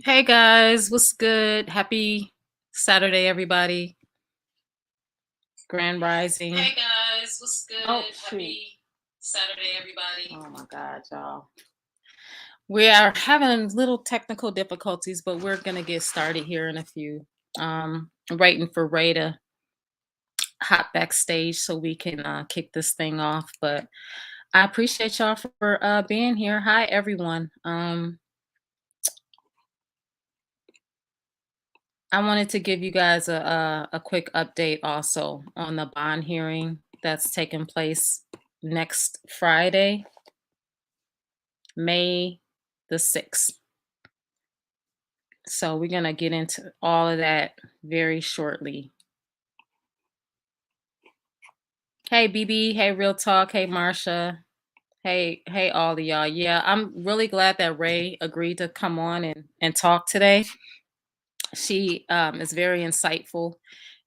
Hey guys, what's good? Happy Saturday, everybody. Grand Rising. Hey guys, What's good? Oh, Happy Saturday, everybody. Oh my God, y'all. We are having little technical difficulties, but we're gonna get started here in a few. Waiting for Ray to hop backstage so we can kick this thing off. But I appreciate y'all for being here. Hi, everyone. I wanted to give you guys a quick update also on the bond hearing that's taking place next Friday, May the 6th. So we're going to get into all of that very shortly. Hey, BB. Hey, Real Talk. Hey, Marsha. Hey, all of y'all. Yeah, I'm really glad that Ray agreed to come on and talk today. She is very insightful,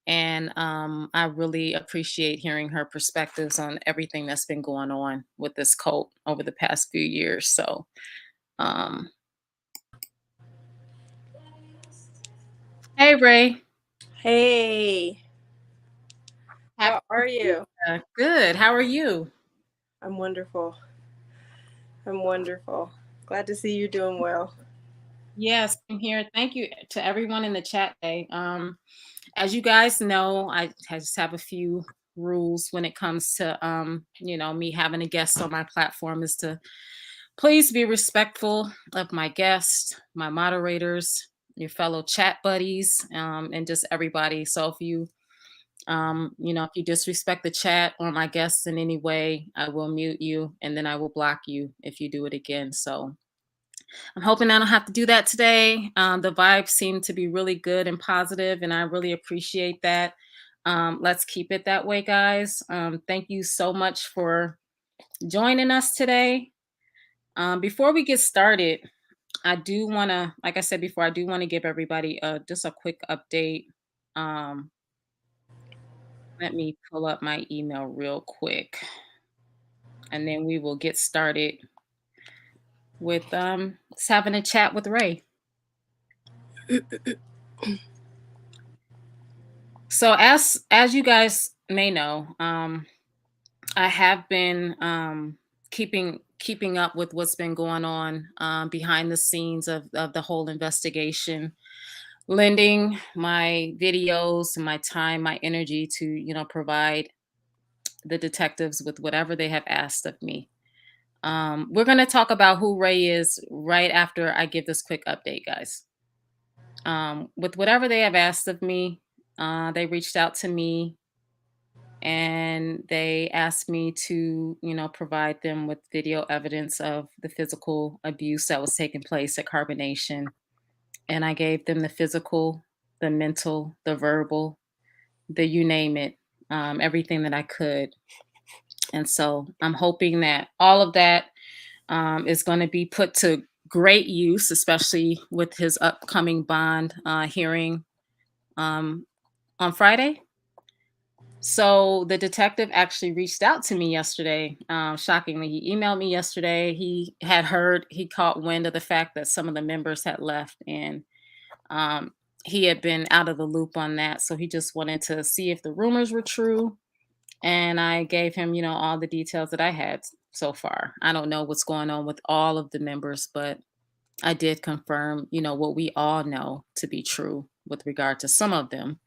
and I really appreciate hearing her perspectives on everything that's been going on with this cult over the past few years. So, hey, Ray. Hey, how are you? Good. How are you? I'm wonderful. Glad to see you doing well. Yes, I'm here. Thank you to everyone in the chat today. As you guys know, I just have a few rules when it comes to me having a guest on my platform is to please be respectful of my guests, my moderators, your fellow chat buddies, and just everybody. So if if you disrespect the chat or my guests in any way, I will mute you and then I will block you if you do it again. So I'm hoping I don't have to do that today. The vibes seem to be really good and positive, and I really appreciate that. Let's keep it that way, guys. Thank you so much for joining us today. Before we get started, I do want to, like I said before, I do want to give everybody just a quick update. Let me pull up my email real quick, and then we will get started with having a chat with Ray. So as you guys may know, I have been keeping up with what's been going on behind the scenes of the whole investigation, lending my videos, my time, my energy to provide the detectives with whatever they have asked of me. We're going to talk about who Ray is right after I give this quick update, guys. With whatever they have asked of me, they reached out to me and they asked me to provide them with video evidence of the physical abuse that was taking place at Carbonation. And I gave them the physical, the mental, the verbal, the you name it, everything that I could. And so I'm hoping that all of that is going to be put to great use, especially with his upcoming bond hearing on Friday. So the detective actually reached out to me yesterday. Shockingly, he emailed me yesterday. He caught wind of the fact that some of the members had left, and he had been out of the loop on that. So he just wanted to see if the rumors were true. And I gave him, all the details that I had so far. I don't know what's going on with all of the members, but I did confirm, what we all know to be true with regard to some of them.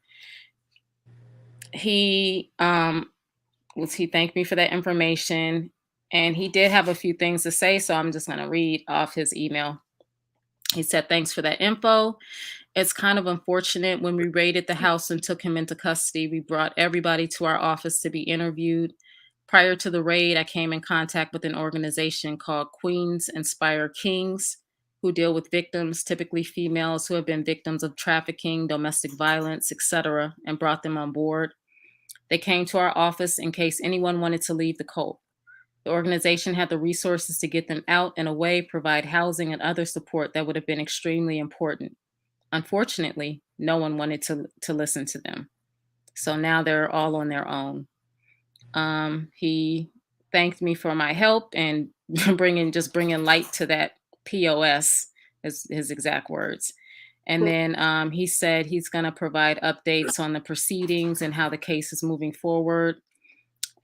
He thanked me for that information, and he did have a few things to say, so I'm just going to read off his email. He said, "Thanks for that info. It's kind of unfortunate when we raided the house and took him into custody. We brought everybody to our office to be interviewed. Prior to the raid, I came in contact with an organization called Queens Inspire Kings, who deal with victims, typically females who have been victims of trafficking, domestic violence, etc., and brought them on board. They came to our office in case anyone wanted to leave the cult. The organization had the resources to get them out and away, provide housing and other support that would have been extremely important. Unfortunately, no one wanted to listen to them. So now they're all on their own." He thanked me for my help and bringing light to that POS, is his exact words. And then he said he's going to provide updates on the proceedings and how the case is moving forward.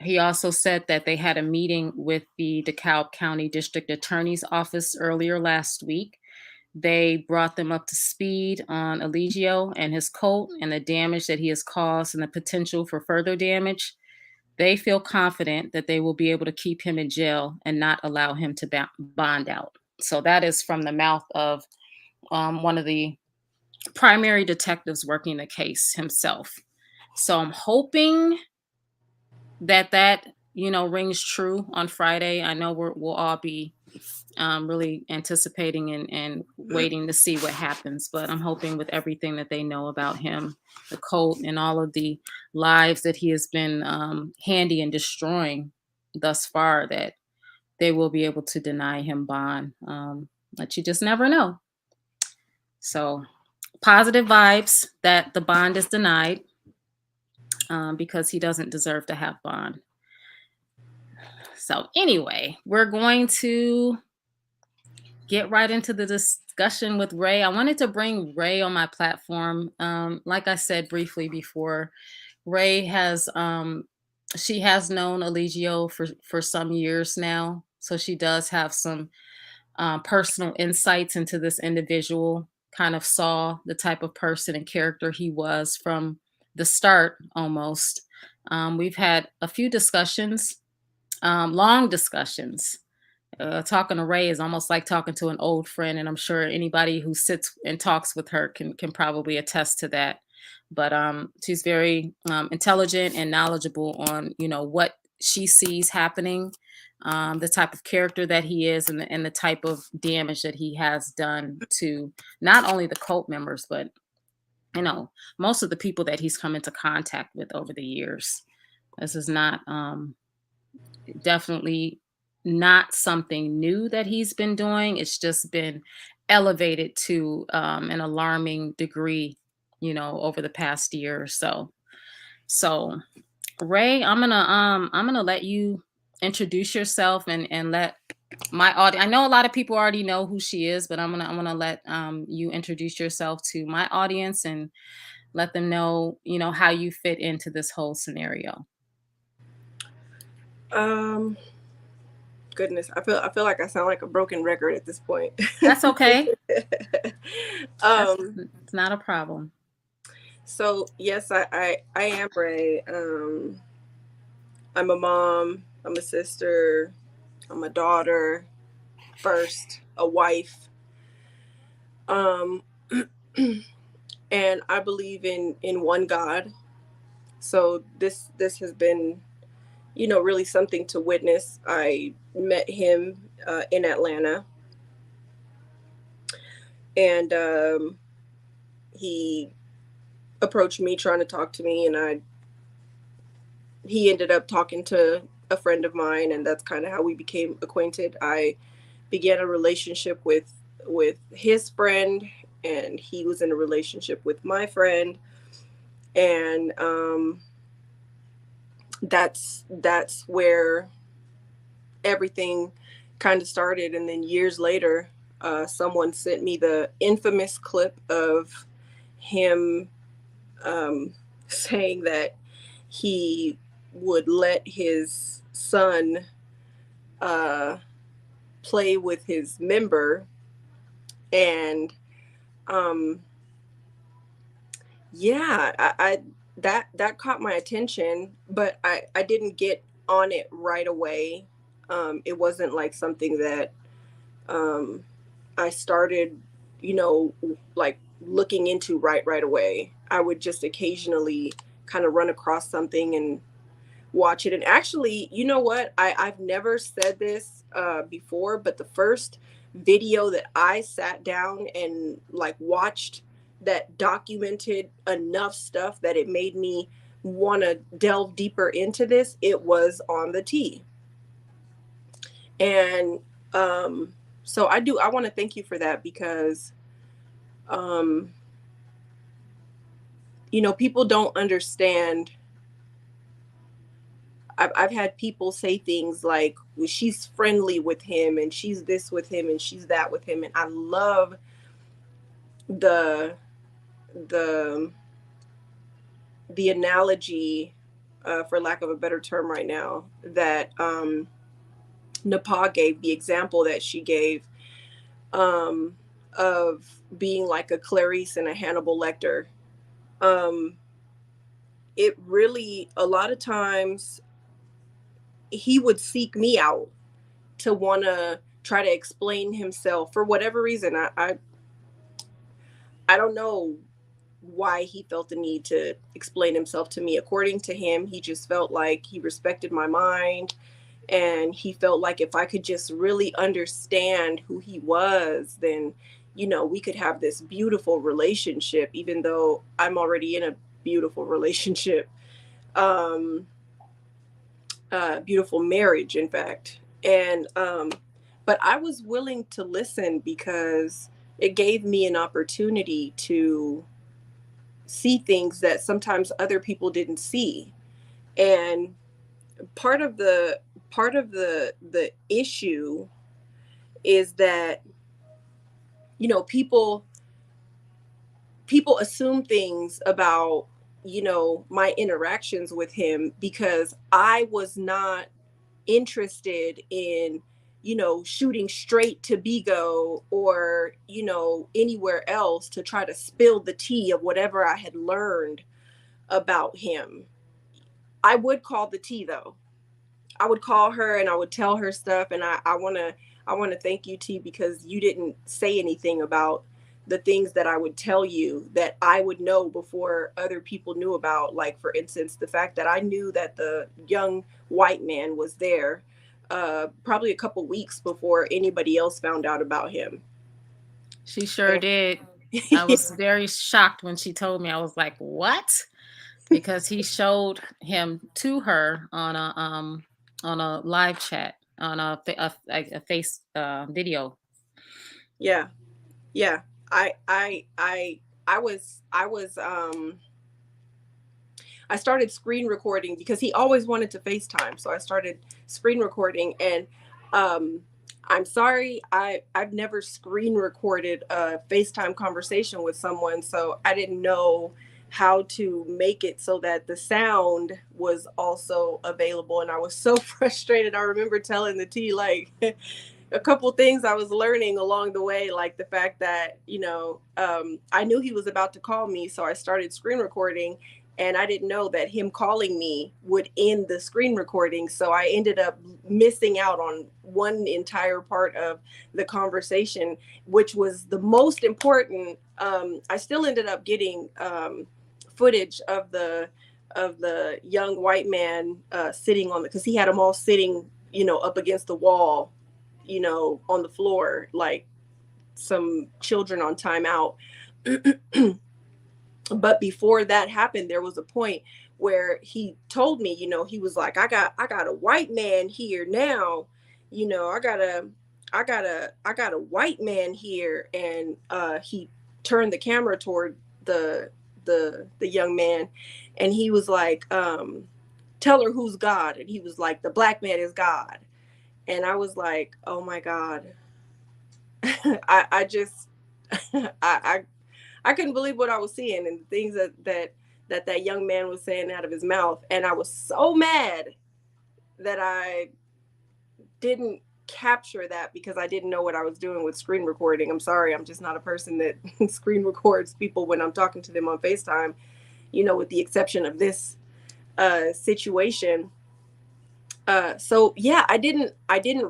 He also said that they had a meeting with the DeKalb County District Attorney's Office earlier last week. They brought them up to speed on Eligio and his cult and the damage that he has caused and the potential for further damage. They feel confident that they will be able to keep him in jail and not allow him to bond out. So that is from the mouth of one of the primary detectives working the case himself. So I'm hoping that rings true on Friday. I know we'll all be really anticipating and waiting to see what happens, but I'm hoping with everything that they know about him, the cult, and all of the lives that he has been handy and destroying thus far, that they will be able to deny him bond. But you just never know. So positive vibes that the bond is denied, because he doesn't deserve to have bond. So anyway, we're going to get right into the discussion with Ray. I wanted to bring Ray on my platform. Like I said briefly before, Ray has she has known Eligio for some years now, so she does have some personal insights into this individual. Kind of saw the type of person and character he was from the start almost. We've had a few discussions, long discussions. Talking to Ray is almost like talking to an old friend, and I'm sure anybody who sits and talks with her can probably attest to that. But she's very intelligent and knowledgeable on what she sees happening, the type of character that he is, and the type of damage that he has done to not only the cult members, but most of the people that he's come into contact with over the years. This is not definitely not something new that he's been doing. It's just been elevated to an alarming degree, over the past year or so. So, Ray, I'm gonna let you introduce yourself and let my audience. I know a lot of people already know who she is, but I'm gonna let you introduce yourself to my audience and let them know how you fit into this whole scenario. Goodness, I feel like I sound like a broken record at this point. That's okay. It's not a problem. So yes, I am Ray. I'm a mom, I'm a sister, I'm a daughter, first, a wife. And I believe in one God. So this has been, really something to witness. I met him in Atlanta, and he approached me trying to talk to me, and he ended up talking to a friend of mine, and that's kind of how we became acquainted. I began a relationship with his friend, and he was in a relationship with my friend, and that's where everything kind of started. And then years later, someone sent me the infamous clip of him saying that he would let his son play with his member, and I that caught my attention, but I didn't get on it right away. It wasn't like something that I started, like looking into right away. I would just occasionally kind of run across something and watch it. And actually, you know what? I've never said this before, but the first video that I sat down and like watched that documented enough stuff that it made me want to delve deeper into this, it was on the T. And so I want to thank you for that, because people don't understand. I've had people say things like, well, she's friendly with him, and she's this with him, and she's that with him. And I love the analogy for lack of a better term right now, that Nepal gave, the example that she gave, of being like a Clarice and a Hannibal Lecter. It really, a lot of times, he would seek me out to want to try to explain himself for whatever reason. I don't know why he felt the need to explain himself to me. According to him, he just felt like he respected my mind, and he felt like if I could just really understand who he was, then, you know, we could have this beautiful relationship, even though I'm already in a beautiful relationship. Beautiful marriage, in fact. And but I was willing to listen because it gave me an opportunity to see things that sometimes other people didn't see. And part of the issue is that, you know, people assume things about, you know, my interactions with him because I was not interested in, you know, shooting straight to Bigo or, you know, anywhere else to try to spill the tea of whatever I had learned about him. I would call the tea though. I would call her and I would tell her stuff. And I want to thank you, T, because you didn't say anything about the things that I would tell you that I would know before other people knew about. Like, for instance, the fact that I knew that the young white man was there probably a couple weeks before anybody else found out about him. She sure did. I was very shocked when she told me. I was like, what? Because he showed him to her on a live chat on a face video. Yeah. Yeah. I started screen recording because he always wanted to FaceTime. So I started screen recording, and I'm sorry, I've never screen recorded a FaceTime conversation with someone. So I didn't know how to make it so that the sound was also available. And I was so frustrated. I remember telling the T, like, a couple things I was learning along the way, like the fact that, you know, I knew he was about to call me, so I started screen recording, and I didn't know that him calling me would end the screen recording. So I ended up missing out on one entire part of the conversation, which was the most important. I still ended up getting footage of the young white man sitting on because he had them all sitting, you know, up against the wall, you know, on the floor, like some children on timeout. But before that happened, there was a point where he told me, you know, he was like, I got a white man here now, you know, I got a white man here. And he turned the camera toward the young man, and he was like, tell her who's God. And he was like, the black man is God. And I was like, oh my God. I just I couldn't believe what I was seeing and the things that young man was saying out of his mouth. And I was so mad that I didn't capture that because I didn't know what I was doing with screen recording. I'm sorry, I'm just not a person that screen records people when I'm talking to them on FaceTime, you know, with the exception of this situation. So yeah, I didn't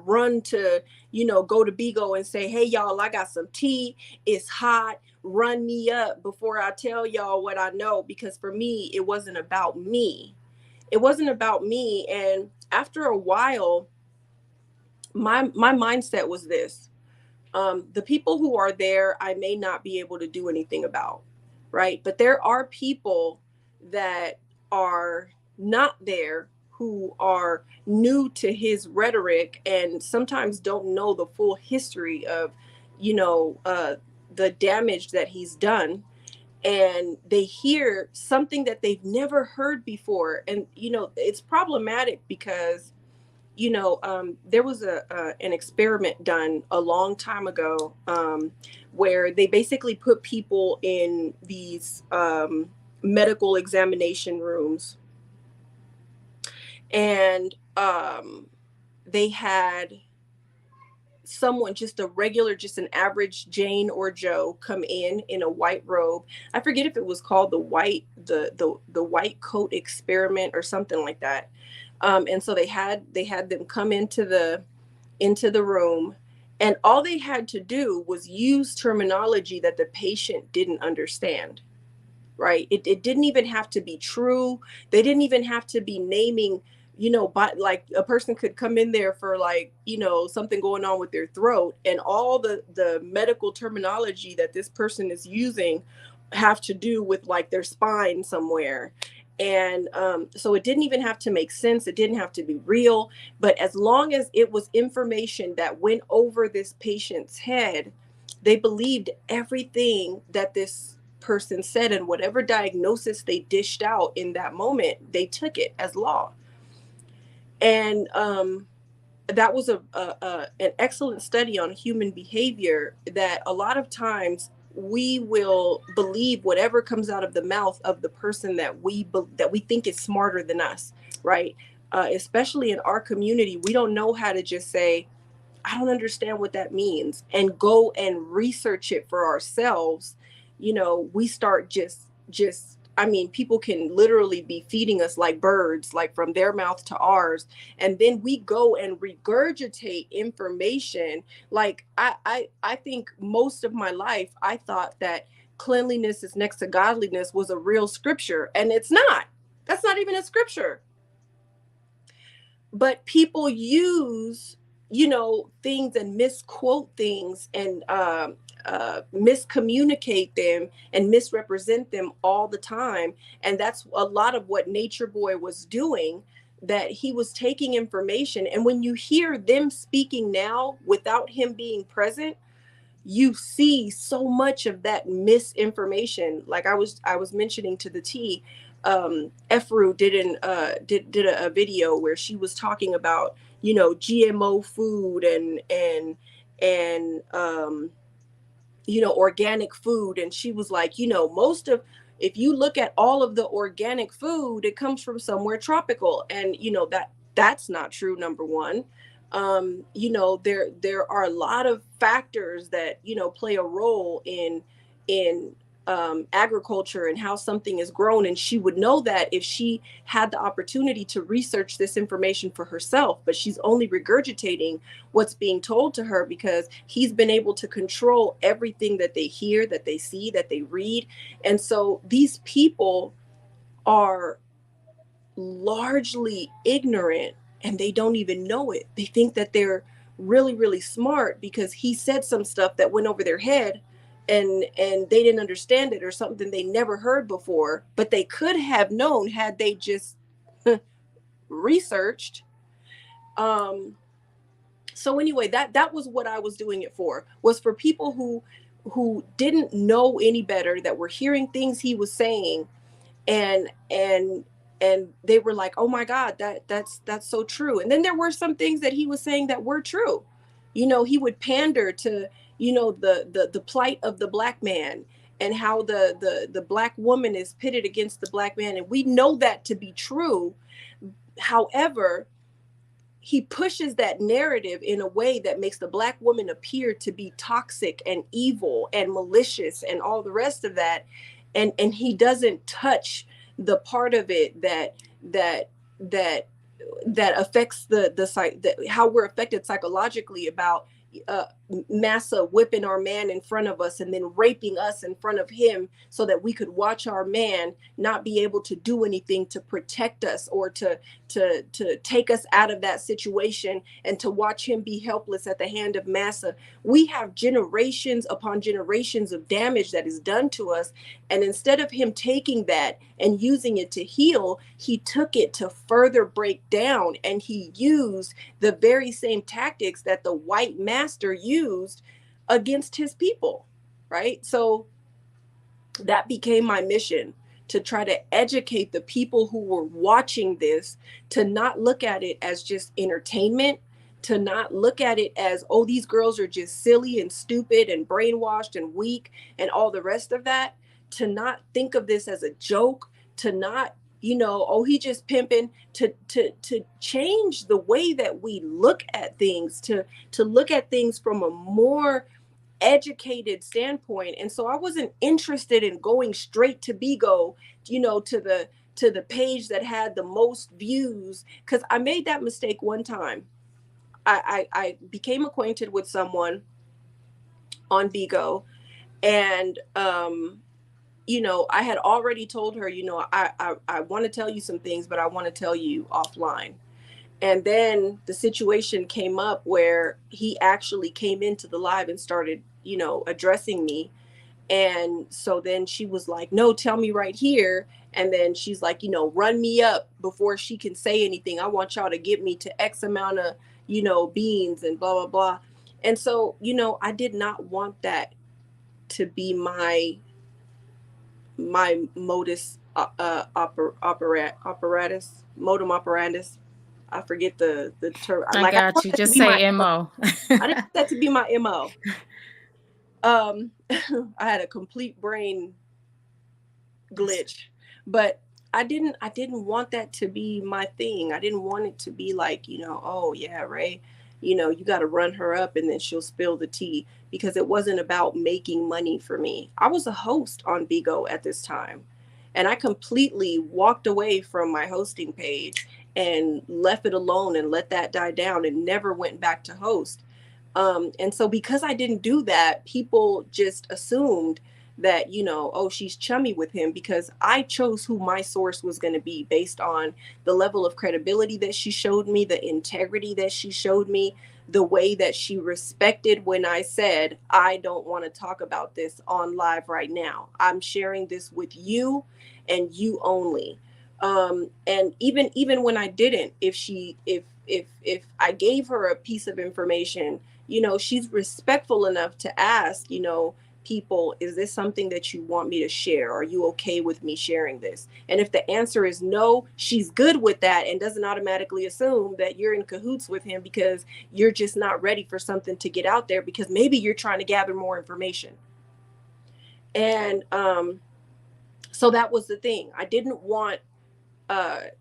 run to, you know, go to Bigo and say, hey y'all, I got some tea, it's hot, run me up before I tell y'all what I know. Because for me, it wasn't about me. It wasn't about me. And after a while, my mindset was this: the people who are there, I may not be able to do anything about, right? But there are people that are not there, who are new to his rhetoric and sometimes don't know the full history of, you know, the damage that he's done. And they hear something that they've never heard before. And, you know, it's problematic because, you know, there was an experiment done a long time ago, where they basically put people in these medical examination rooms, And they had someone, just a regular, just an average Jane or Joe, come in a white robe. I forget if it was called the white coat experiment or something like that. And so they had them come into the room, and all they had to do was use terminology that the patient didn't understand. Right? It didn't even have to be true. They didn't even have to be naming, but like a person could come in there for, like, something going on with their throat, and all the medical terminology that this person is using have to do with like their spine somewhere. And so it didn't even have to make sense. It didn't have to be real. But as long as it was information that went over this patient's head, they believed everything that this person said, and whatever diagnosis they dished out in that moment, they took it as law. And that was an excellent study on human behavior, that a lot of times we will believe whatever comes out of the mouth of the person that we think is smarter than us, right? Especially in our community, we don't know how to just say, I don't understand what that means, and go and research it for ourselves. We start I mean, people can literally be feeding us like birds, like from their mouth to ours. And then we go and regurgitate information. Like I think most of my life, I thought that cleanliness is next to godliness was a real scripture. And it's not. That's not even a scripture. But people use, things and misquote things, and miscommunicate them and misrepresent them all the time. And that's a lot of what Natureboy was doing, that he was taking information. And when you hear them speaking now without him being present, you see so much of that misinformation. Like I was mentioning to the T, Efru did a video where she was talking about, GMO food and organic food. And she was like, if you look at all of the organic food, it comes from somewhere tropical. And that's not true, number one. There are a lot of factors that play a role in agriculture and how something is grown. And she would know that if she had the opportunity to research this information for herself. But she's only regurgitating what's being told to her, because he's been able to control everything that they hear, that they see, that they read. And so these people are largely ignorant, and they don't even know it. They think that they're really, really smart because he said some stuff that went over their head, and they didn't understand it, or something they never heard before, but they could have known had they just researched. So anyway, that was what I was doing it for, was for people who didn't know any better, that were hearing things he was saying, and they were like, oh my God, that's so true. And then there were some things that he was saying that were true. He would pander to the plight of the black man, and how the black woman is pitted against the black man, and we know that to be true. However, he pushes that narrative in a way that makes the black woman appear to be toxic and evil and malicious and all the rest of that. And he doesn't touch the part of it that affects how we're affected psychologically, about Massa whipping our man in front of us and then raping us in front of him, so that we could watch our man not be able to do anything to protect us, or to take us out of that situation, and to watch him be helpless at the hand of Massa. We have generations upon generations of damage that is done to us. And instead of him taking that and using it to heal, he took it to further break down. And he used the very same tactics that the white master used against his people, right? So that became my mission, to try to educate the people who were watching this, to not look at it as just entertainment, to not look at it as, oh, these girls are just silly and stupid and brainwashed and weak and all the rest of that, to not think of this as a joke, to not oh, he just pimping, to change the way that we look at things, to look at things from a more educated standpoint. And so I wasn't interested in going straight to Bigo, to the page that had the most views, because I made that mistake one time. I became acquainted with someone on Bigo, and I had already told her, I want to tell you some things, but I want to tell you offline. And then the situation came up where he actually came into the live and started, addressing me. And so then she was like, no, tell me right here. And then she's like, run me up before she can say anything. I want y'all to get me to X amount of, beans and blah, blah, blah. And so, I did not want that to be my modus modum operandus. I forget the term. I got you. Just say MO. I didn't want that to be my MO. I had a complete brain glitch, but I didn't want that to be my thing. I didn't want it to be like, oh yeah, Ray, you got to run her up and then she'll spill the tea, because it wasn't about making money for me. I was a host on Bigo at this time, and I completely walked away from my hosting page and left it alone and let that die down and never went back to host. And so because I didn't do that, people just assumed that, oh, she's chummy with him, because I chose who my source was going to be based on the level of credibility that she showed me, the integrity that she showed me, the way that she respected when I said, I don't want to talk about this on live right now. I'm sharing this with you and you only. And even when I didn't, if I gave her a piece of information, she's respectful enough to ask, people, is this something that you want me to share? Are you okay with me sharing this? And if the answer is no, she's good with that and doesn't automatically assume that you're in cahoots with him because you're just not ready for something to get out there, because maybe you're trying to gather more information. And so that was the thing. I didn't want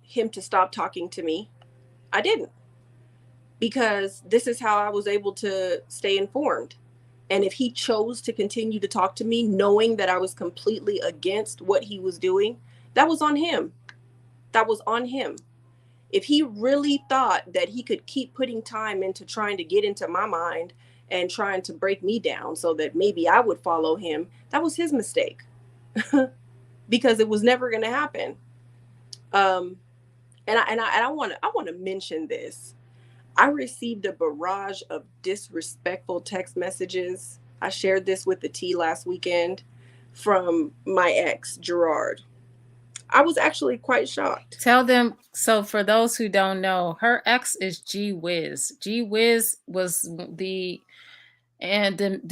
him to stop talking to me. I didn't, because this is how I was able to stay informed. And if he chose to continue to talk to me, knowing that I was completely against what he was doing, that was on him. That was on him. If he really thought that he could keep putting time into trying to get into my mind and trying to break me down so that maybe I would follow him, that was his mistake. Because it was never going to happen. And I want to mention this. I received a barrage of disrespectful text messages. I shared this with the T last weekend from my ex, Gerard. I was actually quite shocked. Tell them. So for those who don't know, her ex is G Wiz. G Wiz was the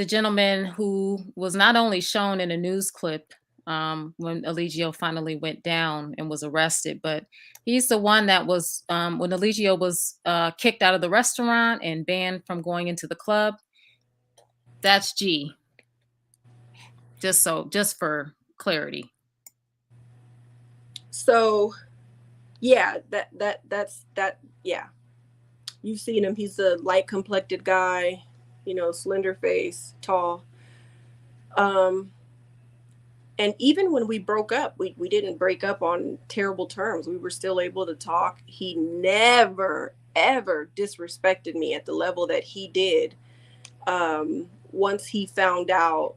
gentleman who was not only shown in a news clip when Eligio finally went down and was arrested, but he's the one that was when Eligio was kicked out of the restaurant and banned from going into the club. That's G. Just for clarity. So, yeah, that's yeah. You've seen him. He's a light complected guy, slender face, tall. And even when we broke up, we didn't break up on terrible terms. We were still able to talk. He never, ever disrespected me at the level that he did once he found out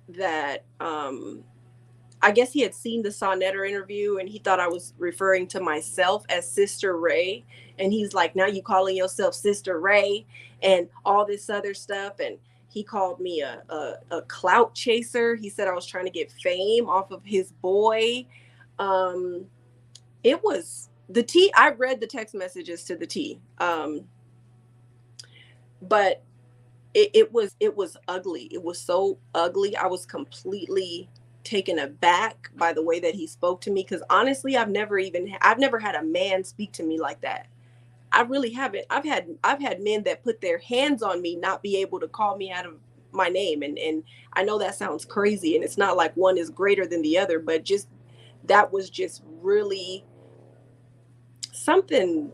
that, I guess he had seen the Sonnetter interview and he thought I was referring to myself as Sister Ray. And he's like, now you calling yourself Sister Ray and all this other stuff. And he called me a clout chaser. He said I was trying to get fame off of his boy. It was the T. I read the text messages to the T. But it was ugly. It was so ugly. I was completely taken aback by the way that he spoke to me. Because honestly, I've never had a man speak to me like that. I really haven't. I've had men that put their hands on me not be able to call me out of my name. And I know that sounds crazy, and it's not like one is greater than the other, but just that was just really something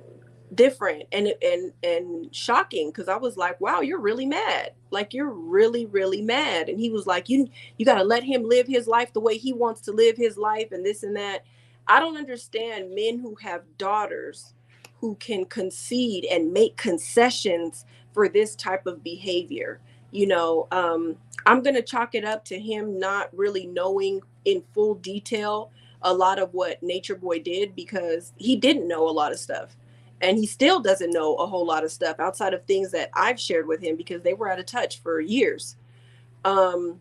different and shocking, because I was like, wow, you're really mad. Like, you're really, really mad. And he was like, you got to let him live his life the way he wants to live his life, and this and that. I don't understand men who have daughters who can concede and make concessions for this type of behavior. You know, I'm going to chalk it up to him not really knowing in full detail a lot of what Nature Boy did, because he didn't know a lot of stuff. And he still doesn't know a whole lot of stuff outside of things that I've shared with him, because they were out of touch for years. Um,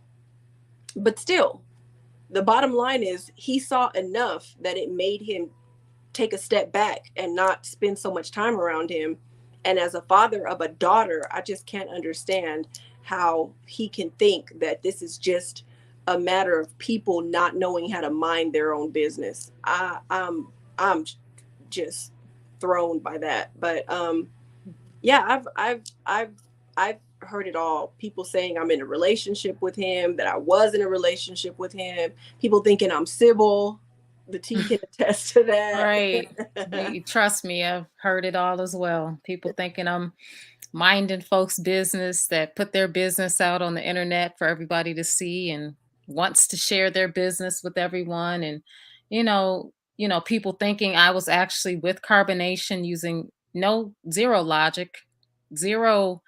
but still, the bottom line is he saw enough that it made him take a step back and not spend so much time around him. And as a father of a daughter, I just can't understand how he can think that this is just a matter of people not knowing how to mind their own business. I'm just thrown by that. But yeah, I've heard it all. People saying I'm in a relationship with him, that I was in a relationship with him. People thinking I'm Sybil. The T can attest to Right. that. Trust me, I've heard it all as well. People thinking I'm minding folks' business, that put their business out on the internet for everybody to see and wants to share their business with everyone. And people thinking I was actually with carbonation using no zero logic, zero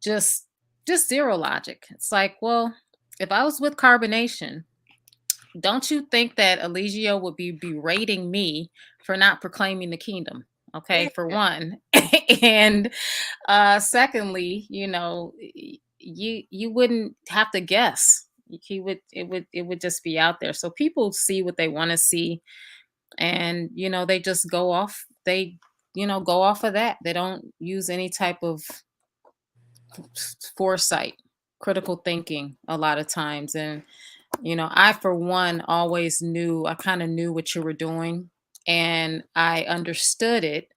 just zero logic. It's like, well, if I was with carbonation, don't you think that Eligio would be berating me for not proclaiming the kingdom? Okay, Yeah. for one. And secondly, you wouldn't have to guess. He would it would just be out there. So people see what they want to see, and they just go off of that. They don't use any type of foresight, critical thinking a lot of times. And I, for one, always knew, I kind of knew what you were doing, and I understood it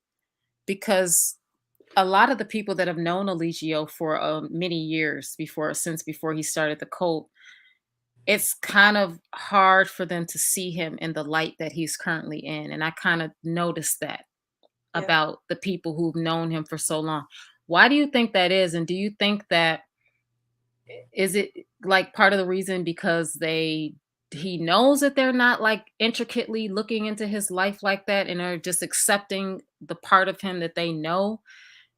because a lot of the people that have known Eligio for many years before he started the cult, it's kind of hard for them to see him in the light that he's currently in. And I kind of noticed that Yeah. about the people who've known him for so long. Why do you think that is? And do you think that is it like part of the reason because he knows that they're not like intricately looking into his life like that and are just accepting the part of him that they know,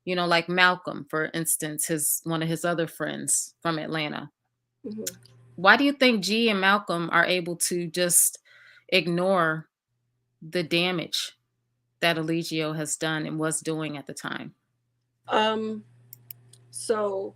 like Malcolm, for instance, his one of his other friends from Atlanta. Mhm. Why do you think G and Malcolm are able to just ignore the damage that Eligio has done and was doing at the time? Um, so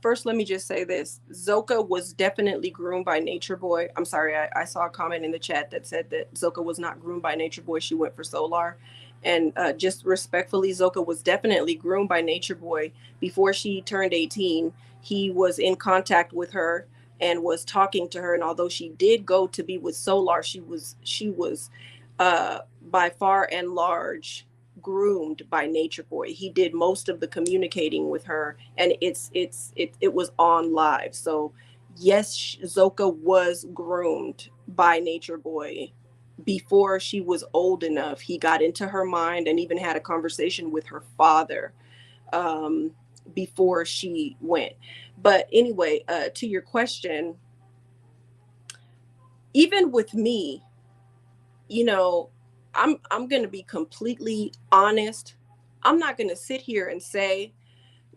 first, let me just say this. Zoka was definitely groomed by Nature Boy. I'm sorry, I saw a comment in the chat that said that Zoka was not groomed by Nature Boy. She went for Solar. And just respectfully, Zoka was definitely groomed by Nature Boy. Before she turned 18, he was in contact with her and was talking to her. And although she did go to be with Solar, she was by far and large groomed by Nature Boy. He did most of the communicating with her, and it was on live. So yes, Zoka was groomed by Nature Boy before she was old enough. He got into her mind and even had a conversation with her father um, before she went. But anyway, to your question, even with me, you know, I'm going to be completely honest. I'm not going to sit here and say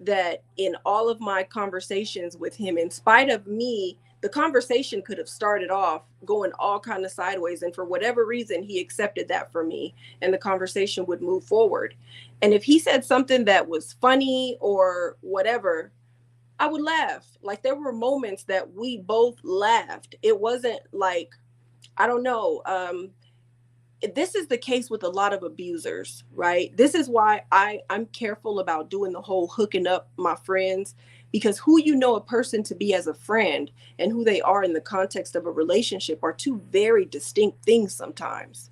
that in all of my conversations with him, in spite of me, the conversation could have started off going all kind of sideways, and for whatever reason he accepted that for me, and the conversation would move forward. And if he said something that was funny or whatever, I would laugh. Like, there were moments that we both laughed. It wasn't like, I don't know, this is the case with a lot of abusers, right? This is why I'm careful about doing the whole hooking up my friends, because who you know a person to be as a friend and who they are in the context of a relationship are two very distinct things sometimes.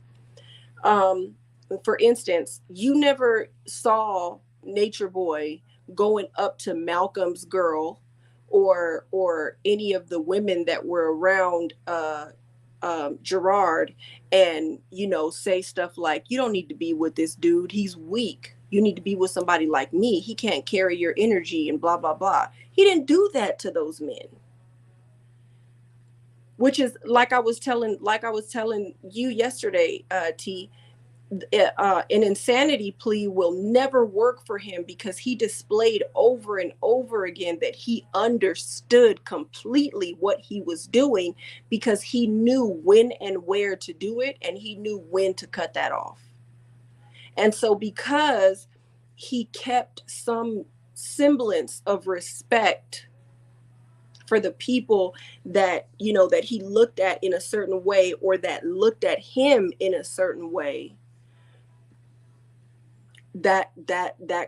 um for instance, you never saw Nature Boy going up to Malcolm's girl or any of the women that were around Gerard and, you know, say stuff like, you don't need to be with this dude. He's weak. You need to be with somebody like me. He can't carry your energy and blah, blah, blah. He didn't do that to those men. Which is like I was telling you yesterday, T, an insanity plea will never work for him because he displayed over and over again that he understood completely what he was doing, because he knew when and where to do it, and he knew when to cut that off. And so because he kept some semblance of respect for the people that, you know, that he looked at in a certain way, or that looked at him in a certain way, that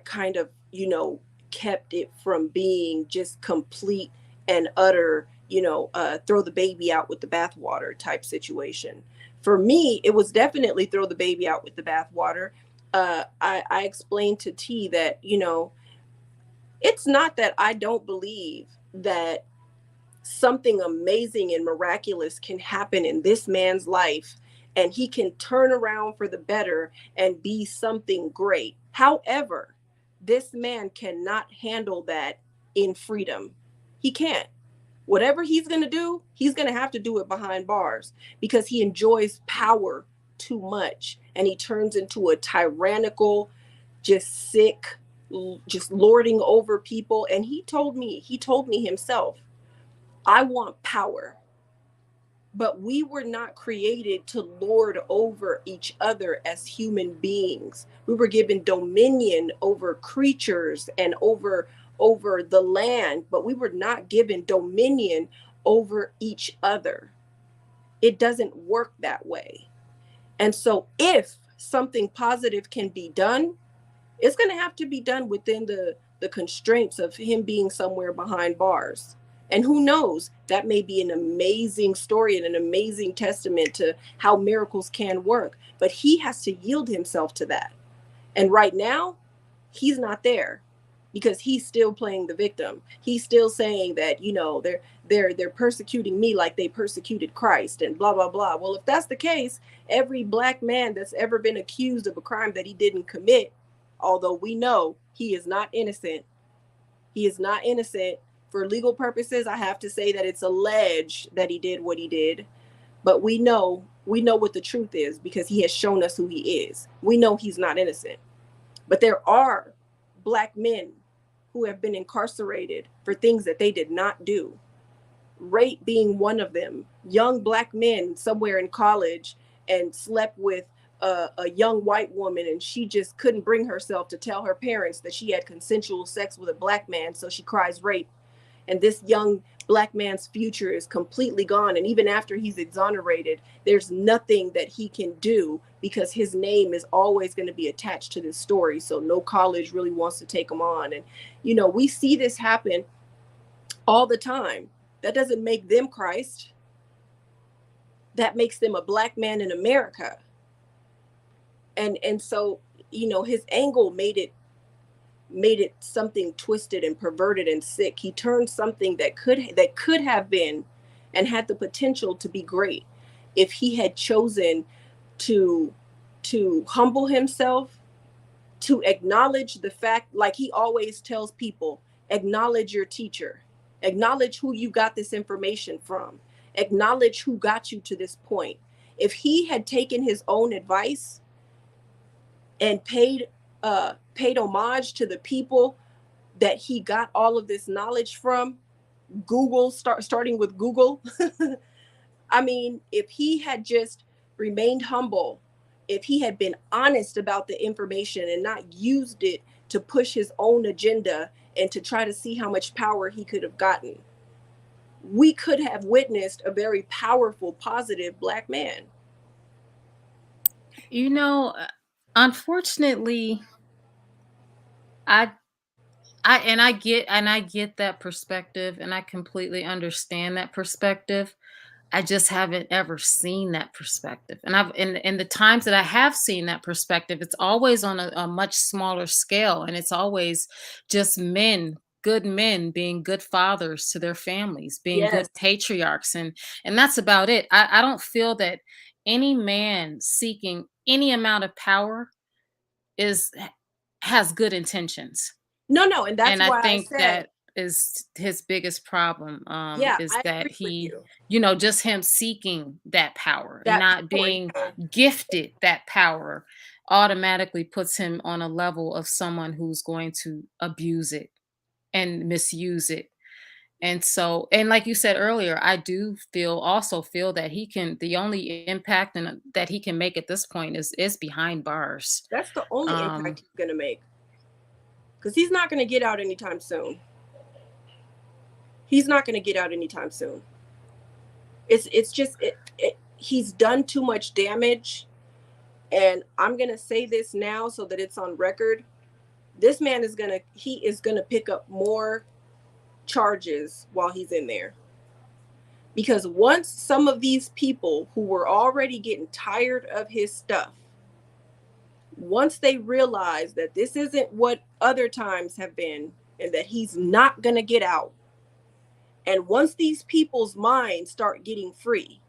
kind of, you know, kept it from being just complete and utter, you know, throw the baby out with the bathwater type situation. For me, it was definitely throw the baby out with the bathwater. I explained to T that, you know, it's not that I don't believe that something amazing and miraculous can happen in this man's life, and he can turn around for the better and be something great. However, this man cannot handle that in freedom. He can't. Whatever he's going to do, he's going to have to do it behind bars, because he enjoys power too much, and he turns into a tyrannical, just sick, just lording over people. And he told me himself, I want power. But we were not created to lord over each other as human beings. We were given dominion over creatures and over the land, but we were not given dominion over each other. It doesn't work that way. And so if something positive can be done, it's going to have to be done within the constraints of him being somewhere behind bars. And who knows, that may be an amazing story and an amazing testament to how miracles can work. But he has to yield himself to that. And right now, he's not there, because he's still playing the victim. He's still saying that, you know, they're persecuting me like they persecuted Christ and blah, blah, blah. Well, if that's the case, every Black man that's ever been accused of a crime that he didn't commit, although we know he is not innocent, he is not innocent. For legal purposes, I have to say that it's alleged that he did what he did, but we know what the truth is, because he has shown us who he is. We know he's not innocent. But there are Black men who have been incarcerated for things that they did not do. Rape being one of them. Young Black men somewhere in college and slept with a young white woman, and she just couldn't bring herself to tell her parents that she had consensual sex with a Black man, so she cries rape. And this young Black man's future is completely gone. And even after he's exonerated, there's nothing that he can do, because his name is always going to be attached to this story. So no college really wants to take him on. And, you know, we see this happen all the time. That doesn't make them Christ. That makes them a Black man in America. And so, you know, his angle made it something twisted and perverted and sick. He turned something that could have been and had the potential to be great, if he had chosen to humble himself, to acknowledge the fact, like he always tells people, acknowledge your teacher, acknowledge who you got this information from, acknowledge who got you to this point. If he had taken his own advice and paid homage to the people that he got all of this knowledge from, starting with Google. I mean, if he had just remained humble, if he had been honest about the information and not used it to push his own agenda and to try to see how much power he could have gotten, we could have witnessed a very powerful, positive Black man. You know, unfortunately, I get that perspective, and I completely understand that perspective. I just haven't ever seen that perspective. And I've in the times that I have seen that perspective, it's always on a much smaller scale, and it's always just men good men, being good fathers to their families, being Yes. good patriarchs, and that's about it. I don't feel that any man seeking any amount of power is has good intentions. No, and that's And I why I think said, that is his biggest problem, yeah, is I that agree with he, you. just him seeking that power and That not power, being yeah. gifted that power automatically puts him on a level of someone who's going to abuse it and misuse it. And so, and like you said earlier, I do also feel that the only impact and that he can make at this point is behind bars. That's the only Um, impact he's gonna make, because he's not gonna get out anytime soon. He's not gonna get out anytime soon. It's just he's done too much damage, and I'm gonna say this now so that it's on record. This man he is gonna pick up more charges while he's in there. Because once some of these people who were already getting tired of his stuff, once they realize that this isn't what other times have been and that he's not going to get out, and once these people's minds start getting free,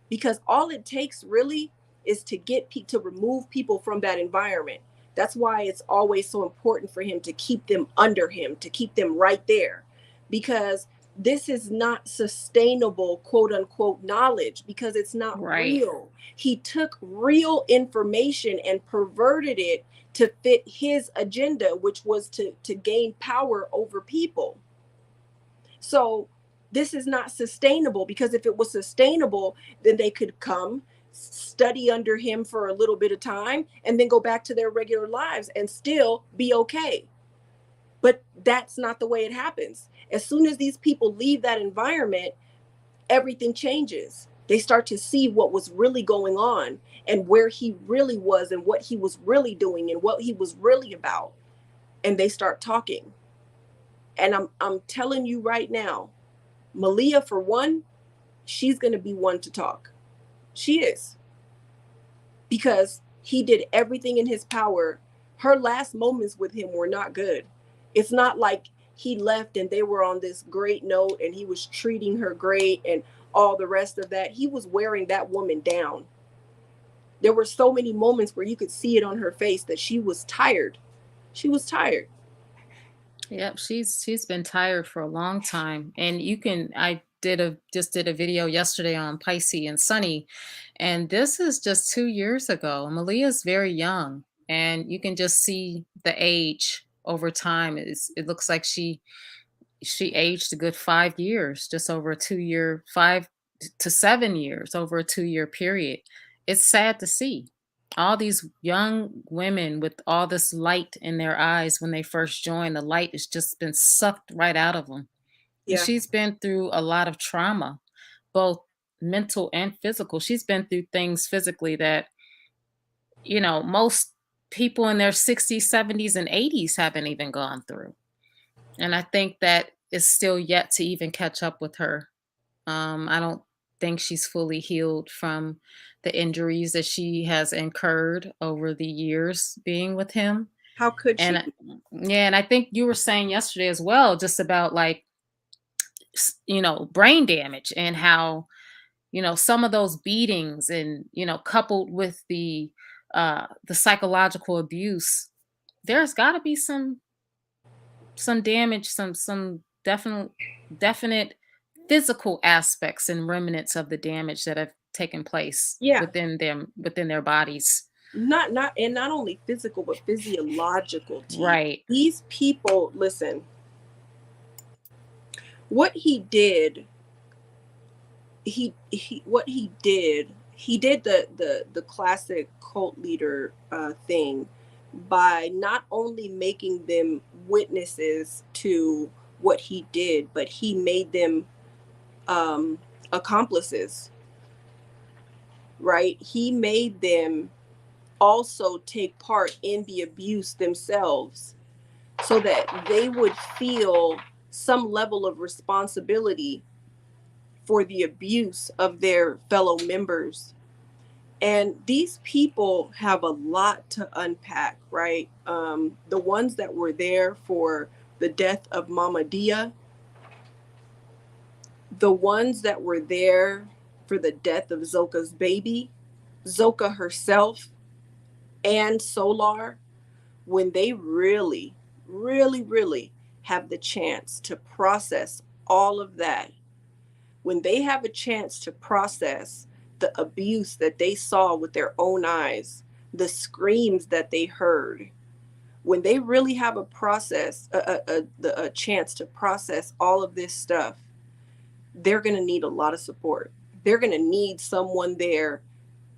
because all it takes really is to to remove people from that environment. That's why it's always so important for him to keep them under him, to keep them right there, because this is not sustainable, quote unquote, knowledge, because it's not right. real. He took real information and perverted it to fit his agenda, which was to gain power over people. So this is not sustainable, because if it was sustainable, then they could come study under him for a little bit of time and then go back to their regular lives and still be okay. But that's not the way it happens. As soon as these people leave that environment, everything changes. They start to see what was really going on and where he really was and what he was really doing and what he was really about. And they start talking. And I'm telling you right now, Malia, for one, she's going to be one to talk. She is. Because he did everything in his power. Her last moments with him were not good. It's not like he left and they were on this great note and he was treating her great and all the rest of that. He was wearing that woman down. There were so many moments where you could see it on her face that she was tired. She was tired. Yep, she's been tired for a long time. And I just did a video yesterday on Pisces and Sunny, and this is just 2 years ago. Malia's very young, and you can just see the age over time. It looks like she aged a good 5 years, just over a 2 year, 5 to 7 years over a 2 year period. It's sad to see all these young women with all this light in their eyes when they first join. The light has just been sucked right out of them. And Yeah. she's been through a lot of trauma, both mental and physical. She's been through things physically that, most people in their 60s, 70s, and 80s haven't even gone through. And I think that is still yet to even catch up with her. I don't think she's fully healed from the injuries that she has incurred over the years being with him. How could And she? yeah, and I think you were saying yesterday as well, just about like, brain damage and how, some of those beatings and, coupled with the psychological abuse, there's got to be some damage, some definite physical aspects and remnants of the damage that have taken place Yeah. within their bodies. Not only physical but physiological. Right. These people, listen, what he did, he did the classic cult leader thing by not only making them witnesses to what he did, but he made them accomplices. Right? He made them also take part in the abuse themselves, so that they would feel some level of responsibility for the abuse of their fellow members. And these people have a lot to unpack, right? The ones that were there for the death of Mama Dia, the ones that were there for the death of Zoka's baby, Zoka herself, and Solar, when they really, really, really have the chance to process all of that, when they have a chance to process the abuse that they saw with their own eyes, the screams that they heard, when they really have a chance to process all of this stuff, they're going to need a lot of support. They're going to need someone there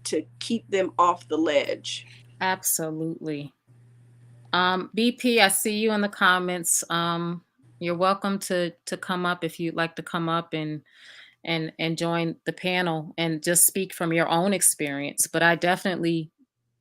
to keep them off the ledge. Absolutely. BP, I see you in the comments. You're welcome to come up if you'd like to come up and join the panel and just speak from your own experience. But I definitely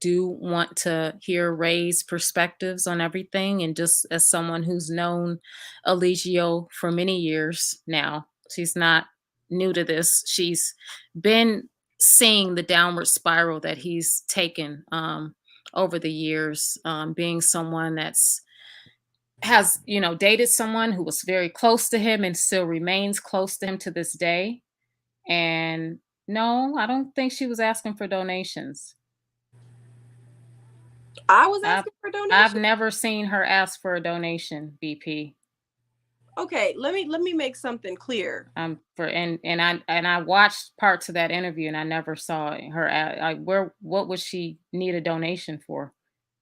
do want to hear Ray's perspectives on everything. And just as someone who's known Eligio for many years now, she's not new to this. She's been seeing the downward spiral that he's taken over the years, being someone that's has dated someone who was very close to him and still remains close to him to this day. And no, I don't think she was asking for donations. I was asking for donations. I've never seen her ask for a donation, BP. Okay, let me make something clear. And I watched parts of that interview and I never saw her what would she need a donation for?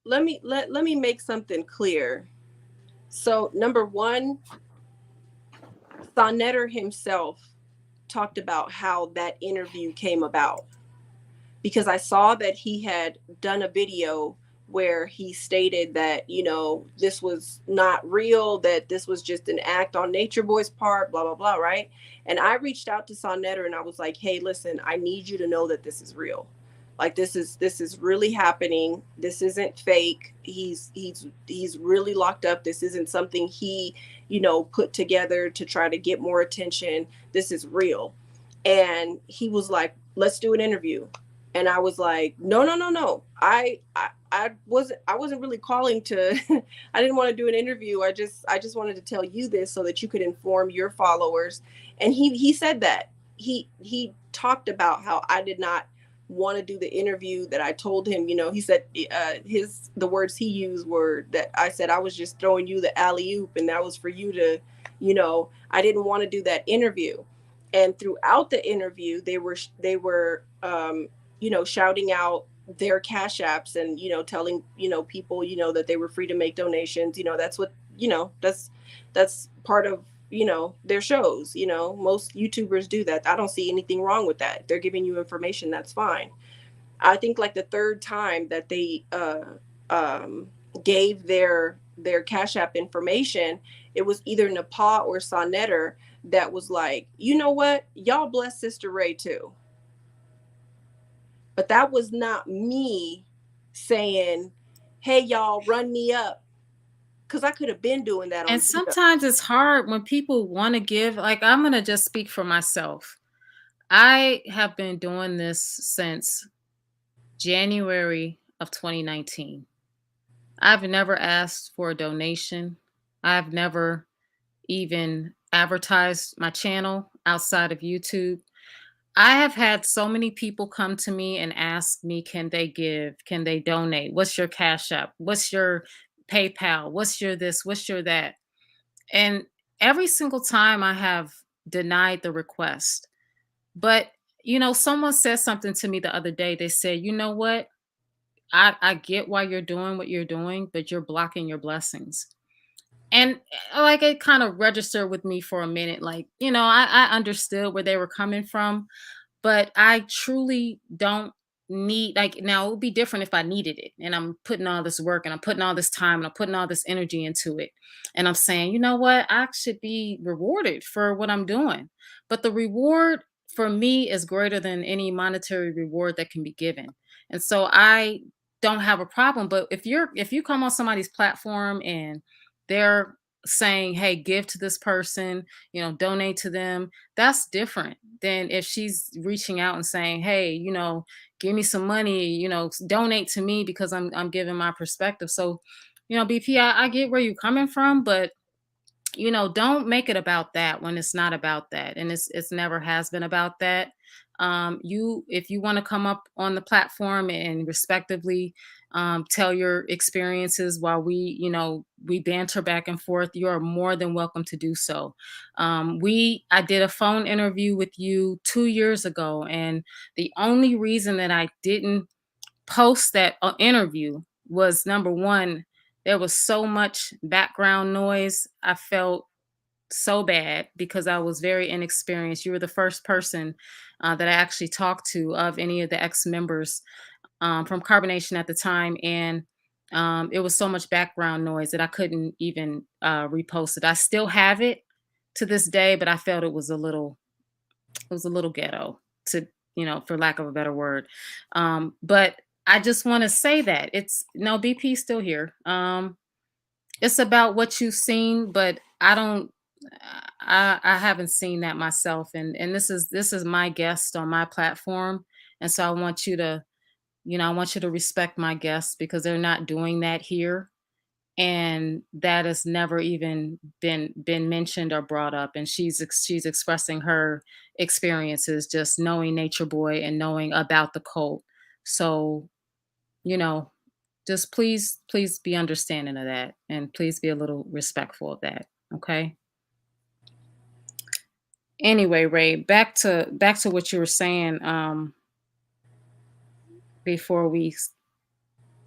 Let me make something clear. So number one, Sonetter himself talked about how that interview came about, because I saw that he had done a video where he stated that, this was not real, that this was just an act on Natureboy's part, blah, blah, blah, right? And I reached out to Sonetter and I was like, hey, listen, I need you to know that this is real. Like, this is really happening. This isn't fake. He's really locked up. This isn't something he, put together to try to get more attention. This is real. And he was like, let's do an interview. And I was like, no. I wasn't really calling to, I didn't want to do an interview. I just wanted to tell you this so that you could inform your followers. And he said that. He talked about how I did not want to do the interview, that I told him, he said the words he used were that I said I was just throwing you the alley-oop and that was for you to, I didn't want to do that interview. And throughout the interview, they were shouting out their cash apps and, telling, people, that they were free to make donations. That's what, that's part of, their shows. Most YouTubers do that. I don't see anything wrong with that. They're giving you information. That's fine. I think like the third time that they gave their cash app information, it was either Nepal or Sonetter that was like, you know what, y'all bless Sister Ray too. But that was not me saying, hey, y'all, run me up. Because I could have been doing that. And sometimes it's hard when people want to give. Like, I'm going to just speak for myself. I have been doing this since January of 2019. I've never asked for a donation. I've never even advertised my channel outside of YouTube. I have had so many people come to me and ask me, can they give? Can they donate? What's your Cash App? What's your PayPal? What's your this? What's your that? And every single time I have denied the request. But, someone said something to me the other day. They said, you know what? I get why you're doing what you're doing, but you're blocking your blessings. And like, it kind of registered with me for a minute. Like, I understood where they were coming from, but I truly don't need, like, now it would be different if I needed it and I'm putting all this work and I'm putting all this time and I'm putting all this energy into it. And I'm saying, you know what, I should be rewarded for what I'm doing. But the reward for me is greater than any monetary reward that can be given. And so I don't have a problem. But if you come on somebody's platform and they're saying, hey, give to this person, donate to them, that's different than if she's reaching out and saying, hey, give me some money, donate to me because I'm giving my perspective. So, BP, I get where you're coming from, but you know, don't make it about that when it's not about that, and it's never has been about that. You, if you want to come up on the platform and respectively tell your experiences while we, you know, we banter back and forth, you are more than welcome to do so. I did a phone interview with you 2 years ago, and the only reason that I didn't post that interview was, number one, there was so much background noise. I felt so bad because I was very inexperienced. You were the first person that I actually talked to of any of the ex members from Carbonation at the time. And it was so much background noise that I couldn't even repost it. I still have it to this day, but I felt it was a little ghetto, to, you know, for lack of a better word. But I just want to say that it's no, BP still here. It's about what you've seen, but I don't. I haven't seen that myself, and this is my guest on my platform, and so I want you to, you know, I want you to respect my guests because they're not doing that here, and that has never even been mentioned or brought up. And she's expressing her experiences, just knowing Nature Boy and knowing about the cult. So, you know, just please be understanding of that, and please be a little respectful of that, okay? Anyway, Ray, back to what you were saying before we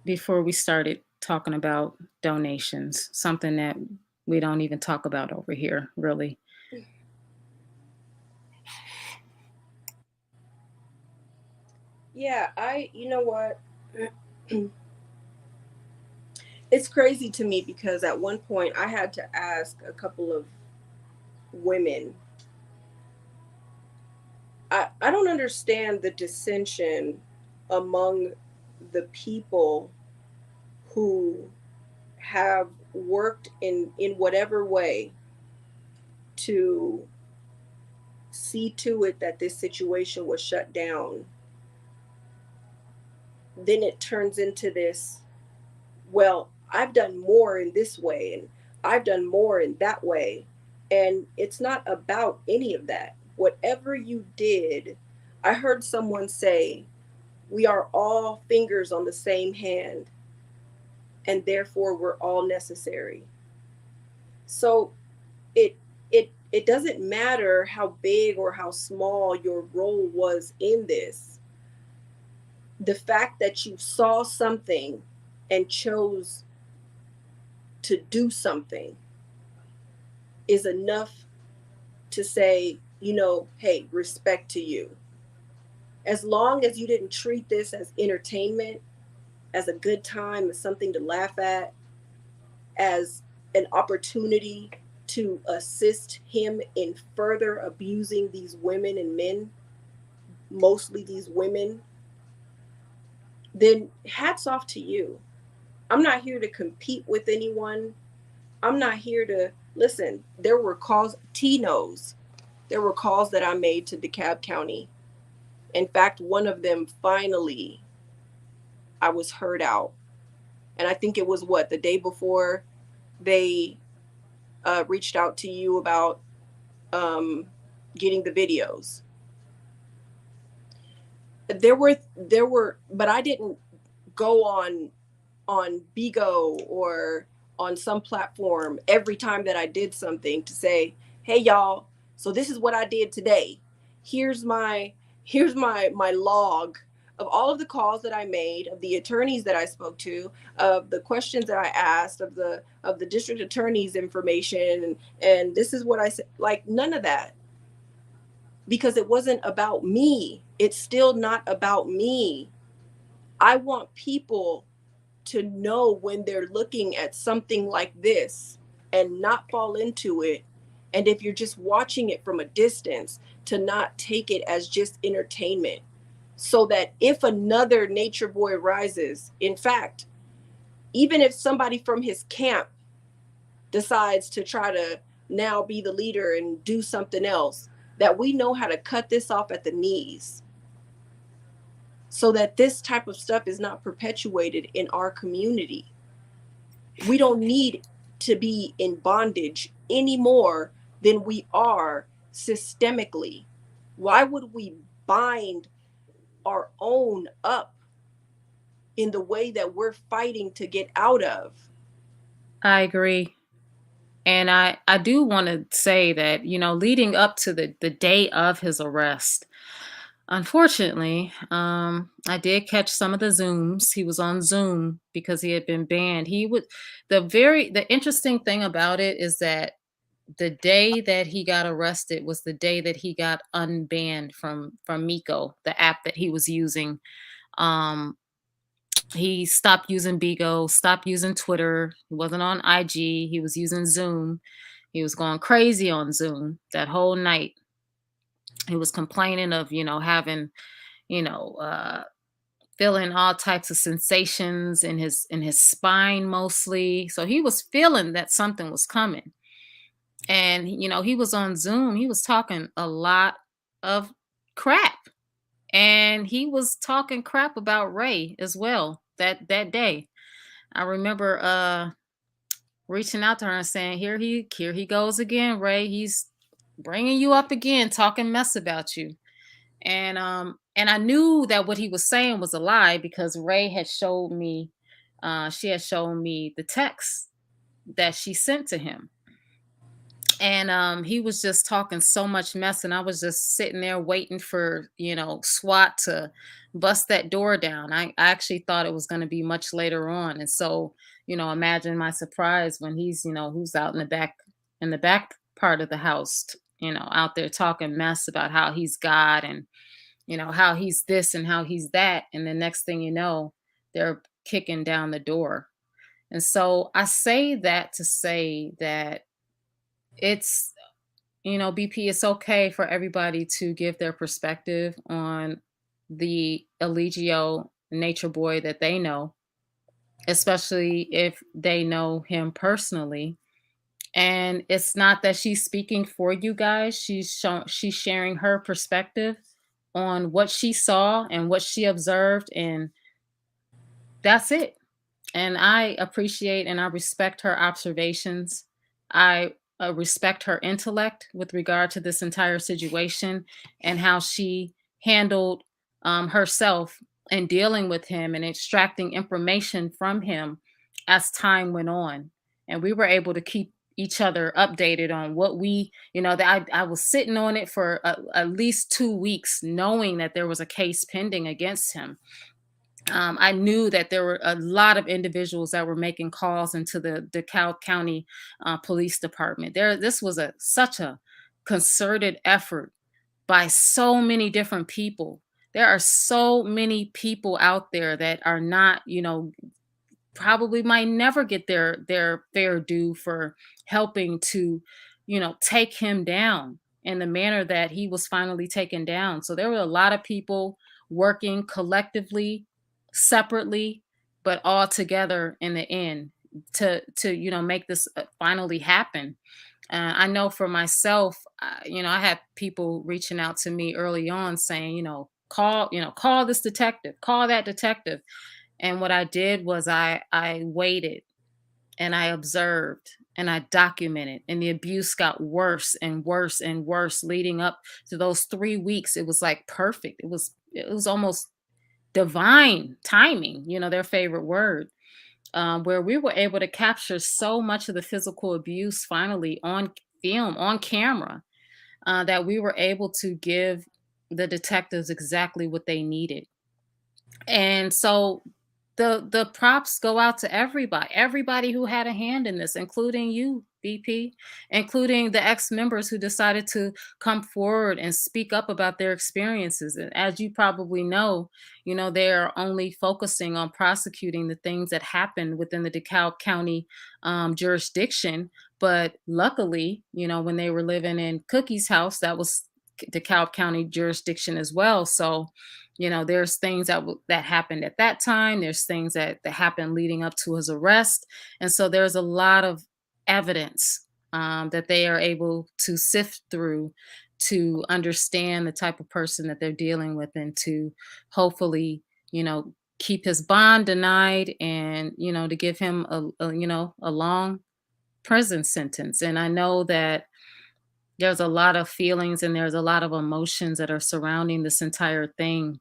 before we started talking about donations, something that we don't even talk about over here, really. Yeah, you know what? It's crazy to me because at one point I had to ask a couple of women. I don't understand the dissension among the people who have worked in whatever way to see to it that this situation was shut down. Then it turns into this, well, I've done more in this way and I've done more in that way. And it's not about any of that. Whatever you did, I heard someone say, we are all fingers on the same hand, and therefore we're all necessary. So it doesn't matter how big or how small your role was in this. The fact that you saw something and chose to do something is enough to say, you know, hey, respect to you. As long as you didn't treat this as entertainment, as a good time, as something to laugh at, as an opportunity to assist him in further abusing these women and men, mostly these women, then hats off to you. I'm not here to compete with anyone. I'm not here to listen. There were calls, T knows, there were calls that I made to DeKalb County. In fact, one of them finally, I was heard out. And I think it was what, the day before they reached out to you about getting the videos. There were, but I didn't go on Bigo or on some platform every time that I did something to say, hey y'all, so this is what I did today. Here's my my log of all of the calls that I made, of the attorneys that I spoke to, of the questions that I asked, of the district attorney's information, and this is what I said. Like, none of that, because it wasn't about me. It's still not about me. I want people to know when they're looking at something like this and not fall into it. And if you're just watching it from a distance, to not take it as just entertainment. So that if another Nature Boy rises, in fact, even if somebody from his camp decides to try to now be the leader and do something else, that we know how to cut this off at the knees, so that this type of stuff is not perpetuated in our community. We don't need to be in bondage any more than we are systemically. Why would we bind our own up in the way that we're fighting to get out of? I agree. And I do want to say that, leading up to the day of his arrest, unfortunately, I did catch some of the Zooms. He was on Zoom because he had been banned. The interesting thing about it is that the day that he got arrested was the day that he got unbanned from Miko, the app that he was using. Um, he stopped using Bigo, stopped using Twitter. He wasn't on IG. He was using Zoom. He was going crazy on Zoom that whole night. He was complaining of, having, you know, uh, feeling all types of sensations in his spine mostly. So he was feeling that something was coming. And he was on Zoom. He was talking a lot of crap. And he was talking crap about Ray as well that day. I remember reaching out to her and saying, here he goes again, Ray. He's bringing you up again, talking mess about you. And I knew that what he was saying was a lie because Ray had showed me she had shown me the text that she sent to him. And he was just talking so much mess, and I was just sitting there waiting for SWAT to bust that door down. I actually thought it was going to be much later on. And so imagine my surprise when he's who's out in the back part of the house, out there talking mess about how he's God, and how he's this and how he's that. And the next thing you know, they're kicking down the door. And so I say that to say that it's BP, it's okay for everybody to give their perspective on the Eligio nature boy that they know, especially if they know him personally. And it's not that she's speaking for you guys. She's sharing her perspective on what she saw and what she observed, and that's it. And I appreciate and I respect her observations. I respect her intellect with regard to this entire situation and how she handled herself in dealing with him and extracting information from him as time went on. And we were able to keep each other updated on what that I was sitting on it for at least 2 weeks, knowing that there was a case pending against him. I knew that there were a lot of individuals that were making calls into the DeKalb County Police Department. This was such a concerted effort by so many different people. There are so many people out there that are not, probably might never get their fair due for helping to take him down in the manner that he was finally taken down. So there were a lot of people working collectively, separately, but all together in the end to make this finally happen. I know for myself, I had people reaching out to me early on saying, call this detective, call that detective. And what I did was I waited and I observed and I documented, and the abuse got worse and worse and worse leading up to those 3 weeks. It was like perfect. It was almost divine timing, their favorite word, where we were able to capture so much of the physical abuse finally on film, on camera, that we were able to give the detectives exactly what they needed. And so the props go out to everybody who had a hand in this, including you, BP, including the ex-members who decided to come forward and speak up about their experiences. And as you probably know, they are only focusing on prosecuting the things that happened within the DeKalb County jurisdiction. But luckily, when they were living in Cookie's house, that was DeKalb County jurisdiction as well. So there's things that happened at that time. There's things that happened leading up to his arrest. And so there's a lot of evidence that they are able to sift through to understand the type of person that they're dealing with, and to hopefully, keep his bond denied, and, to give him a long prison sentence. And I know that there's a lot of feelings and there's a lot of emotions that are surrounding this entire thing.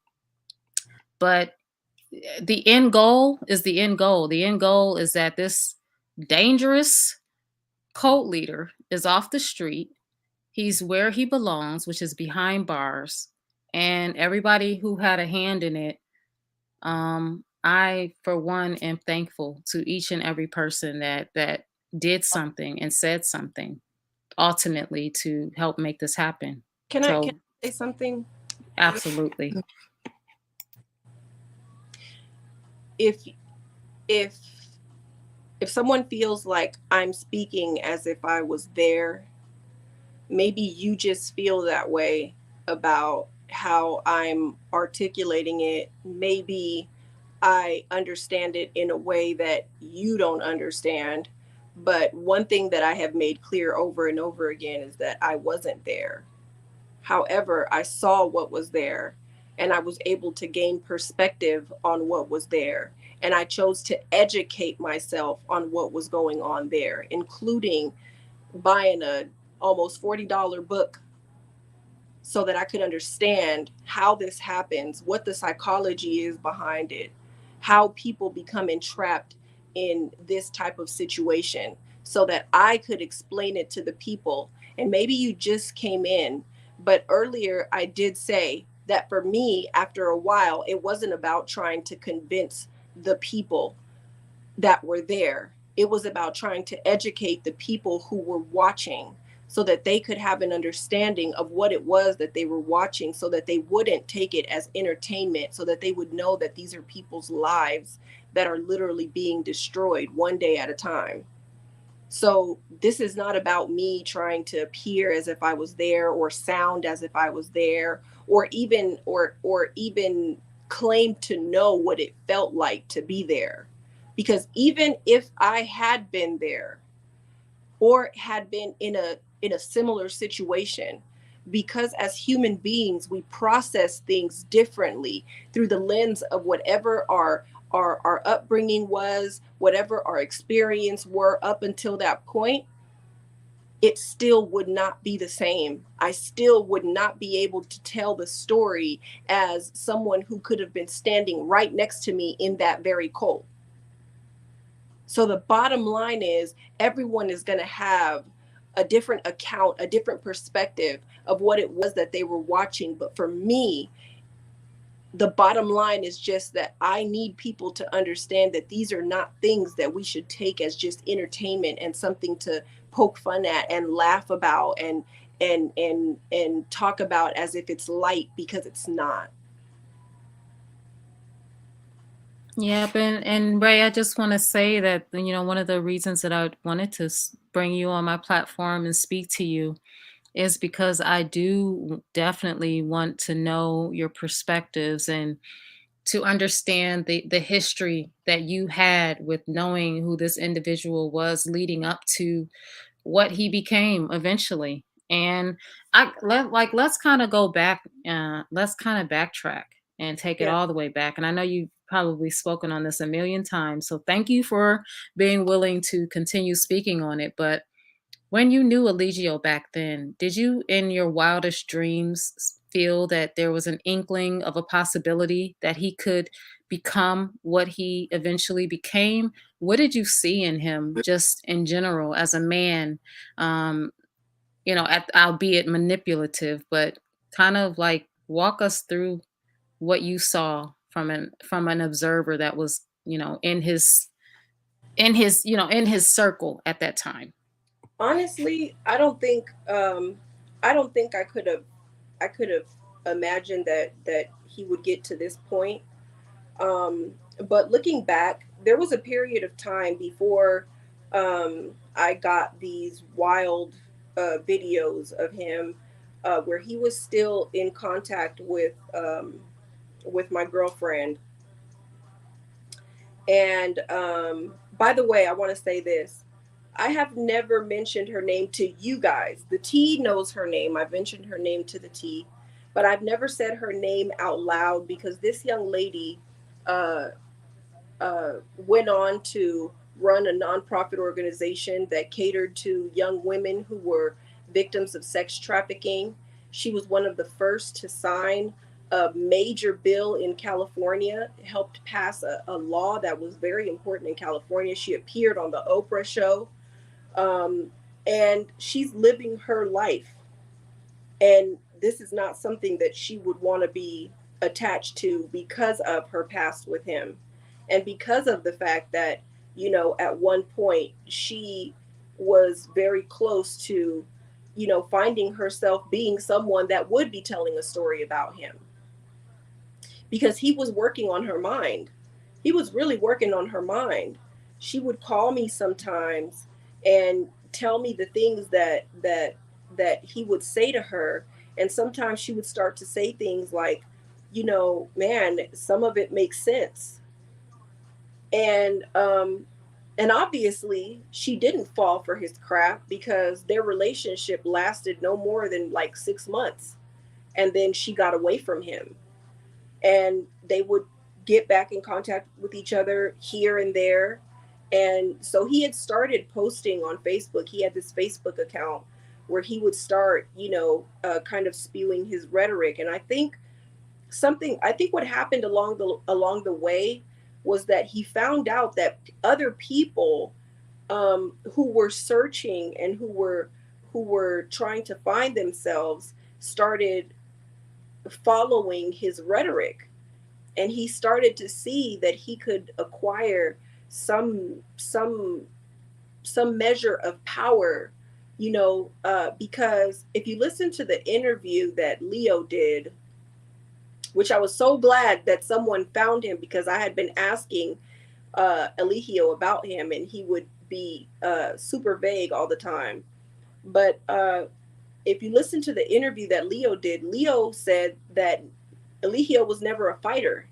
But the end goal is the end goal. The end goal is that this dangerous cult leader is off the street. He's where he belongs, which is behind bars. And everybody who had a hand in it, I, for one, am thankful to each and every person that did something and said something ultimately to help make this happen. Can I So, say something? absolutely. If if if someone feels like I'm speaking as if I was there, maybe you just feel that way about how I'm articulating it. Maybe I understand it in a way that you don't understand. But one thing that I have made clear over and over again is that I wasn't there. However, I saw what was there and I was able to gain perspective on what was there. And I chose to educate myself on what was going on there, including buying a almost $40 book so that I could understand how this happens, what the psychology is behind it, how people become entrapped in this type of situation, so that I could explain it to the people. And maybe you just came in, but earlier I did say that for me, after a while, it wasn't about trying to convince the people that were there. It was about trying to educate the people who were watching so that they could have an understanding of what it was that they were watching, so that they wouldn't take it as entertainment, so that they would know that these are people's lives that are literally being destroyed one day at a time. So this is not about me trying to appear as if I was there or sound as if I was there, or even claim to know what it felt like to be there. Because even if I had been there or had been in a similar situation, because as human beings we process things differently through the lens of whatever our upbringing was, whatever our experience were up until that point, it still would not be the same. I still would not be able to tell the story as someone who could have been standing right next to me in that very cult. So the bottom line is everyone is going to have a different account, a different perspective of what it was that they were watching. But for me, the bottom line is just that I need people to understand that these are not things that we should take as just entertainment and something to poke fun at and laugh about and talk about as if it's light, because it's not. Yep, and Ray, I just want to say that one of the reasons that I wanted to bring you on my platform and speak to you is because I do definitely want to know your perspectives and to understand the history that you had with knowing who this individual was leading up to what he became eventually. And let's kind of go back, let's kind of backtrack and take it Yeah. all the way back. And I know you've probably spoken on this a million times, so thank you for being willing to continue speaking on it. But when you knew Eligio back then, did you in your wildest dreams feel that there was an inkling of a possibility that he could become what he eventually became? What did you see in him just in general as a man? Um, albeit manipulative, but kind of like walk us through what you saw from an observer that was, in his circle at that time. Honestly, I don't think I could have imagined that he would get to this point. But looking back, there was a period of time before I got these wild videos of him where he was still in contact with my girlfriend. And by the way, I want to say this. I have never mentioned her name to you guys. The T knows her name. I've mentioned her name to the T, but I've never said her name out loud because this young lady went on to run a nonprofit organization that catered to young women who were victims of sex trafficking. She was one of the first to sign a major bill in California, helped pass a law that was very important in California. She appeared on the Oprah show, um, and she's living her life. And this is not something that she would want to be attached to because of her past with him. And because of the fact that, at one point she was very close to, finding herself being someone that would be telling a story about him, because he was working on her mind. He was really working on her mind. She would call me sometimes and tell me the things that he would say to her, and sometimes she would start to say things like, man, some of it makes sense. And obviously she didn't fall for his crap, because their relationship lasted no more than like 6 months, and then she got away from him, and they would get back in contact with each other here and there. And so he had started posting on Facebook. He had this Facebook account where he would start, kind of spewing his rhetoric. And I think what happened along the way was that he found out that other people, who were searching and who were trying to find themselves, started following his rhetoric, and he started to see that he could acquire some some measure of power, because if you listen to the interview that Leo did, which I was so glad that someone found him, because I had been asking Eligio about him, and he would be super vague all the time. But if you listen to the interview that Leo did, Leo said that Eligio was never a fighter.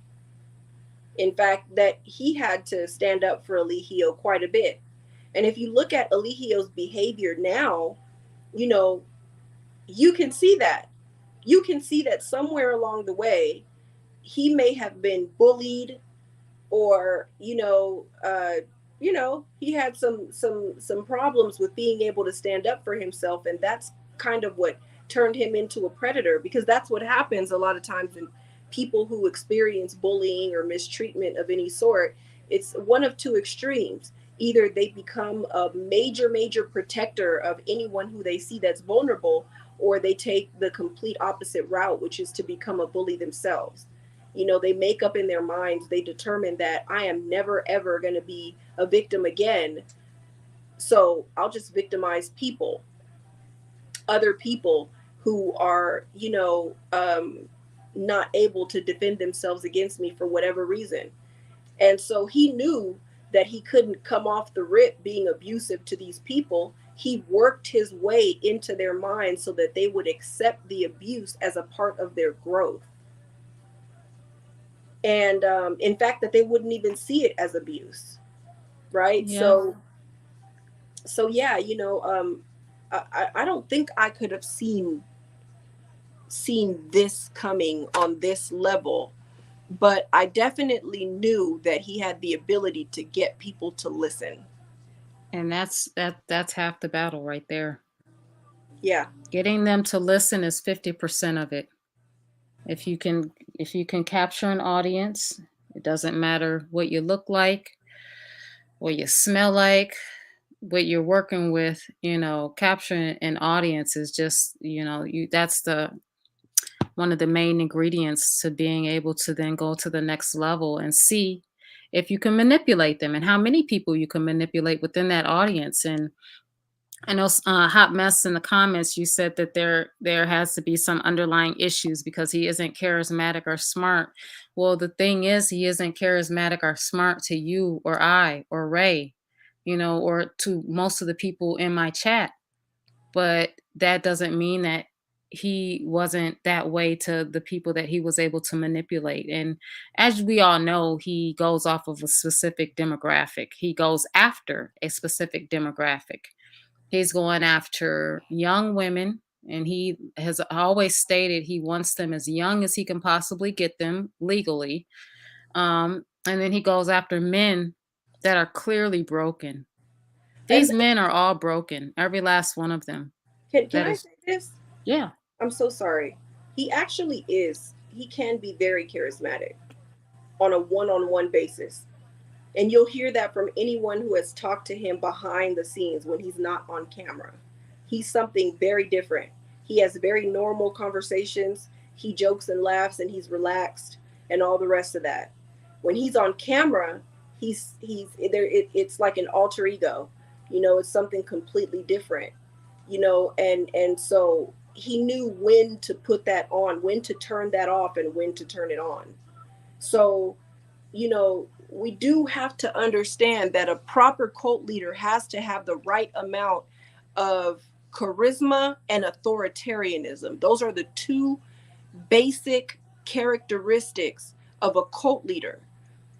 In fact, that he had to stand up for Eligio quite a bit. And if you look at Eligio's behavior now, you know, you can see that. You can see that somewhere along the way, he may have been bullied, or he had some problems with being able to stand up for himself, and that's kind of what turned him into a predator, because that's what happens a lot of times in people who experience bullying or mistreatment of any sort. It's one of two extremes. Either they become a major protector of anyone who they see that's vulnerable, or they take the complete opposite route, which is to become a bully themselves. They make up in their minds, they determine that I am never ever going to be a victim again, so I'll just victimize people, other people who are not able to defend themselves against me for whatever reason. And so he knew that he couldn't come off the rip being abusive to these people. He worked his way into their minds so that they would accept the abuse as a part of their growth. And in fact, that they wouldn't even see it as abuse, right? Yeah. So yeah, I don't think I could have seen this coming on this level, but I definitely knew that he had the ability to get people to listen. And that's half the battle right there. Yeah. Getting them to listen is 50% of it. If you can capture an audience, it doesn't matter what you look like, what you smell like, what you're working with, capturing an audience is just, that's the one of the main ingredients to being able to then go to the next level and see if you can manipulate them and how many people you can manipulate within that audience. And I know Hot Mess in the comments, you said that there has to be some underlying issues because he isn't charismatic or smart. Well, the thing is, he isn't charismatic or smart to you or I or Ray, or to most of the people in my chat. But that doesn't mean that he wasn't that way to the people that he was able to manipulate. And as we all know, he goes off of a specific demographic. He goes after a specific demographic. He's going after young women, and he has always stated he wants them as young as he can possibly get them legally. And then he goes after men that are clearly broken. These men are all broken, every last one of them. Can I say this? Yeah. I'm so sorry. He actually is. He can be very charismatic on a one-on-one basis. And you'll hear that from anyone who has talked to him behind the scenes when he's not on camera. He's something very different. He has very normal conversations. He jokes and laughs and he's relaxed and all the rest of that. When he's on camera, he's there. It's like an alter ego. It's something completely different. And so he knew when to put that on, when to turn that off, and when to turn it on. So we do have to understand that a proper cult leader has to have the right amount of charisma and authoritarianism. Those are the two basic characteristics of a cult leader,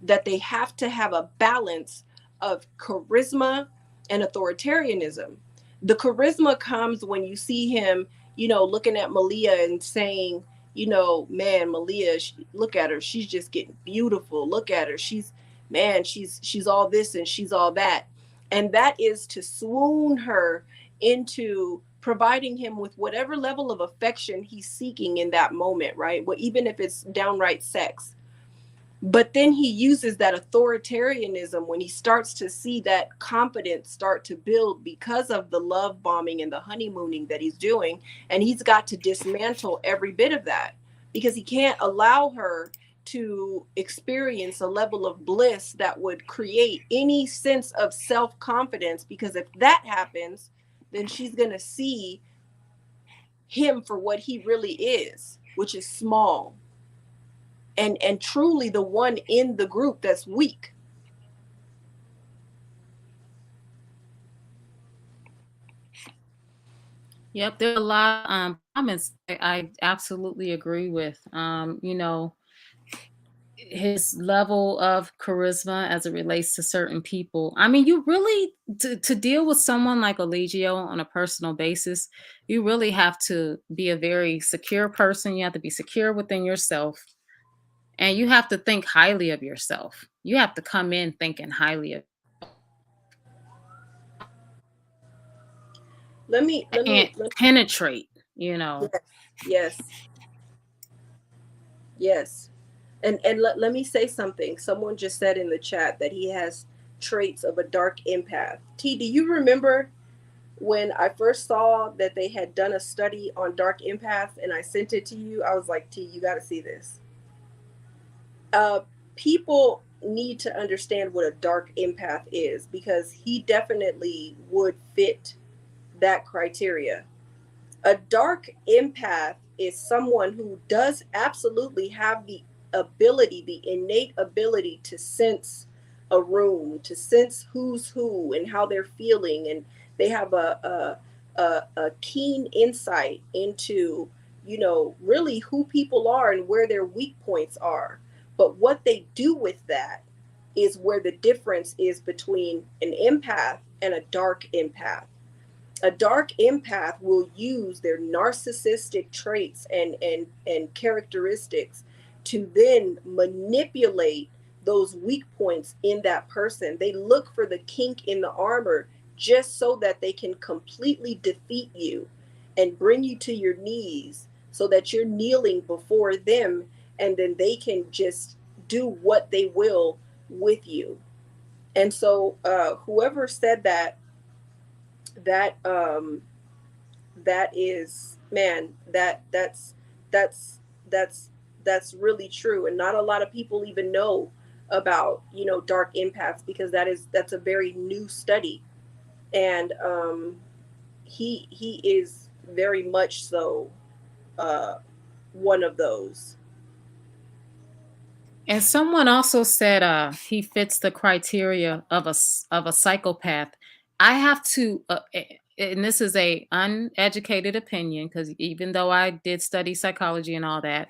that they have to have a balance of charisma and authoritarianism. The charisma comes when you see him, looking at Malia and saying, man, Malia, look at her. She's just getting beautiful. Look at her. She's all this and she's all that. And that is to swoon her into providing him with whatever level of affection he's seeking in that moment, right? Well, even if it's downright sex. But then he uses that authoritarianism when he starts to see that confidence start to build because of the love bombing and the honeymooning that he's doing. And he's got to dismantle every bit of that because he can't allow her to experience a level of bliss that would create any sense of self-confidence. Because if that happens, then she's going to see him for what he really is, which is small. And truly the one in the group that's weak. Yep, there are a lot of comments I absolutely agree with. His level of charisma as it relates to certain people. I mean, you really to deal with someone like Eligio on a personal basis, you really have to be a very secure person. You have to be secure within yourself. And you have to think highly of yourself. You have to come in thinking highly of Let me penetrate, Yes. And let me say something. Someone just said in the chat that he has traits of a dark empath. T, do you remember when I first saw that they had done a study on dark empaths and I sent it to you? I was like, T, you got to see this. People need to understand what a dark empath is because he definitely would fit that criteria. A dark empath is someone who does absolutely have the ability, the innate ability to sense a room, to sense who's who and how they're feeling. And they have a keen insight into, really who people are and where their weak points are. But what they do with that is where the difference is between an empath and a dark empath. A dark empath will use their narcissistic traits and characteristics to then manipulate those weak points in that person. They look for the kink in the armor just so that they can completely defeat you and bring you to your knees so that you're kneeling before them, and then they can just do what they will with you. And so whoever said that that is, man, that's really true. And not a lot of people even know about, dark empaths, because that's a very new study. And he is very much so one of those. And someone also said he fits the criteria of a psychopath. I have to and this is a uneducated opinion, because even though I did study psychology and all that,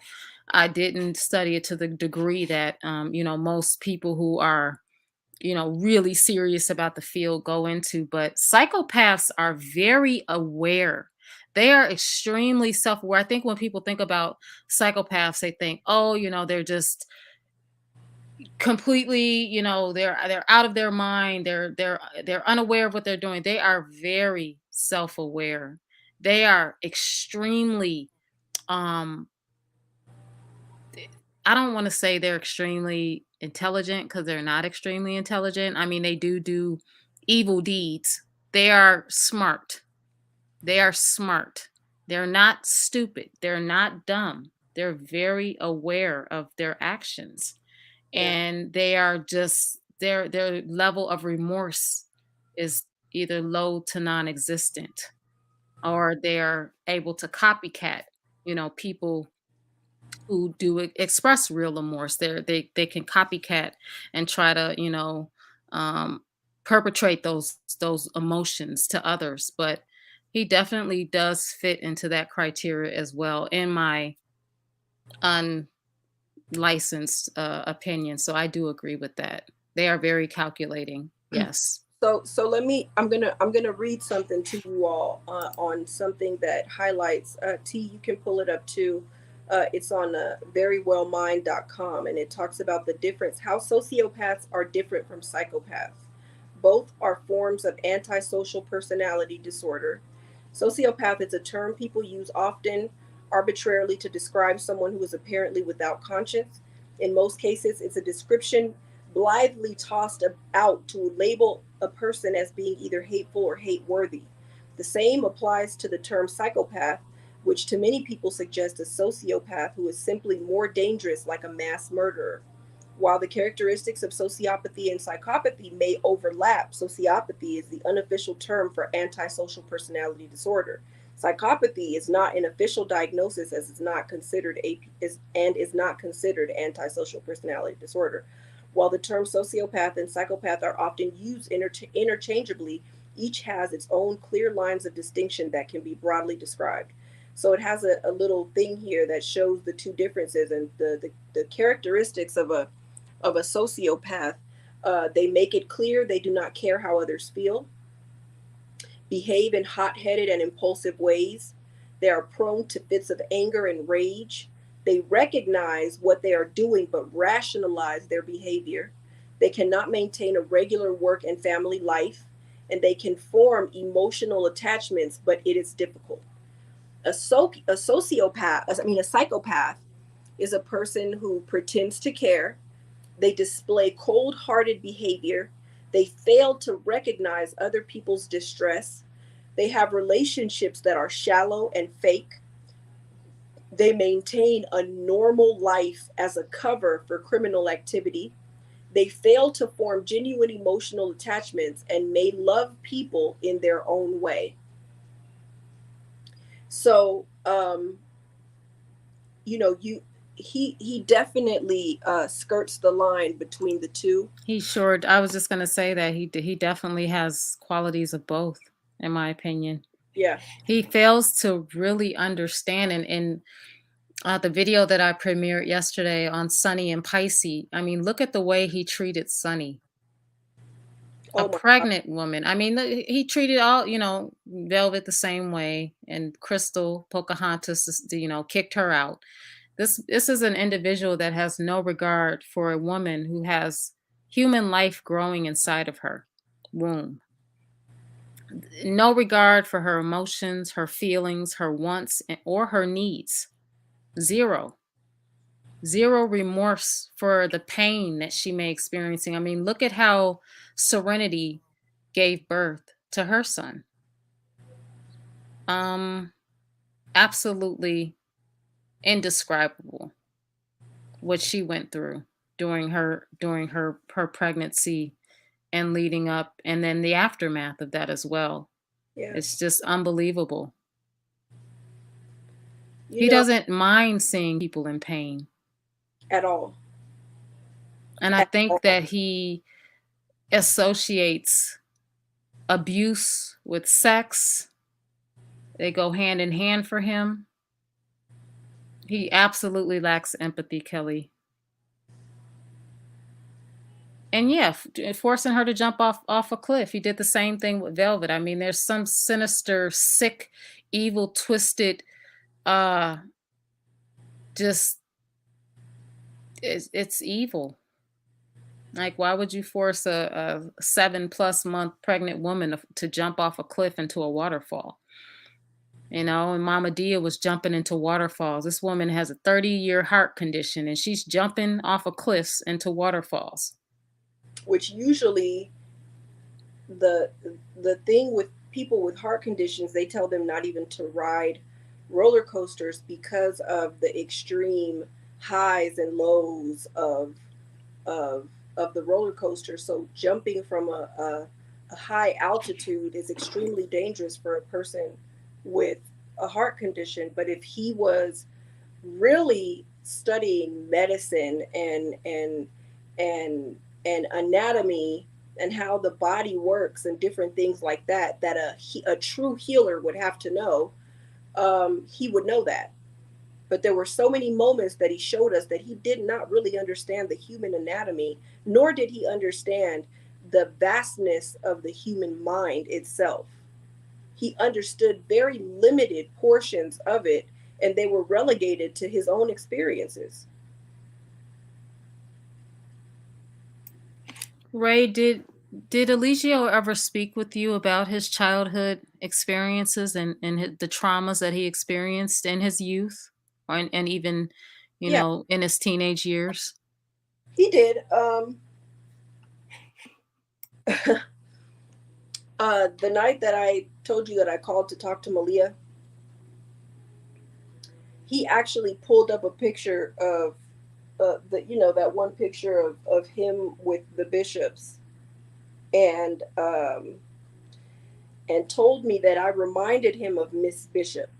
I didn't study it to the degree that most people who are really serious about the field go into. But psychopaths are very aware. They are extremely self-aware. I think when people think about psychopaths, they think, oh, they're just completely, they're out of their mind. They're unaware of what they're doing. They are very self-aware. They are extremely um I don't want to say they're extremely intelligent, because they're not extremely intelligent. I mean, they do evil deeds. They are smart. They are smart. They're not stupid. They're not dumb. They're very aware of their actions. Yeah. And they are just their level of remorse is either low to non-existent, or they're able to copycat, people who do express real remorse. They can copycat and try to, um, perpetrate those emotions to others. But he definitely does fit into that criteria as well, in my unlicensed opinion. So I do agree with that. They are very calculating. Yes. So I'm gonna read something to you all on something that highlights T. You can pull it up too. It's on verywellmind.com, and it talks about the difference, how sociopaths are different from psychopaths. Both are forms of antisocial personality disorder. Sociopath is a term people use often arbitrarily to describe someone who is apparently without conscience. In most cases, it's a description blithely tossed out to label a person as being either hateful or hate worthy. The same applies to the term psychopath, which to many people suggests a sociopath who is simply more dangerous, like a mass murderer. While the characteristics of sociopathy and psychopathy may overlap, sociopathy is the unofficial term for antisocial personality disorder. Psychopathy is not an official diagnosis, as it's not considered is not considered antisocial personality disorder. While the terms sociopath and psychopath are often used interchangeably, each has its own clear lines of distinction that can be broadly described. So it has a little thing here that shows the two differences and the characteristics of a sociopath. They make it clear they do not care how others feel, behave in hot headed and impulsive ways. They are prone to fits of anger and rage. They recognize what they are doing but rationalize their behavior. They cannot maintain a regular work and family life, and they can form emotional attachments, but it is difficult. A sociopath, I mean, a psychopath is a person who pretends to care. They display cold hearted behavior. They fail to recognize other people's distress. They have relationships that are shallow and fake. They maintain a normal life as a cover for criminal activity. They fail to form genuine emotional attachments and may love people in their own way. So, you he definitely skirts the line between the two. He sure I was just going to say that he definitely has qualities of both, in my opinion. Yeah. He fails to really understand, and the video that I premiered yesterday on Sunny and Pisces. I mean, look at the way he treated Sunny, a Oh my God. pregnant woman. I mean, he treated all, Velvet the same way, and Crystal, Pocahontas, kicked her out. This is an individual that has no regard for a woman who has human life growing inside of her womb. No regard for her emotions, her feelings, her wants, or her needs. Zero. Zero remorse for the pain that she may experiencing. I mean, look at how Serenity gave birth to her son. Um, Absolutely indescribable what she went through during her pregnancy and leading up, and then the aftermath of that as well. Yeah. It's just unbelievable. You He know, doesn't mind seeing people in pain. at all. And I At think all. that he associates abuse with sex. They go hand in hand for him. He absolutely lacks empathy, Kelly. And yeah, forcing her to jump off a cliff. He did the same thing with Velvet. I mean, there's some sinister, sick, evil, twisted, just it's evil. Like, why would you force a 7+ month pregnant woman to jump off a cliff into a waterfall? You know, and Mama Dia was jumping into waterfalls. This woman has a 30-year heart condition and she's jumping off of cliffs into waterfalls. Which usually the thing with people with heart conditions, they tell them not even to ride roller coasters because of the extreme highs and lows of of the roller coaster. So jumping from a high altitude is extremely dangerous for a person with a heart condition. But if he was really studying medicine and and anatomy and how the body works and different things like that, that a true healer would have to know, he would know that. But there were so many moments that he showed us that he did not really understand the human anatomy, nor did he understand the vastness of the human mind itself. He understood very limited portions of it, and they were relegated to his own experiences. Ray, did Eligio ever speak with you about his childhood experiences and the traumas that he experienced in his youth, and even, you Yeah, know, in his teenage years? he did. The night that I told you that I called to talk to Malia, he actually pulled up a picture of that one picture of him with the bishops, and told me that I reminded him of Miss Bishop.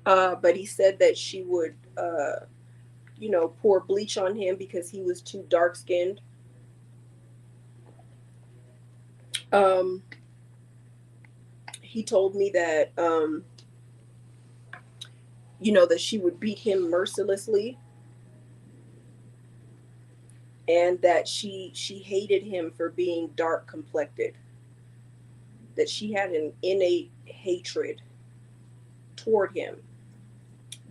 But he said that she would, pour bleach on him because he was too dark skinned. He told me that, that she would beat him mercilessly, and that she hated him for being dark complected, that she had an innate hatred toward him.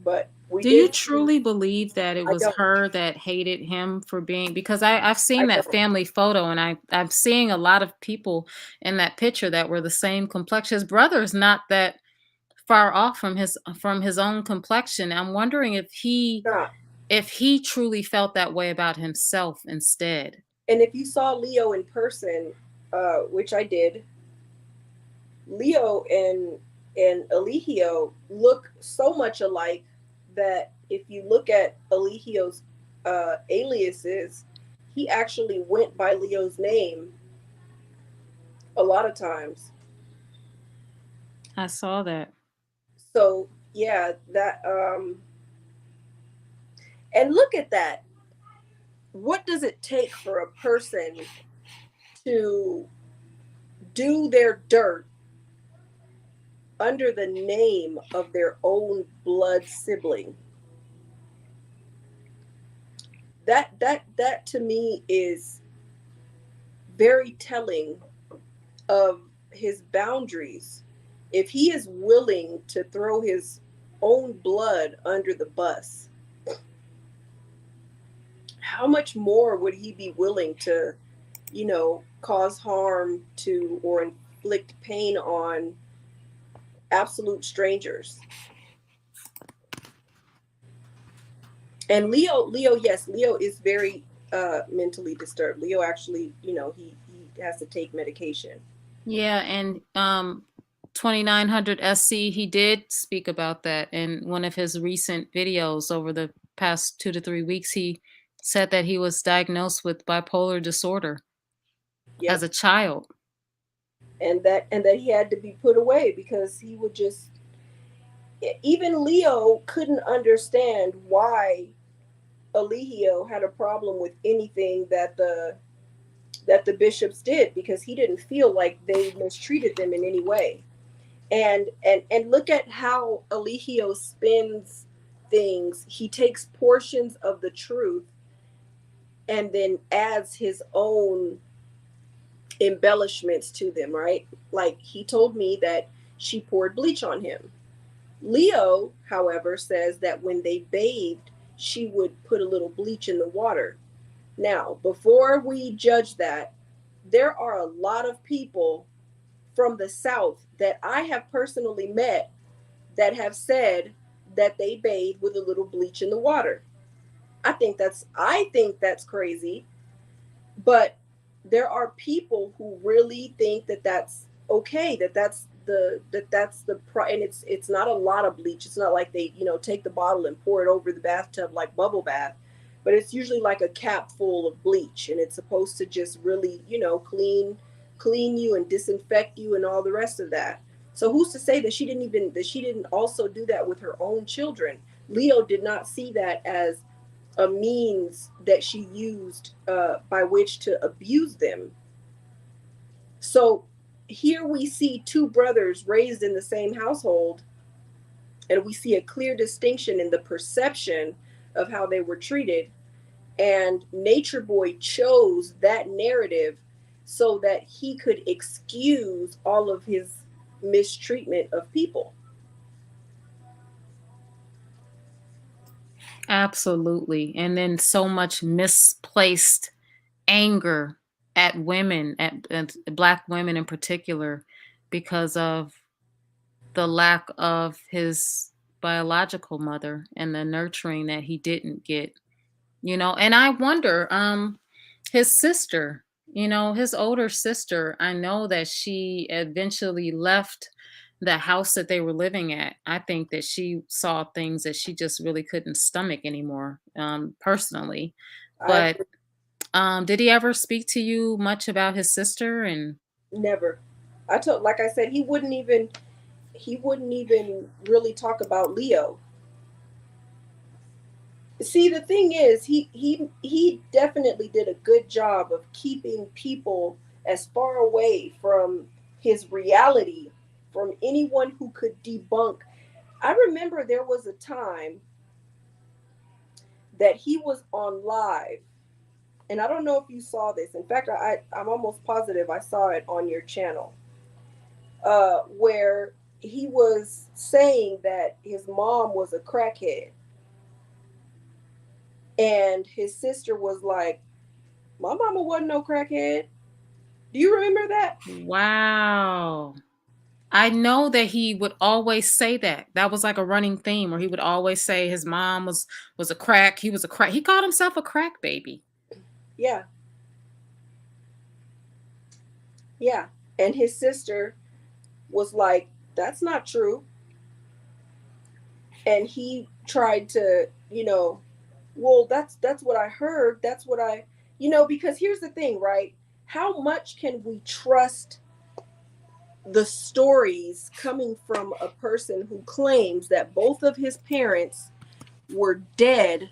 But we Do you did. truly believe that it I was don't. her that hated him for being, because I've I seen that don't. family photo and I'm seeing a lot of people in that picture that were the same complexion. His brother is not that far off from his own complexion. I'm wondering Not. if he truly felt that way about himself instead. And if you saw Leo in person, which I did, Leo and Eligio look so much alike that if you look at Eligio's aliases, he actually went by Leo's name a lot of times. I saw that. So yeah, that and look at that. What does it take for a person to do their dirt under the name of their own blood sibling? That to me is very telling of his boundaries. If he is willing to throw his own blood under the bus, how much more would he be willing to, cause harm to or inflict pain on absolute strangers? And Leo, yes, Leo is very mentally disturbed. Leo actually, he has to take medication. Yeah, and 2900 SC, he did speak about that in one of his recent videos over the past 2 to 3 weeks. He said that he was diagnosed with bipolar disorder Yep. as a child. And that he had to be put away because he would just, even Leo couldn't understand why Eligio had a problem with anything that the bishops did, because he didn't feel like they mistreated them in any way. And look at how Eligio spins things. He takes portions of the truth and then adds his own embellishments to them, right? Like he told me that she poured bleach on him. Leo, however, says that when they bathed, she would put a little bleach in the water. Now, before we judge that, there are a lot of people from the South that I have personally met that have said that they bathe with a little bleach in the water. I think that's crazy, but there are people who really think that that's okay, and it's not a lot of bleach. It's not like they, take the bottle and pour it over the bathtub like bubble bath, but it's usually like a cap full of bleach, and it's supposed to just really, clean you and disinfect you and all the rest of that. So who's to say that she didn't also do that with her own children? Leo did not see that as a means that she used by which to abuse them. So here we see two brothers raised in the same household, and we see a clear distinction in the perception of how they were treated. And Nature Boy chose that narrative so that he could excuse all of his mistreatment of people. Absolutely. And then so much misplaced anger at women, at Black women in particular, because of the lack of his biological mother and the nurturing that he didn't get. And I wonder, his sister, his older sister, I know that she eventually left the house that they were living at. I think that she saw things that she just really couldn't stomach anymore, personally. I But did he ever speak to you much about his sister? And never. Like I said, he wouldn't even really talk about Leo. See, the thing is, he definitely did a good job of keeping people as far away from his reality, from anyone who could debunk. I remember there was a time that he was on live, and I don't know if you saw this. In fact, I'm almost positive I saw it on your channel, where he was saying that his mom was a crackhead, and his sister was like, "My mama wasn't no crackhead." Do you remember that? wow. I know that he would always say that. That was like a running theme where he would always say his mom was a crack. He was a crack. He called himself a crack baby. Yeah, yeah. And his sister was like, "That's not true." And he tried to, well, that's what I heard. That's what I, because here's the thing, right? How much can we trust the stories coming from a person who claims that both of his parents were dead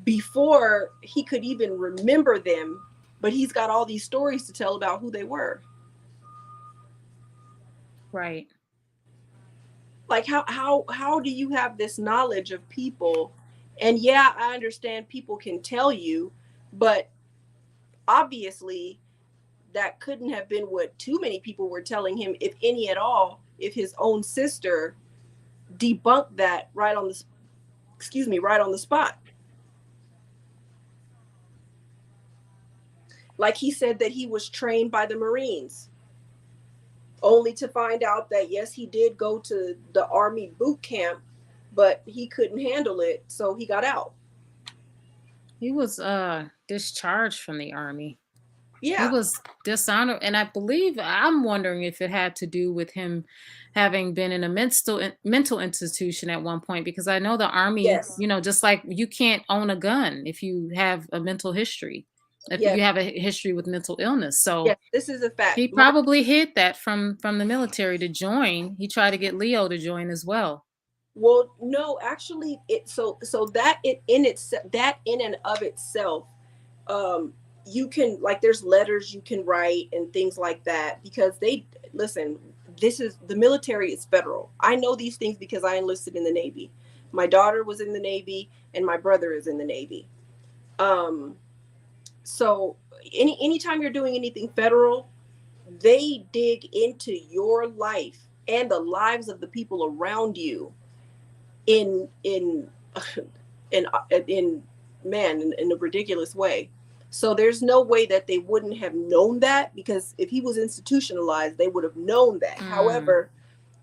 before he could even remember them, but he's got all these stories to tell about who they were? Right. Like, how do you have this knowledge of people? And yeah, I understand people can tell you, but obviously that couldn't have been what too many people were telling him, if any at all, if his own sister debunked that right on the spot. Like, he said that he was trained by the Marines, only to find out that yes, he did go to the Army boot camp, but he couldn't handle it, so he got out. He was discharged from the army. He Yeah. was dishonored, and I'm wondering if it had to do with him having been in a mental institution at one point, because I know the army, Yes. just like you can't own a gun if you have a mental history, if Yes. you have a history with mental illness. So Yes. This is a fact. he probably hid that from the military to join. He tried to get Leo to join as well. Well, no, actually, that it in its that in and of itself, um, you can, like, there's letters you can write and things like that, because they listen. This is the military is federal. I know these things because I enlisted in the Navy. My daughter was in the Navy, and my brother is in the Navy. Um, so anytime you're doing anything federal, they dig into your life and the lives of the people around you in in in in a ridiculous way. So there's no way that they wouldn't have known that, because if he was institutionalized, they would have known that. However,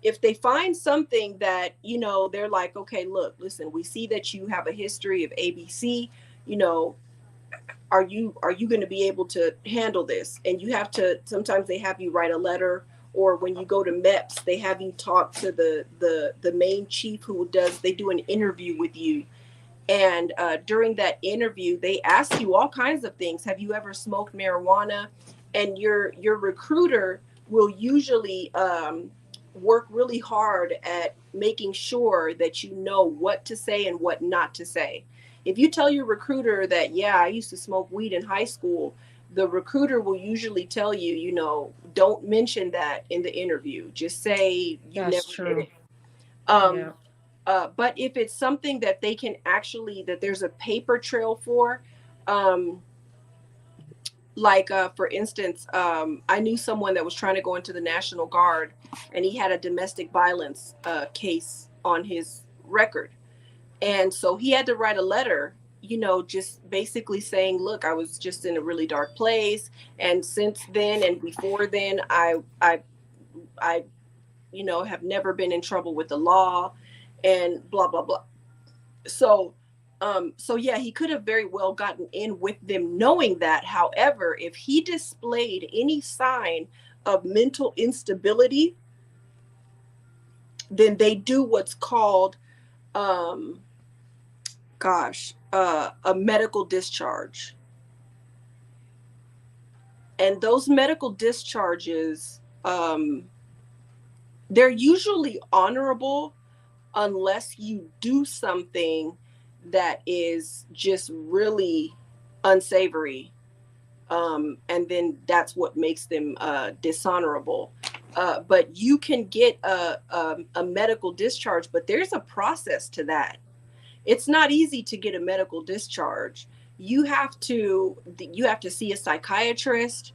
if they find something that, they're like, okay, look, listen, we see that you have a history of ABC, you know, are you going to be able to handle this? And you have to, sometimes they have you write a letter, or when you go to MEPS, they have you talk to the main chief who they do an interview with you. And during that interview, they ask you all kinds of things. Have you ever smoked marijuana? And your recruiter will usually work really hard at making sure that you know what to say and what not to say. If you tell your recruiter that, yeah, I used to smoke weed in high school, the recruiter will usually tell you, don't mention that in the interview. Just say you That's never did true. it. Yeah. But if it's something that they can actually, that there's a paper trail for, um, like for instance, I knew someone that was trying to go into the National Guard, and he had a domestic violence case on his record. And so he had to write a letter, just basically saying, look, I was just in a really dark place. And since then and before then, I have never been in trouble with the law, and blah, blah, blah. So so yeah, he could have very well gotten in with them knowing that. However, if he displayed any sign of mental instability, then they do what's called um a medical discharge. And those medical discharges, they're usually honorable, unless you do something that is just really unsavory. And then that's what makes them dishonorable. But you can get a medical discharge, but there's a process to that. It's not easy to get a medical discharge. You have to see a psychiatrist,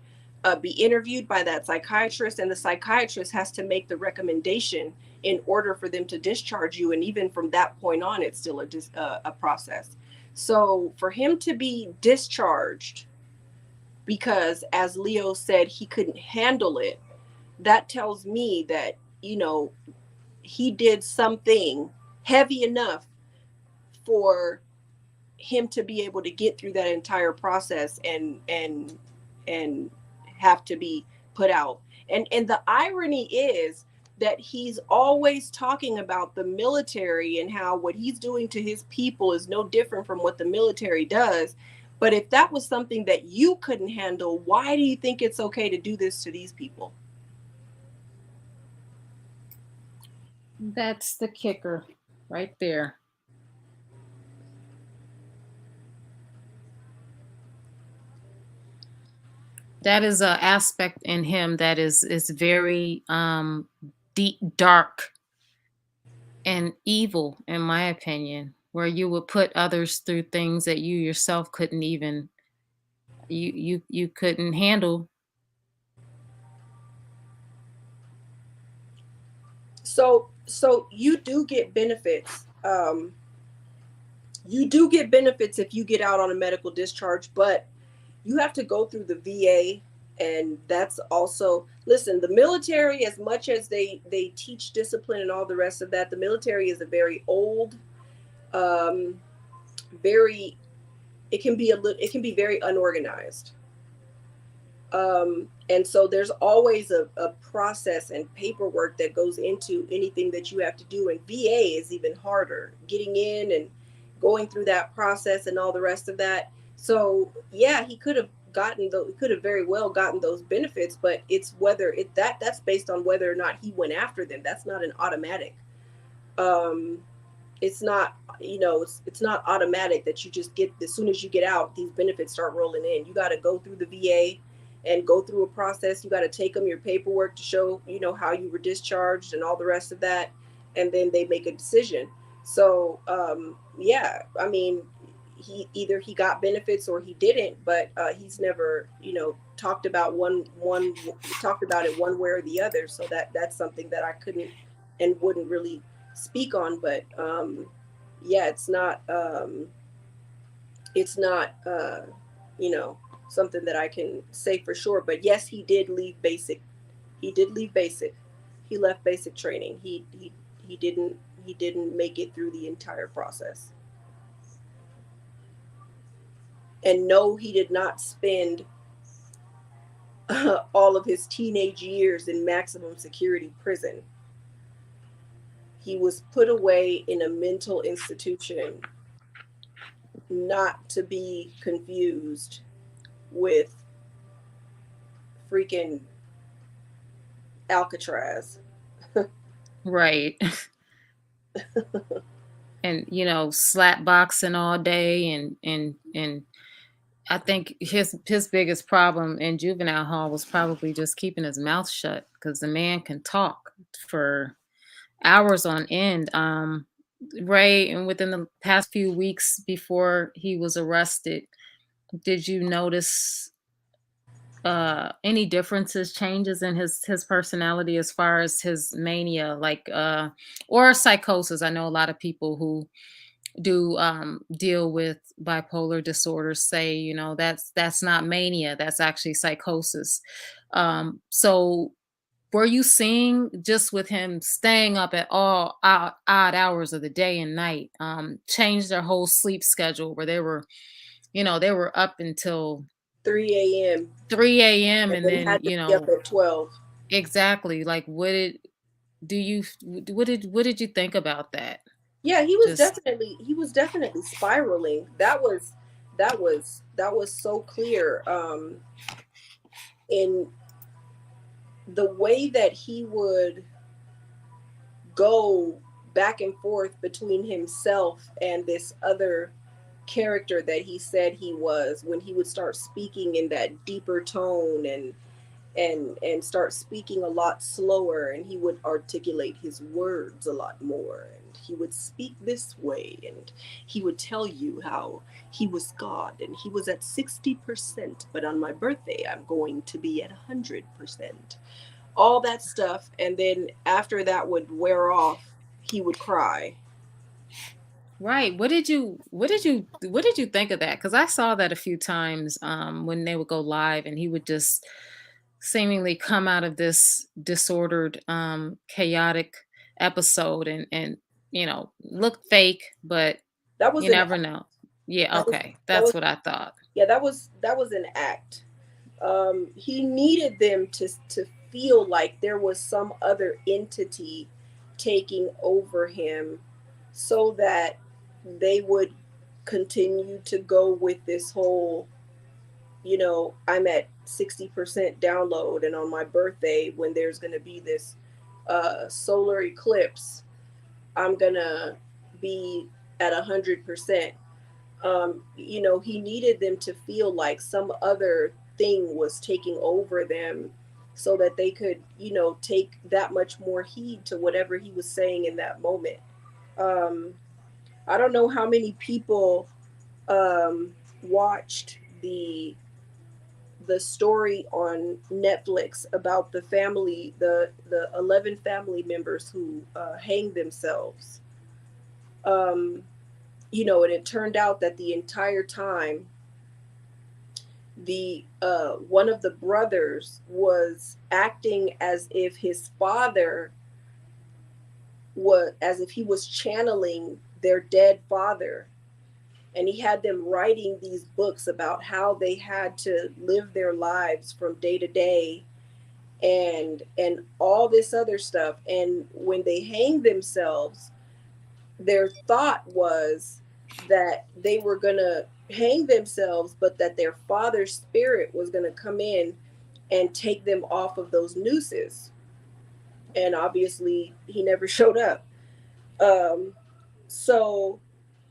be interviewed by that psychiatrist, and the psychiatrist has to make the recommendation in order for them to discharge you. And even from that point on, it's still a process. So for him to be discharged because, as Leo said, he couldn't handle it, that tells me that, he did something heavy enough for him to be able to get through that entire process and have to be put out. And the irony is that he's always talking about the military and how what he's doing to his people is no different from what the military does. But if that was something that you couldn't handle, why do you think it's okay to do this to these people? That's the kicker right there. That is an aspect in him that is very deep, dark, and evil, in my opinion, where you would put others through things that you yourself couldn't even you couldn't handle. So you do get benefits. You do get benefits if you get out on a medical discharge, but you have to go through the VA. And that's also, listen, the military, as much as they teach discipline and all the rest of that, the military is a very old, um very, it can be very unorganized. And so there's always a process and paperwork that goes into anything that you have to do. And VA is even harder, getting in and going through that process and all the rest of that. So yeah, he could have very well gotten those benefits, but it's whether that's based on whether or not he went after them. That's not an automatic. Um, it's not, it's not automatic that you just get, as soon as you get out, these benefits start rolling in. You got to go through the VA and go through a process. You got to take them your paperwork to show, how you were discharged and all the rest of that. And then they make a decision. So yeah, I mean, he got benefits or he didn't, but he's never, talked about talked about it one way or the other. So that's something that I couldn't and wouldn't really speak on. But yeah, it's not you know something that I can say for sure. But yes, he did leave basic. He did leave basic. He left basic training. He didn't make it through the entire process. And no, he did not spend all of his teenage years in maximum security prison. He was put away in a mental institution, not to be confused with freaking Alcatraz. Right. And slap boxing all day, and I think his biggest problem in juvenile hall was probably just keeping his mouth shut, because the man can talk for hours on end. Ray, and within the past few weeks before he was arrested, did you notice any differences, changes in his personality as far as his mania, like or psychosis? I know a lot of people who do deal with bipolar disorders say, that's not mania, that's actually psychosis. So were you seeing, just with him staying up at all odd hours of the day and night, change their whole sleep schedule, where they were up until 3 a.m. 3 a.m. and and then then had to be up at 12. exactly, like, what did you think about that? Yeah, Just he was definitely spiraling. That was so clear. In the way that he would go back and forth between himself and this other character that he said he was, when he would start speaking in that deeper tone, and start speaking a lot slower, and he would articulate his words a lot more, and he would speak this way, and he would tell you how he was God and he was at 60%, but on my birthday I'm going to be at 100%, all that stuff. And then after that would wear off, he would cry. right. What did you think of that? Because I saw that a few times when they would go live, and he would just seemingly come out of this disordered, chaotic episode, and look fake, but That was you an never know. Yeah, that was okay, that that's was what I thought. yeah, that was an act. He needed them to feel like there was some other entity taking over him, so that they would continue to go with this whole, I'm at 60% download, and on my birthday, when there's going to be this solar eclipse, I'm going to be at 100%. He needed them to feel like some other thing was taking over them, so that they could, take that much more heed to whatever he was saying in that moment. Um, I don't know how many people watched the story on Netflix about the 11 family members who hanged themselves. Um, and it turned out that the entire time, the one of the brothers was acting as if his father as if he was channeling their dead father, and he had them writing these books about how they had to live their lives from day to day, and all this other stuff. And when they hanged themselves, their thought was that they were going to hang themselves, but that their father's spirit was going to come in and take them off of those nooses. And obviously, he never showed up. Um, so,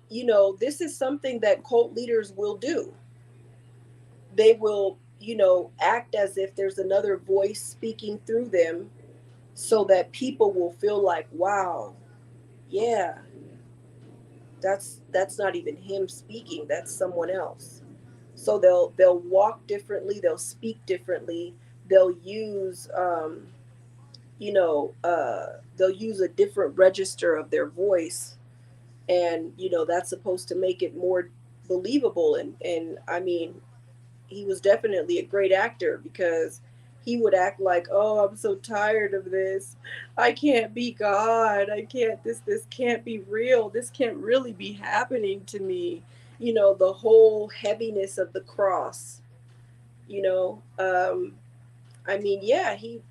this is something that cult leaders will do. They will, act as if there's another voice speaking through them, so that people will feel like, wow, yeah, that's not even him speaking, that's someone else. So they'll walk differently, they'll speak differently, they'll use they'll use a different register of their voice, and that's supposed to make it more believable. And I mean, he was definitely a great actor, because he would act like, oh, I'm so tired of this. I can't be God. I can't, this can't be real. This can't really be happening to me. You know, the whole heaviness of the cross, you know. I mean, yeah, he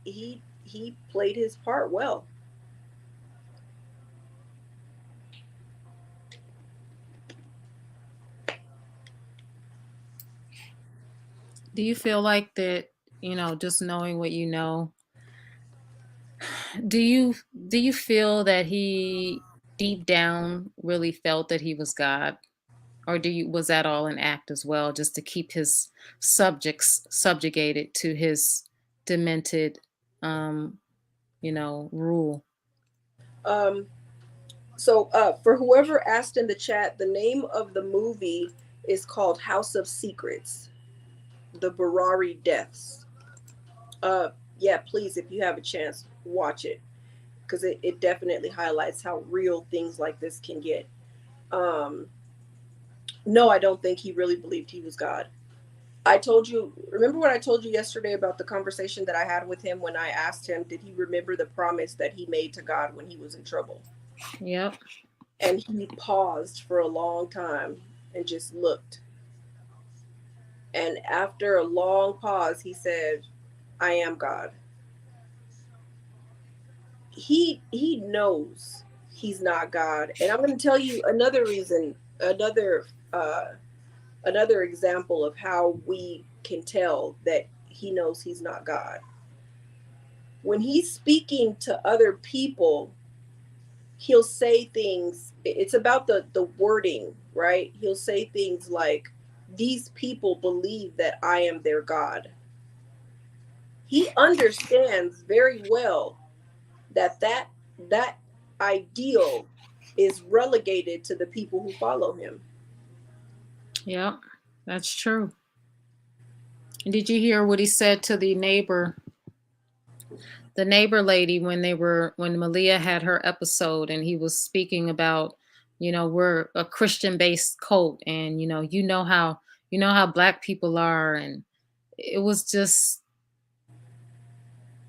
played his part well. Do you feel like that, just knowing what you know, do you feel that he deep down really felt that he was God? Or was that all an act as well, just to keep his subjects subjugated to his demented um, rule? Um, so for whoever asked in the chat, the name of the movie is called House of Secrets, the Barari deaths. Uh, yeah, please, if you have a chance, watch it, because it definitely highlights how real things like this can get. Um, no, I don't think he really believed he was God. I told you, remember what I told you yesterday about the conversation that I had with him when I asked him, did he remember the promise that he made to God when he was in trouble? Yep. And he paused for a long time and just looked. And after a long pause, he said, I am God. He knows he's not God. And I'm going to tell you another reason, another example of how we can tell that he knows he's not God. When he's speaking to other people, he'll say things, it's about the wording, right? He'll say things like, these people believe that I am their God. He understands very well that that ideal is relegated to the people who follow him. Yep, that's true. And did you hear what he said to the neighbor lady when Malia had her episode, and he was speaking about, we're a Christian based cult, and how black people are, and it was just,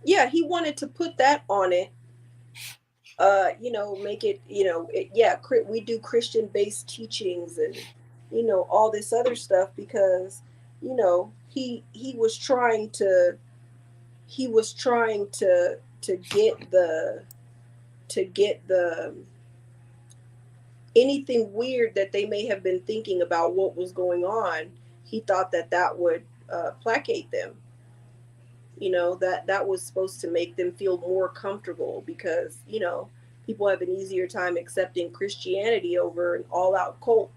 Yeah, he wanted to put that on it, make it, we do Christian based teachings, and all this other stuff, because he was trying to get the anything weird that they may have been thinking about what was going on. He thought that would placate them. That was supposed to make them feel more comfortable, because people have an easier time accepting Christianity over an all-out cult.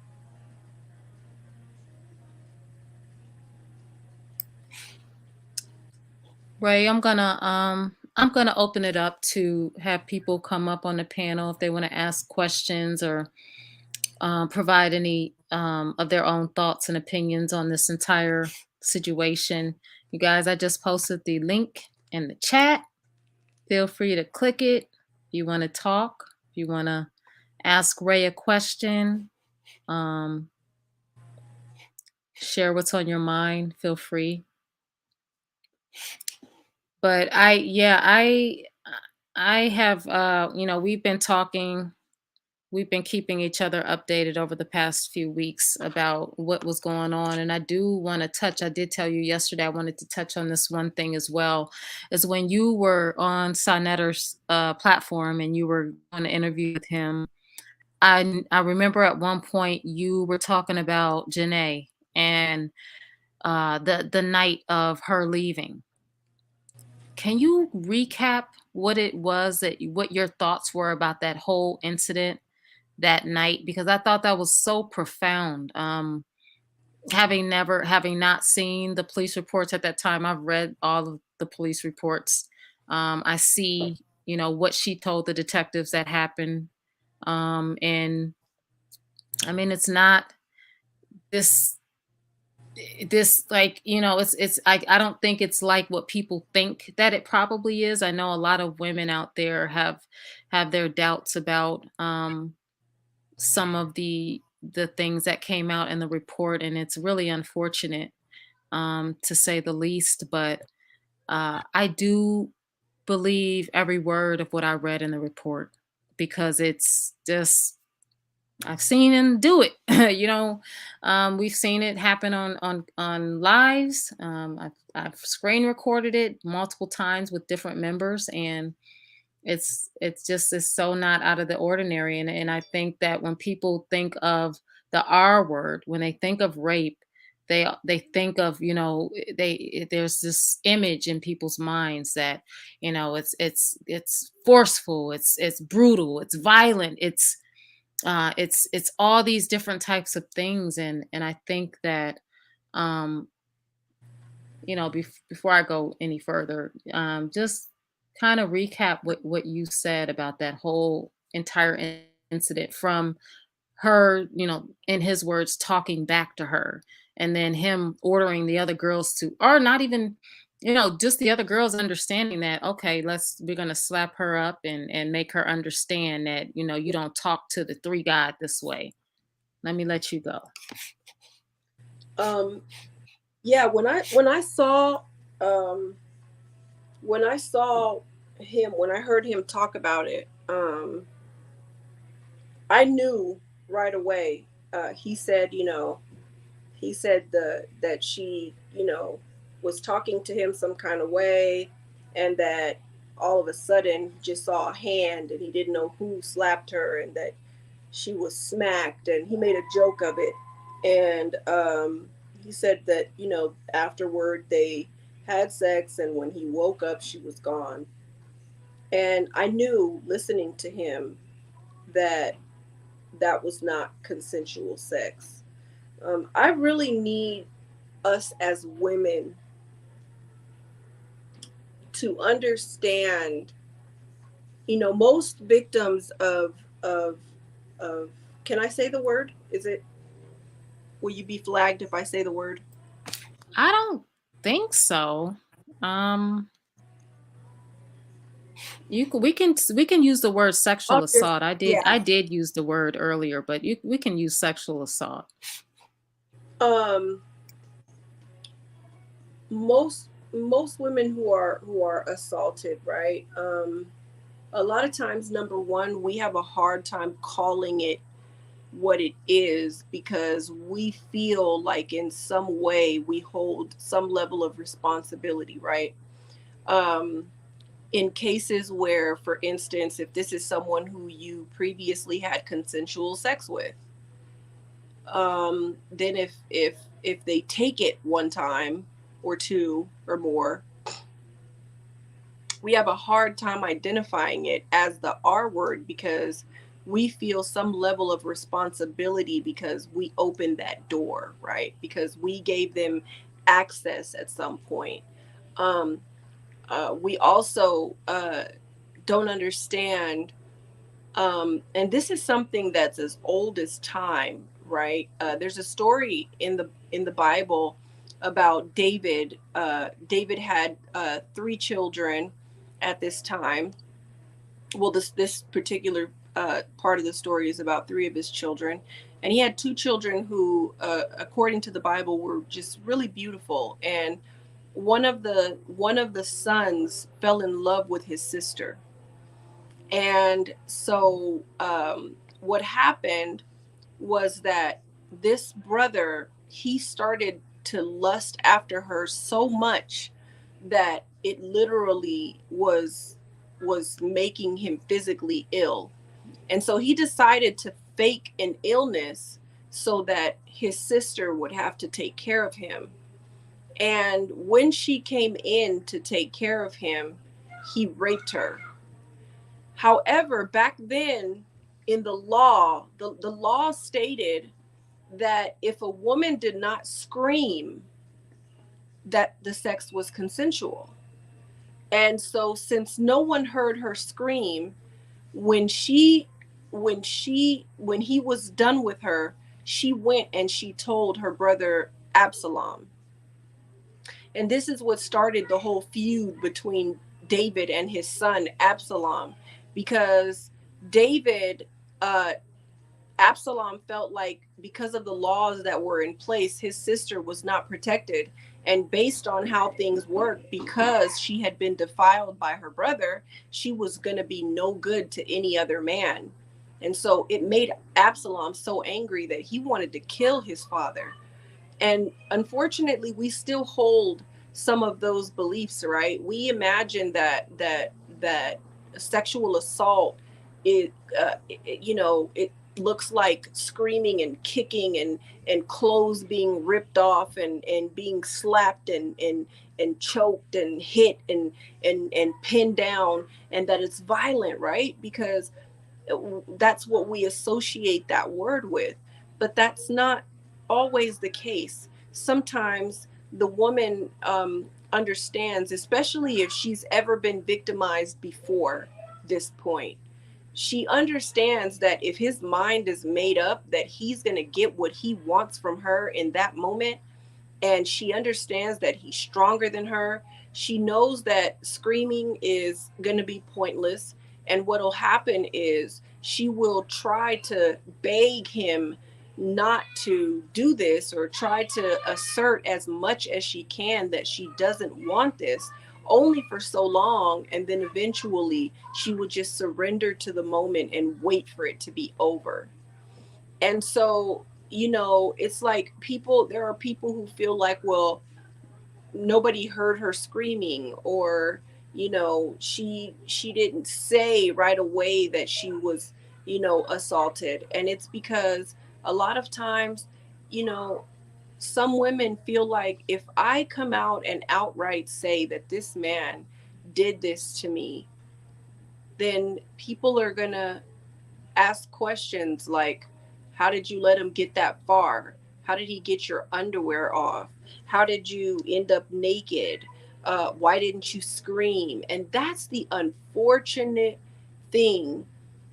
Ray, I'm gonna open it up to have people come up on the panel if they want to ask questions, or provide any of their own thoughts and opinions on this entire situation. You guys, I just posted the link in the chat. Feel free to click it if you want to talk, if you want to ask Ray a question, share what's on your mind, feel free. But I have, we've been talking, we've been keeping each other updated over the past few weeks about what was going on. And I do want to touch, I did tell you yesterday, I wanted to touch on this one thing as well, is when you were on Sonetter's platform and you were on an interview with him. I remember at one point you were talking about Janae and the night of her leaving. Can you recap what it was what your thoughts were about that whole incident that night? Because I thought that was so profound. Having not seen the police reports at that time, I've read all of the police reports. I see, what she told the detectives that happened. And I mean, it's not this like, I don't think it's like what people think that it probably is. I know a lot of women out there have their doubts about some of the things that came out in the report, and it's really unfortunate. to say the least. But I do believe every word of what I read in the report, because it's just, I've seen him do it. We've seen it happen on lives. I've screen recorded it multiple times with different members, and it's so not out of the ordinary. And I think that when people think of the R word, when they think of rape, they think of, there's this image in people's minds that, it's forceful, it's brutal, it's violent, it's all these different types of things. And I think that, um before I go any further, just kind of recap what you said about that whole entire incident, from her, in his words, talking back to her, and then him ordering the other girls to, or not even, just the other girls understanding that, okay, we're gonna slap her up and make her understand that, you don't talk to the three God this way. Let me let you go. Yeah, when I saw him, when I heard him talk about it, I knew right away. He said, that she, was talking to him some kind of way, and that all of a sudden just saw a hand, and he didn't know who slapped her, and that she was smacked, and he made a joke of it. And he said that, afterward they had sex, and when he woke up, she was gone. And I knew, listening to him, that that was not consensual sex. I really need us as women to understand, most victims of can I say the word? Will you be flagged if I say the word? I don't think so. We can use the word sexual assault. I Yeah. did use the word earlier, but we can use sexual assault. Um, most women who are assaulted, right? A lot of times, number one, we have a hard time calling it what it is, because we feel like in some way we hold some level of responsibility, right? Um, in cases where, for instance, if this is someone who you previously had consensual sex with, then if they take it one time or two or more, we have a hard time identifying it as the R word, because we feel some level of responsibility because we opened that door, right? Because we gave them access at some point. Um, we also don't understand, and this is something that's as old as time, right? There's a story in the Bible about David. David had three children at this time. Well, this particular part of the story is about three of his children, and he had two children who, according to the Bible, were just really beautiful. And one of the sons fell in love with his sister, and so what happened was that this brother, he started to lust after her so much that it literally was making him physically ill. And so he decided to fake an illness so that his sister would have to take care of him. And when she came in to take care of him, he raped her. However, back then in the law, the law stated that if a woman did not scream, that the sex was consensual. And so since no one heard her scream, when he was done with her, she went and she told her brother Absalom. And this is what started the whole feud between David and his son Absalom, because David Absalom felt like, because of the laws that were in place, his sister was not protected. And based on how things worked, because she had been defiled by her brother, she was going to be no good to any other man. And so it made Absalom so angry that he wanted to kill his father. And unfortunately, we still hold some of those beliefs, right? We imagine that sexual assault, it looks like screaming and kicking and clothes being ripped off and being slapped and choked and hit and pinned down, and that it's violent, right? Because that's what we associate that word with. But that's not always the case. Sometimes the woman understands, especially if she's ever been victimized before this point. She understands that if his mind is made up that he's going to get what he wants from her in that moment, and she understands that he's stronger than her. She knows that screaming is going to be pointless. And what'll happen is she will try to beg him not to do this, or try to assert as much as she can that she doesn't want this, only for so long. And then eventually she will just surrender to the moment and wait for it to be over. And so, it's like there are people who feel like, well, nobody heard her screaming, or she didn't say right away that she was assaulted. And it's because a lot of times, you know some women feel like, if I come out and outright say that this man did this to me, then people are gonna ask questions like, how did you let him get that far? How did he get your underwear off? How did you end up naked? Why didn't you scream? And that's the unfortunate thing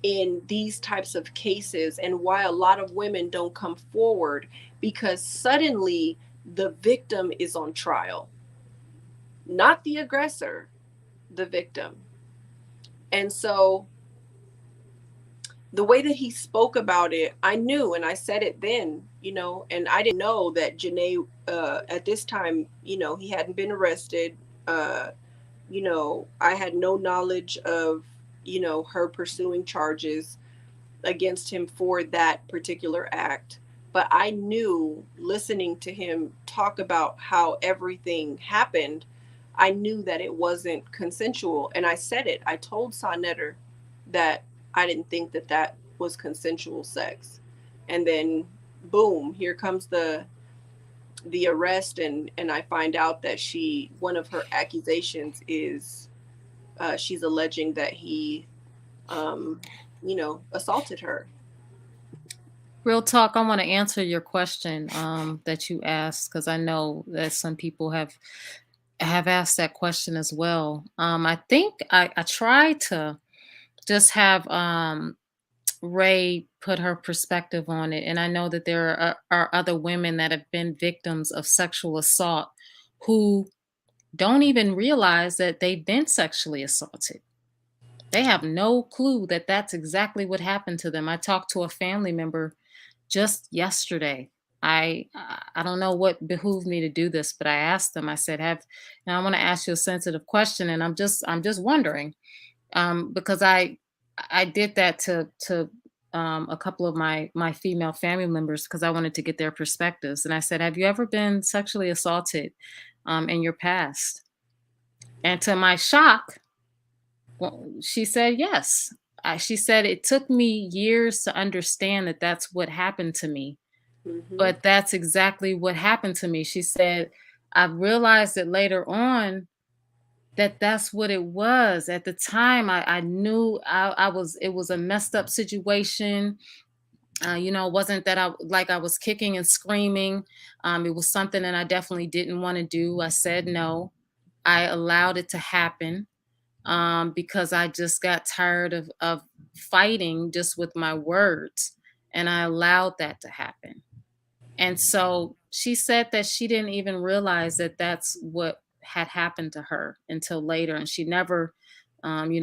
in these types of cases, and why a lot of women don't come forward, because suddenly the victim is on trial, not the aggressor, the victim. And so the way that he spoke about it, I knew, and I said it then, and I didn't know that Janae, at this time, he hadn't been arrested. Uh, I had no knowledge of, her pursuing charges against him for that particular act. But I knew, listening to him talk about how everything happened, I knew that it wasn't consensual. And I said it. I told Sonetter that I didn't think that that was consensual sex. And then, boom, here comes the arrest, and I find out that one of her accusations is, she's alleging that he assaulted her. Real talk, I want to answer your question that you asked, because I know that some people have asked that question as well. I think I try to just have Ray put her perspective on it, and I know that there are other women that have been victims of sexual assault who don't even realize that they've been sexually assaulted. They have no clue that that's exactly what happened to them. I talked to a family member just yesterday. I don't know what behooved me to do this, but I asked them. I said, now I want to ask you a sensitive question, and I'm just wondering, because I did that to a couple of my female family members, because I wanted to get their perspectives. And I said, have you ever been sexually assaulted in your past? And to my shock, she said yes. She said it took me years to understand that that's what happened to me. Mm-hmm. But that's exactly what happened to me. She said, I realized it later on that that's what it was. At the time, I knew it was a messed up situation. It wasn't that I was kicking and screaming. It was something that I definitely didn't want to do. I said no. I allowed it to happen because I just got tired of fighting just with my words, and I allowed that to happen. And so she said that she didn't even realize that that's what had happened to her until later. And she never,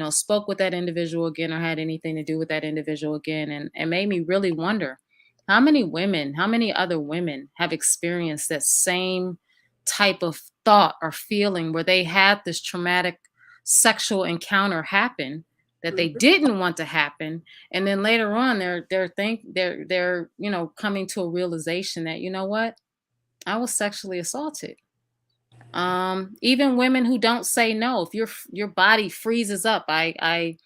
spoke with that individual again or had anything to do with that individual again. And made me really wonder how many other women have experienced that same type of thought or feeling where they had this traumatic sexual encounter happen that they didn't want to happen, and then later on they're coming to a realization that, you know what, I was sexually assaulted. Even women who don't say no, if your body freezes up. I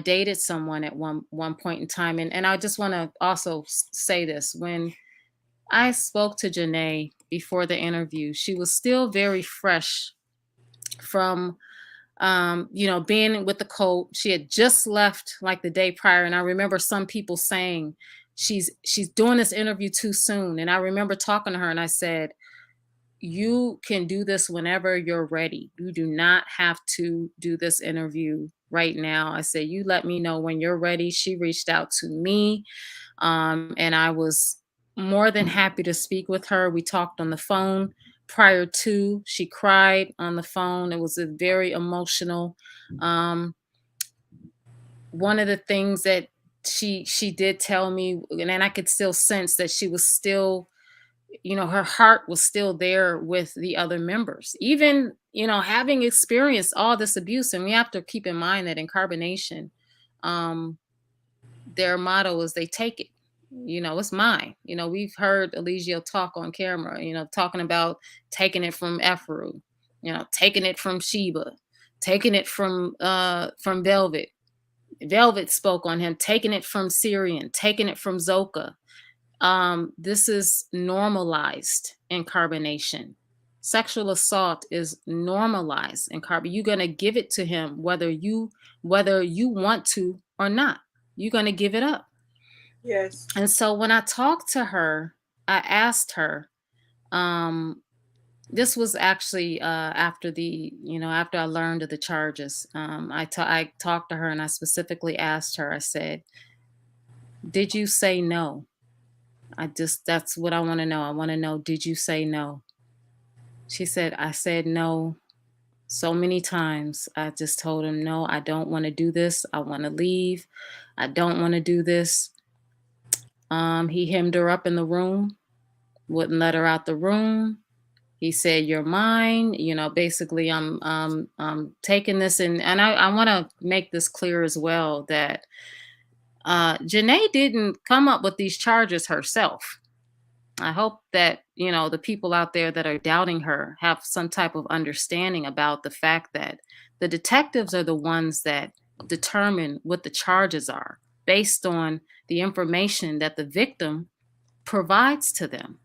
dated someone at one point in time, and I just want to also say this. When I spoke to Janae before the interview, she was still very fresh from being with the coach. She had just left like the day prior, and I remember some people saying she's doing this interview too soon. And I remember talking to her, and I said, you can do this whenever you're ready. You do not have to do this interview right now. I said, you let me know when you're ready. She reached out to me, and I was more than happy to speak with her. We talked on the phone prior to. She cried on the phone. It was a very emotional. One of the things that she did tell me, and I could still sense that she was still, her heart was still there with the other members, even, having experienced all this abuse. And we have to keep in mind that in carbonation, their motto is they take it, it's mine. We've heard Eligio talk on camera, talking about taking it from Ephru, taking it from Sheba, taking it from Velvet. Velvet spoke on him, taking it from Syrian, taking it from Zoka. This is normalized in carbonation. Sexual assault is normalized in carbon. You're gonna give it to him whether you want to or not. You're gonna give it up. Yes. And so when I talked to her, I asked her. This was actually after after I learned of the charges. I talked to her, and I specifically asked her. I said, "Did you say no?" That's what I want to know. I want to know, did you say no? She said, I said no so many times. I just told him, no, I don't want to do this. I want to leave. I don't want to do this. He hemmed her up in the room, wouldn't let her out the room. He said, you're mine. Basically, I'm taking this. And I want to make this clear as well that Janae didn't come up with these charges herself. I hope that, the people out there that are doubting her have some type of understanding about the fact that the detectives are the ones that determine what the charges are based on the information that the victim provides to them.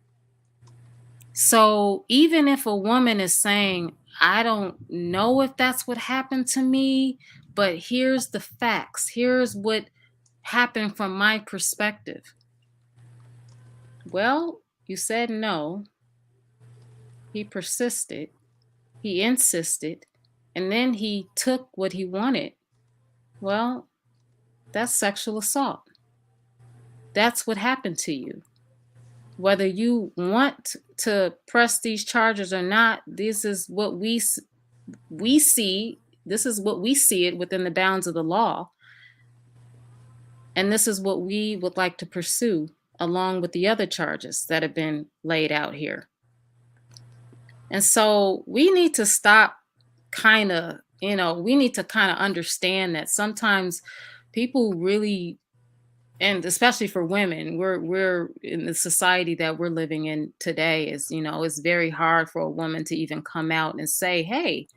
So even if a woman is saying, I don't know if that's what happened to me, but here's the facts, here's what happened from my perspective. Well, you said no. He persisted. He insisted. And then he took what he wanted. Well, that's sexual assault. That's what happened to you. Whether you want to press these charges or not, this is what we see. This is what we see it within the bounds of the law. And this is what we would like to pursue, along with the other charges that have been laid out here. And so we need to stop we need to kind of understand that sometimes people really, and especially for women, we're in the society that we're living in today is, it's very hard for a woman to even come out and say, hey,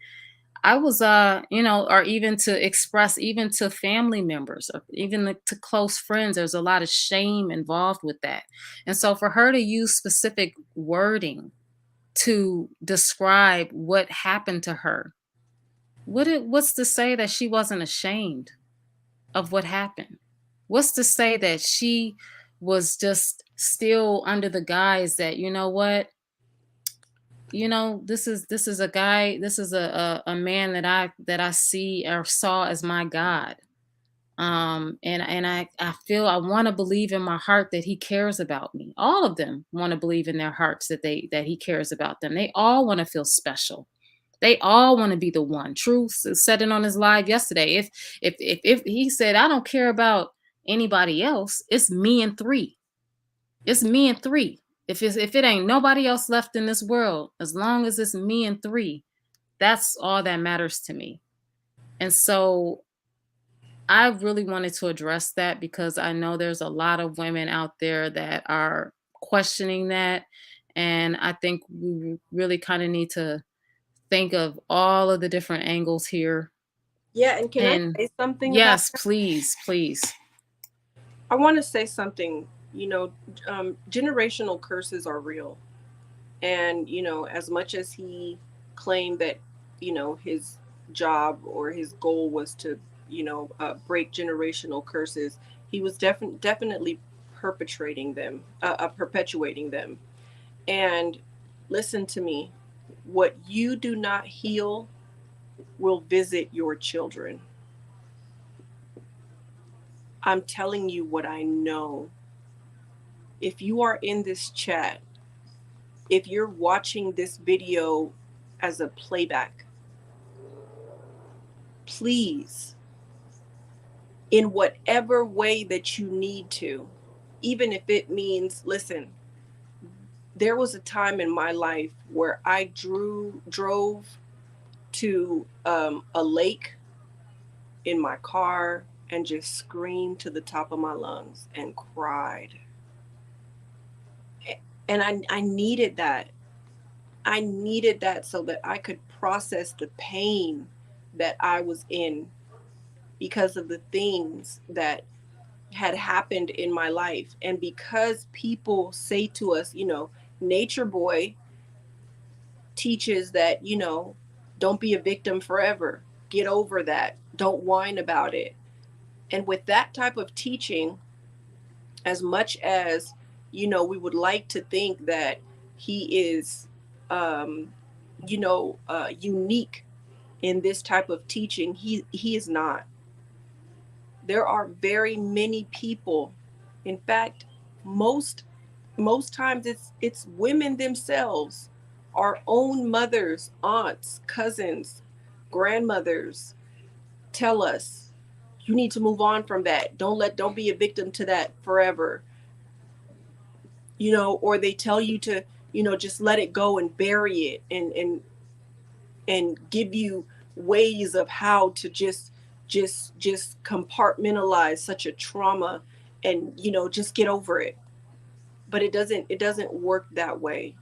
I was, or even to express, even to family members, or even to close friends. There's a lot of shame involved with that. And so for her to use specific wording to describe what happened to her, what's to say that she wasn't ashamed of what happened? What's to say that she was just still under the guise that, this is a guy, this is a man that I see or saw as my God. And I feel, I want to believe in my heart that he cares about me. All of them want to believe in their hearts that he cares about them. They all want to feel special. They all want to be the one. Truth said it on his live yesterday. If he said, I don't care about anybody else, it's me and three. It's me and three. if it ain't nobody else left in this world, as long as it's me and 3, that's all that matters to me. And so I really wanted to address that because I know there's a lot of women out there that are questioning that. And I think we really kind of need to think of all of the different angles here. Yeah, and can I And say something about yes, that? please, please. I want to say something. Generational curses are real. And, as much as he claimed that, his job or his goal was to, break generational curses, he was definitely perpetuating them. And listen to me, what you do not heal will visit your children. I'm telling you what I know. If you are in this chat, if you're watching this video as a playback, please, in whatever way that you need to, even if it means, listen, there was a time in my life where I drove to a lake in my car and just screamed to the top of my lungs and cried. And I needed that. I needed that so that I could process the pain that I was in because of the things that had happened in my life. And because people say to us, Natureboy teaches that, don't be a victim forever. Get over that. Don't whine about it. And with that type of teaching, as much as, we would like to think that he is, unique in this type of teaching, he is not. There are very many people. In fact, most times it's women themselves, our own mothers, aunts, cousins, grandmothers tell us, you need to move on from that. Don't be a victim to that forever. Or they tell you to, just let it go and bury it, and give you ways of how to just compartmentalize such a trauma, and just get over it. But it doesn't work that way.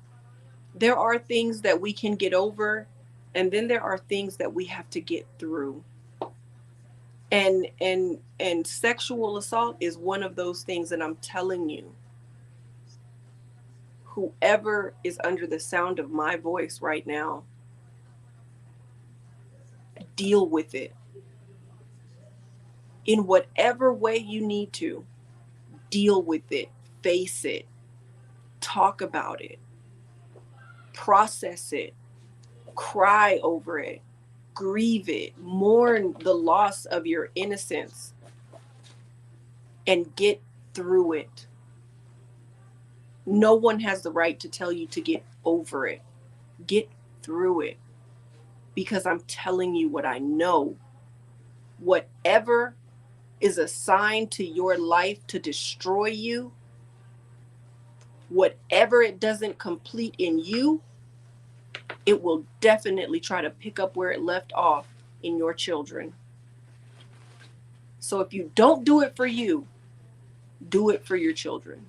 There are things that we can get over, and then there are things that we have to get through. And sexual assault is one of those things. And I'm telling you, whoever is under the sound of my voice right now, deal with it in whatever way you need to. Deal with it, face it, talk about it, process it, cry over it, grieve it, mourn the loss of your innocence, and get through it. No one has the right to tell you to get over it. Get through it. Because I'm telling you what I know. Whatever is assigned to your life to destroy you, whatever it doesn't complete in you, it will definitely try to pick up where it left off in your children. So if you don't do it for you, do it for your children.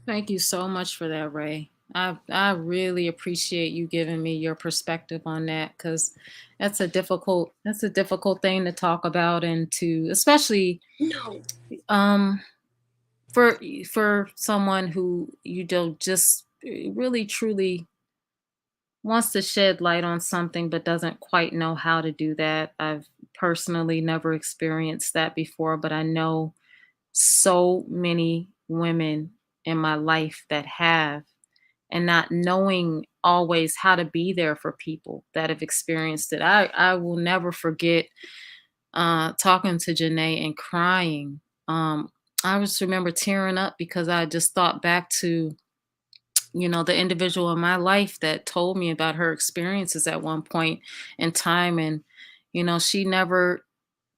Thank you so much for that, Ray. I really appreciate you giving me your perspective on that, because that's a difficult thing to talk about, and to, especially No. for someone who you don't just really truly wants to shed light on something but doesn't quite know how to do that. I've personally never experienced that before, but I know so many women in my life that have, and not knowing always how to be there for people that have experienced it. I will never forget talking to Janae and crying. I just remember tearing up because I just thought back to, the individual in my life that told me about her experiences at one point in time. And, she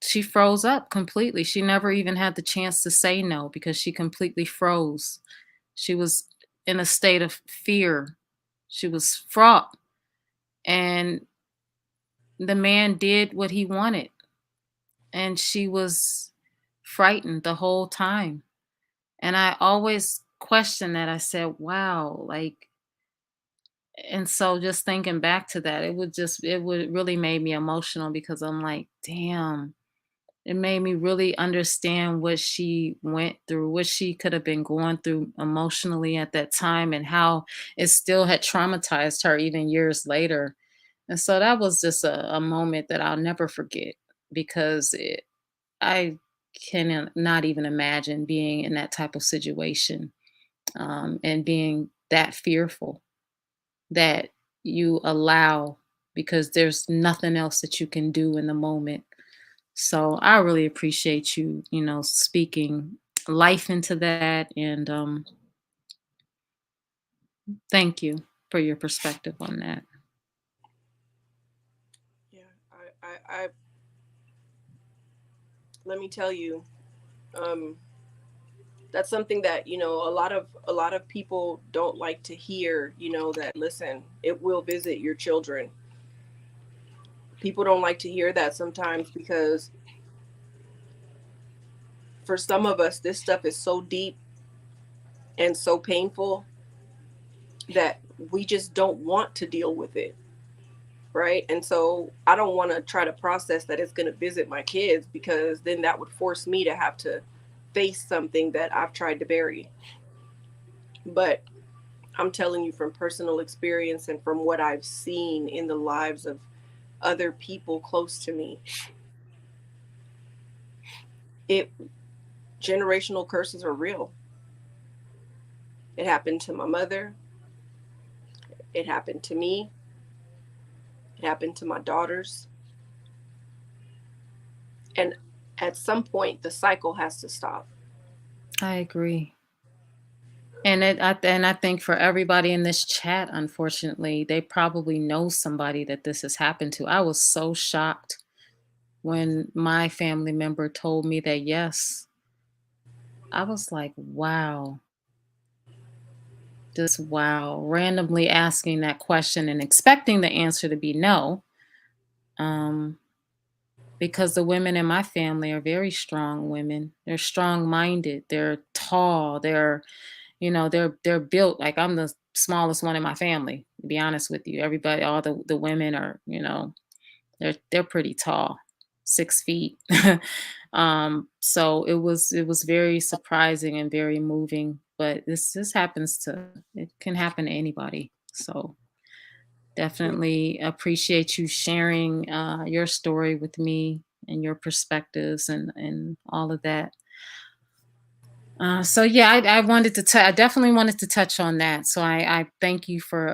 she froze up completely. She never even had the chance to say no because she completely froze. She was in a state of fear. She was fraught. And the man did what he wanted. And she was frightened the whole time. And I always questioned that. I said, wow, like, and so just thinking back to that, it would really made me emotional because I'm like, damn, it made me really understand what she went through, what she could have been going through emotionally at that time, and how it still had traumatized her even years later. And so that was just a moment that I'll never forget because I can not even imagine being in that type of situation, and being that fearful that you allow because there's nothing else that you can do in the moment. So I really appreciate you, speaking life into that, and thank you for your perspective on that. Yeah, I let me tell you, that's something that a lot of people don't like to hear. That, listen, it will visit your children. People don't like to hear that sometimes because for some of us, this stuff is so deep and so painful that we just don't want to deal with it. Right. And so I don't want to try to process that it's going to visit my kids, because then that would force me to have to face something that I've tried to bury. But I'm telling you from personal experience and from what I've seen in the lives of other people close to me, it generational curses are real. It happened to my mother. It happened to me. It happened to my daughters. And at some point, the cycle has to stop. I agree. And I think for everybody in this chat, unfortunately, they probably know somebody that this has happened to. I was so shocked when my family member told me that, yes. I was like, wow, just wow, randomly asking that question and expecting the answer to be no. Um, because the women in my family are very strong women. They're strong-minded. They're tall. They're built like I'm the smallest one in my family, to be honest with you. Everybody, all the women are, they're pretty tall, 6 feet. So it was very surprising and very moving. But this happens it can happen to anybody. So definitely appreciate you sharing your story with me and your perspectives and all of that. So yeah, I definitely wanted to touch on that. So I thank you for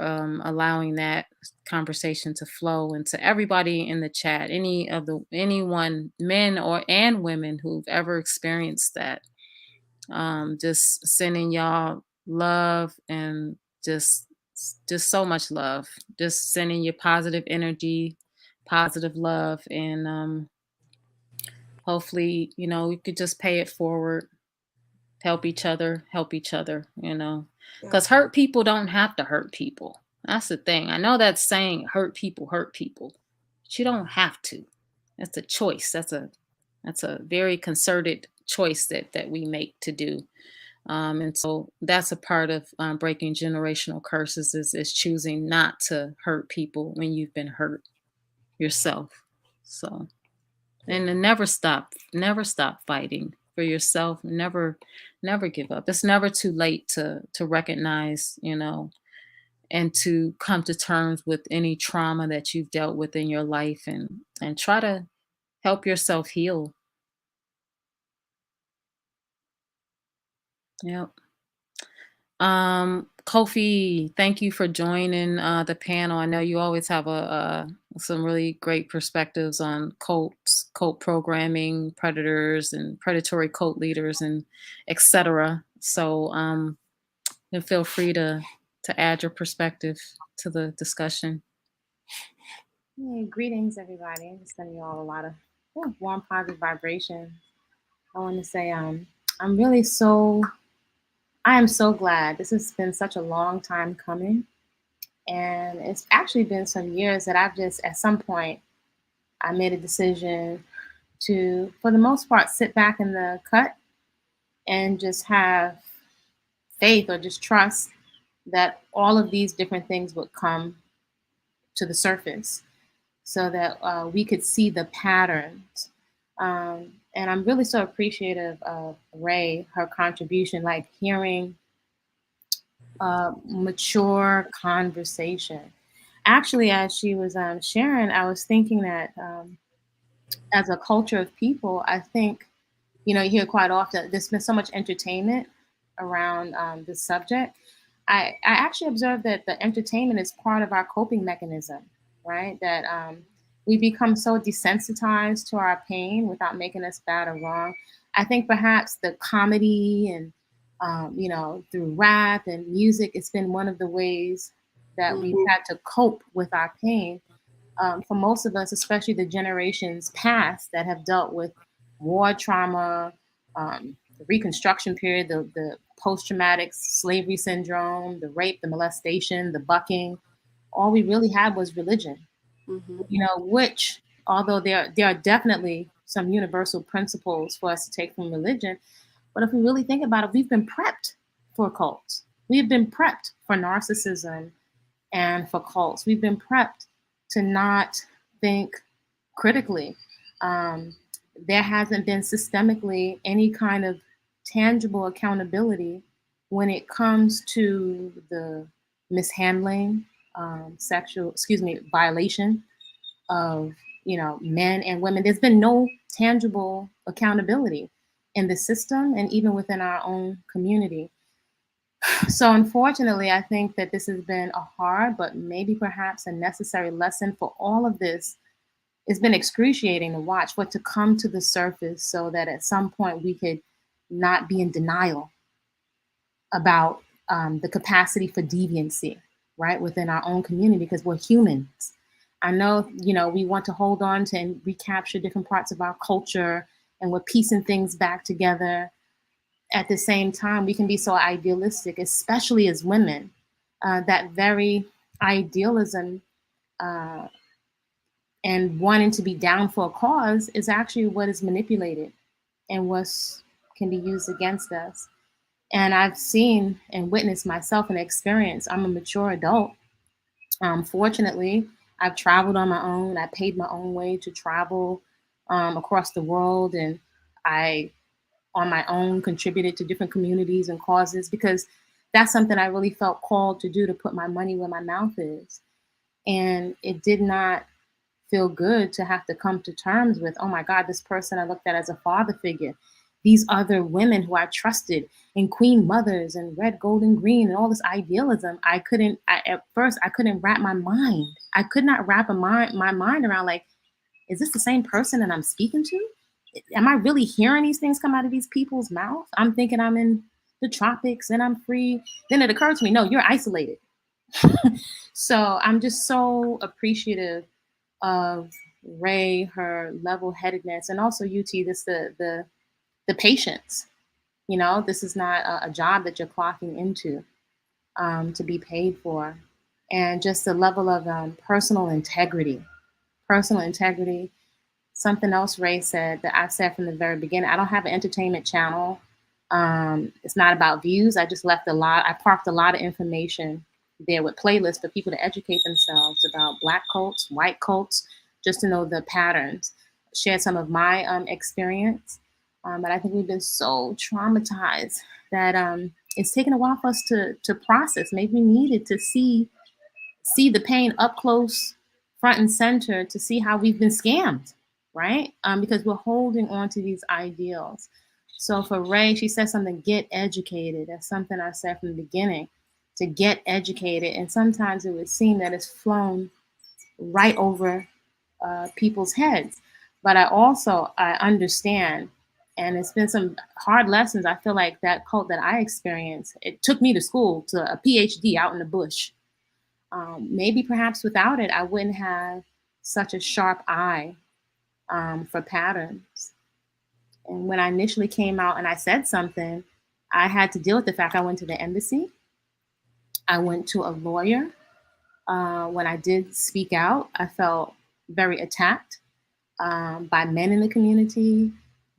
allowing that conversation to flow, and to everybody in the chat, anyone, men and women who've ever experienced that. Just sending y'all love and just so much love. Just sending you positive energy, positive love, and hopefully, we could just pay it forward, help each other, Yeah. because hurt people don't have to hurt people. That's the thing. I know that saying, hurt people, but you don't have to. That's a choice. That's a very concerted choice that we make to do. And so that's a part of breaking generational curses is choosing not to hurt people when you've been hurt yourself. So, and then never stop fighting for yourself. Never give up. It's never too late to recognize, and to come to terms with any trauma that you've dealt with in your life, and try to help yourself heal. Yep. Kofi, thank you for joining the panel. I know you always have some really great perspectives on cults, cult programming, predators, and predatory cult leaders, and etc. So feel free to add your perspective to the discussion. Hey, greetings, everybody. I'm just sending you all a lot of warm, positive vibration. I want to say I'm really so, I am so glad. This has been such a long time coming. And it's actually been some years that I've just, at some point, I made a decision to, for the most part, sit back in the cut and just have faith or just trust that all of these different things would come to the surface so that we could see the patterns. And I'm really so appreciative of Ray, her contribution, like hearing mature conversation. Actually, as she was sharing, I was thinking that as a culture of people, I think, you know, you hear quite often, there's been so much entertainment around this subject. I actually observed that the entertainment is part of our coping mechanism, right? That we become so desensitized to our pain without making us bad or wrong. I think perhaps the comedy and, you know, through rap and music, it's been one of the ways that we've had to cope with our pain. For most of us, especially the generations past that have dealt with war trauma, the Reconstruction period, the post traumatic slavery syndrome, the rape, the molestation, the bucking, all we really had was religion, you know, which, although there are definitely some universal principles for us to take from religion, but if we really think about it, we've been prepped for cults. We've been prepped for narcissism and for cults. We've been prepped to not think critically. Um, there hasn't been systemically any kind of tangible accountability when it comes to the mishandling, violation of, you know, men and women. There's been no tangible accountability in the system and even within our own community. So unfortunately, I think that this has been a hard, but maybe perhaps a necessary lesson for all of this. It's been excruciating to watch, for it to come to the surface so that at some point we could not be in denial about the capacity for deviancy, right, within our own community, because we're humans. I know, you know, we want to hold on to and recapture different parts of our culture, and we're piecing things back together. At the same time, we can be so idealistic, especially as women. That very idealism uh, and wanting to be down for a cause is actually what is manipulated and what can be used against us. And I've seen and witnessed myself and experience. I'm a mature adult. Fortunately, I've traveled on my own. I paid my own way to travel across the world, and I on my own contributed to different communities and causes because that's something I really felt called to do, to put my money where my mouth is. And it did not feel good to have to come to terms with, oh my God, this person I looked at as a father figure, these other women who I trusted, and queen mothers and red, gold, and green, and all this idealism. At first, I couldn't wrap my mind. I could not wrap my mind around, like, is this the same person that I'm speaking to? Am I really hearing these things come out of these people's mouth? I'm thinking I'm in the tropics and I'm free. Then it occurred to me, no, you're isolated. So I'm just so appreciative of Ray, her level-headedness, and also UT, this the patience. You know, this is not a job that you're clocking into to be paid for, and just the level of personal integrity. Personal integrity. Something else Ray said that I said from the very beginning. I don't have an entertainment channel. It's not about views. I just left a lot. I parked a lot of information there with playlists for people to educate themselves about Black cults, white cults, just to know the patterns. Shared some of my experience, but I think we've been so traumatized that it's taken a while for us to process. Maybe we needed to see the pain up close, front and center, to see how we've been scammed, right? Because we're holding on to these ideals. So for Ray, she said something, get educated. That's something I said from the beginning, to get educated. And sometimes it would seem that it's flown right over people's heads. But I understand, and it's been some hard lessons. I feel like that cult that I experienced, it took me to school, to a PhD out in the bush. Maybe perhaps without it, I wouldn't have such a sharp eye for patterns. And when I initially came out and I said something, I had to deal with the fact I went to the embassy. I went to a lawyer. When I did speak out, I felt very attacked by men in the community.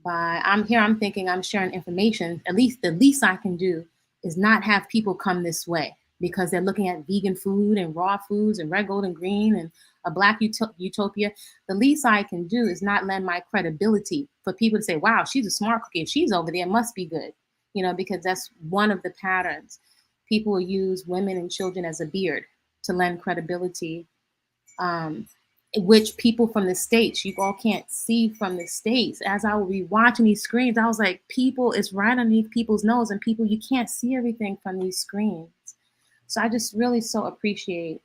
I'm thinking I'm sharing information. At least the least I can do is not have people come this way because they're looking at vegan food and raw foods and red, gold, and green and a black utopia. The least I can do is not lend my credibility for people to say, wow, she's a smart cookie. If she's over there, it must be good, because that's one of the patterns. People will use women and children as a beard to lend credibility, which people from the States, you all can't see from the States. As I will be watching these screens, I was like, it's right underneath people's nose, and people, you can't see everything from these screens. So I just really so appreciate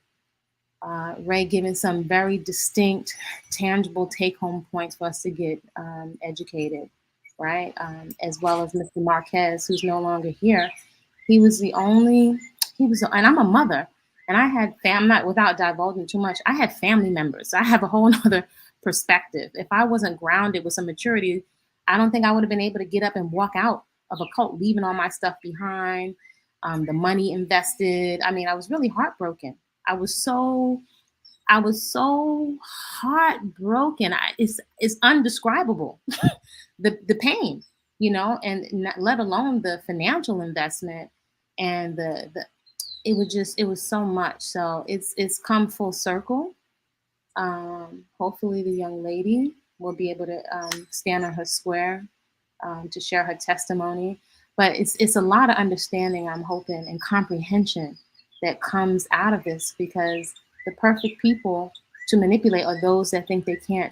Ray giving some very distinct, tangible take-home points for us to get educated, right? As well as Mr. Marquez, who's no longer here. And I'm a mother, and I had not without divulging too much, I had family members. So I have a whole other perspective. If I wasn't grounded with some maturity, I don't think I would have been able to get up and walk out of a cult, leaving all my stuff behind, the money invested. I mean, I was really heartbroken. I was so heartbroken. It's indescribable, the pain, and let alone the financial investment and it was so much. So it's come full circle. Hopefully the young lady will be able to stand on her square to share her testimony. But it's a lot of understanding, I'm hoping, and comprehension that comes out of this, because the perfect people to manipulate are those that think they can't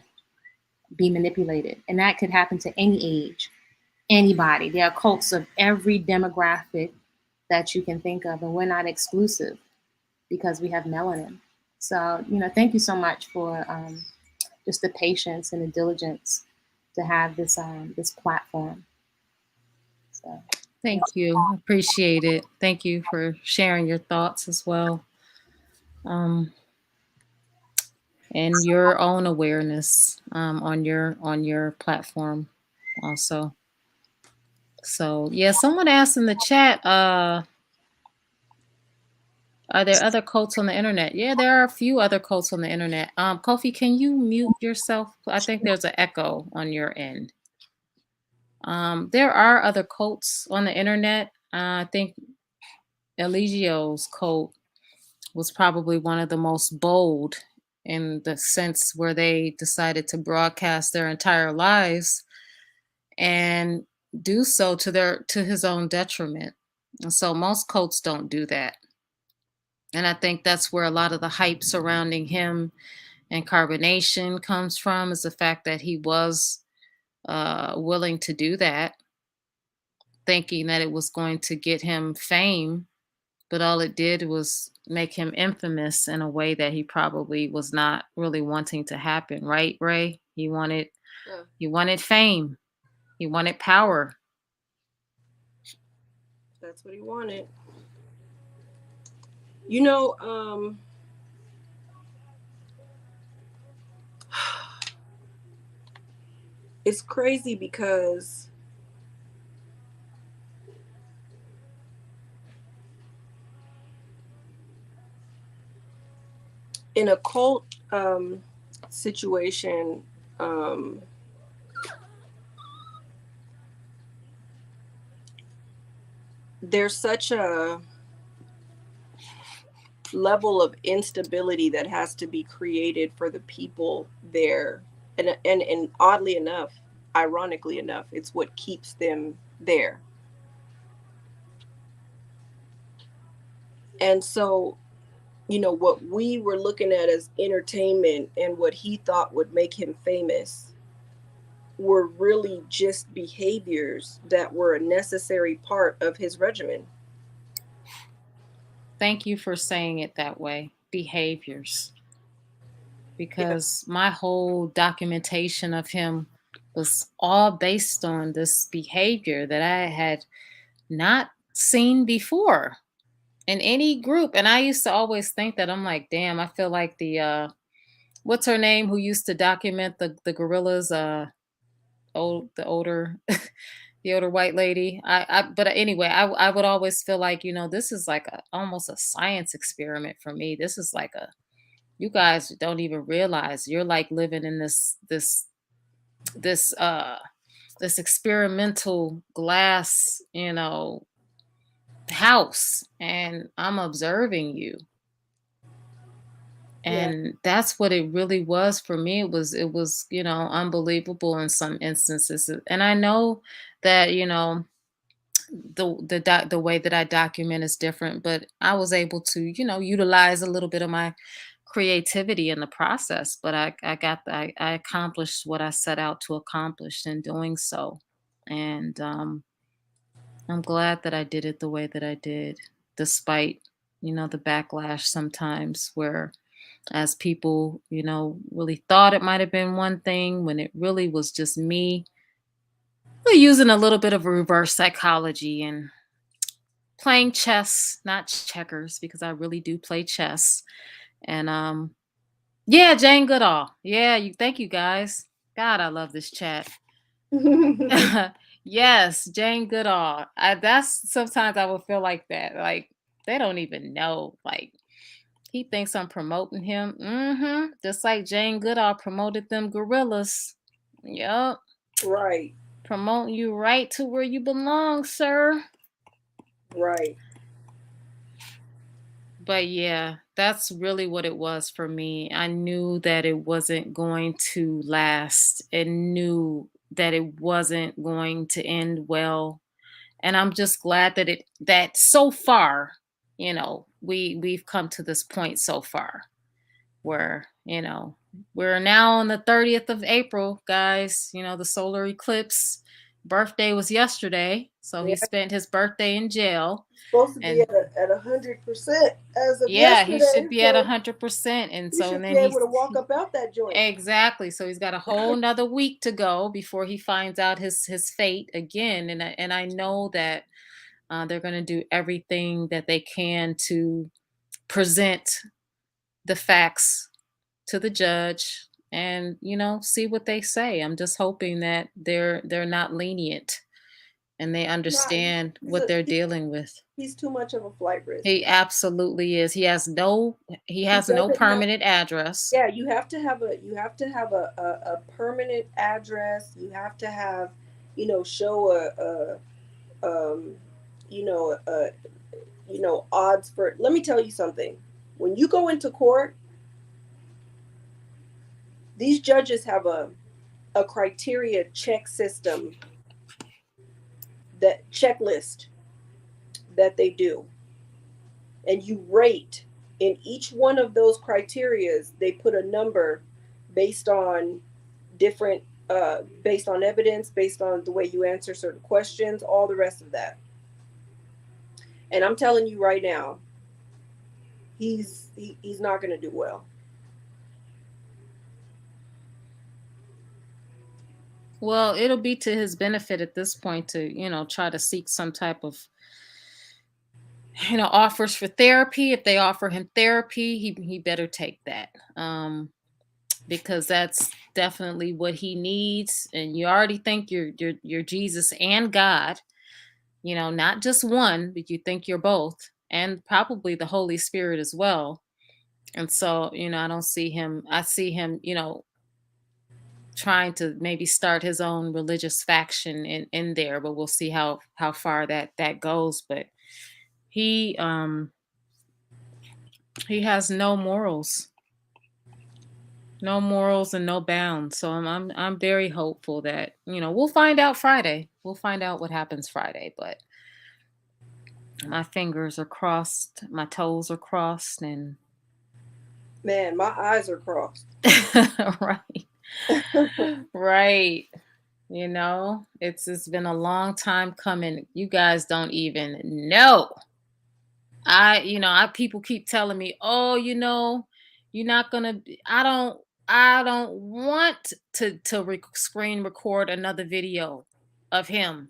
be manipulated. And that could happen to any age, anybody. There are cults of every demographic that you can think of, and we're not exclusive because we have melanin. So, thank you so much for just the patience and the diligence to have this platform. So. Thank you. Appreciate it. Thank you for sharing your thoughts as well. And your own awareness on your platform also. So yeah, someone asked in the chat, are there other cults on the internet? Yeah, there are a few other cults on the internet. Kofi, can you mute yourself? I think there's an echo on your end. There are other cults on the internet. I think Eligio's cult was probably one of the most bold, in the sense where they decided to broadcast their entire lives and do so to his own detriment. And so most cults don't do that. And I think that's where a lot of the hype surrounding him and Carbonation comes from, is the fact that he was willing to do that, thinking that it was going to get him fame, but all it did was make him infamous in a way that he probably was not really wanting to happen, right, Ray? He wanted fame. He wanted power. That's what he wanted. It's crazy because in a cult situation, there's such a level of instability that has to be created for the people there, and oddly enough, ironically enough, it's what keeps them there. And so, what we were looking at as entertainment and what he thought would make him famous were really just behaviors that were a necessary part of his regimen. Thank you for saying it that way, behaviors. Because my whole documentation of him was all based on this behavior that I had not seen before in any group. And I used to always think that, I'm like, damn, I feel like the what's her name, who used to document the gorillas, the older the older white lady. But anyway, I would always feel like, this is like almost a science experiment for me. This is like you guys don't even realize you're like living in this this experimental glass, house, and I'm observing you. Yeah. And that's what it really was for me. It was unbelievable in some instances. And I know that, the way that I document is different, but I was able to, utilize a little bit of my creativity in the process. But I accomplished what I set out to accomplish in doing so. And I'm glad that I did it the way that I did, despite, the backlash sometimes where as people, really thought it might have been one thing when it really was just me using a little bit of reverse psychology and playing chess, not checkers, because I really do play chess. And yeah, Jane Goodall. Yeah, thank you guys. God, I love this chat. Yes, Jane Goodall. That's sometimes I would feel like that. Like they don't even know. Like he thinks I'm promoting him. Just like Jane Goodall promoted them gorillas. Yup. Right. Promoting you right to where you belong, sir. Right. But yeah, that's really what it was for me. I knew that it wasn't going to last and knew that it wasn't going to end well. And I'm just glad that so far, we've come to this point so far where, we're now on the 30th of April, guys. The solar eclipse birthday was yesterday. So he Yeah. spent his birthday in jail. Supposed to be And at 100% as of yeah, yesterday. he should be at so 100%. And he so should and be then able to walk up out that joint. exactly. So he's got a whole nother week to go before he finds out his fate again. And I know that they're going to do everything that they can to present the facts to the judge and see what they say. I'm just hoping that they're not lenient and they understand what they're dealing with. He's too much of a flight risk. He absolutely is. He has no permanent address. Yeah, you have to have a permanent address. You have to have, show odds for. Let me tell you something. When you go into court, these judges have a criteria check system, that checklist that they do, and you rate in each one of those criterias. They put a number based on different based on evidence, based on the way you answer certain questions, all the rest of that. And I'm telling you right now, he's not going to do well. Well, it'll be to his benefit at this point to, try to seek some type of, offers for therapy. If they offer him therapy, he better take that. Because that's definitely what he needs. And you already think you're Jesus and God, not just one, but you think you're both, and probably the Holy Spirit as well. And so, I don't see him. I see him, trying to maybe start his own religious faction in there, but we'll see how far that goes. But he has no morals and no bounds. So I'm very hopeful that we'll find out Friday. We'll find out what happens Friday. But my fingers are crossed, my toes are crossed, and man, my eyes are crossed. Right. Right. It's been a long time coming. You guys don't even know. I people keep telling me, oh, you're not gonna. I don't want to screen record another video of him.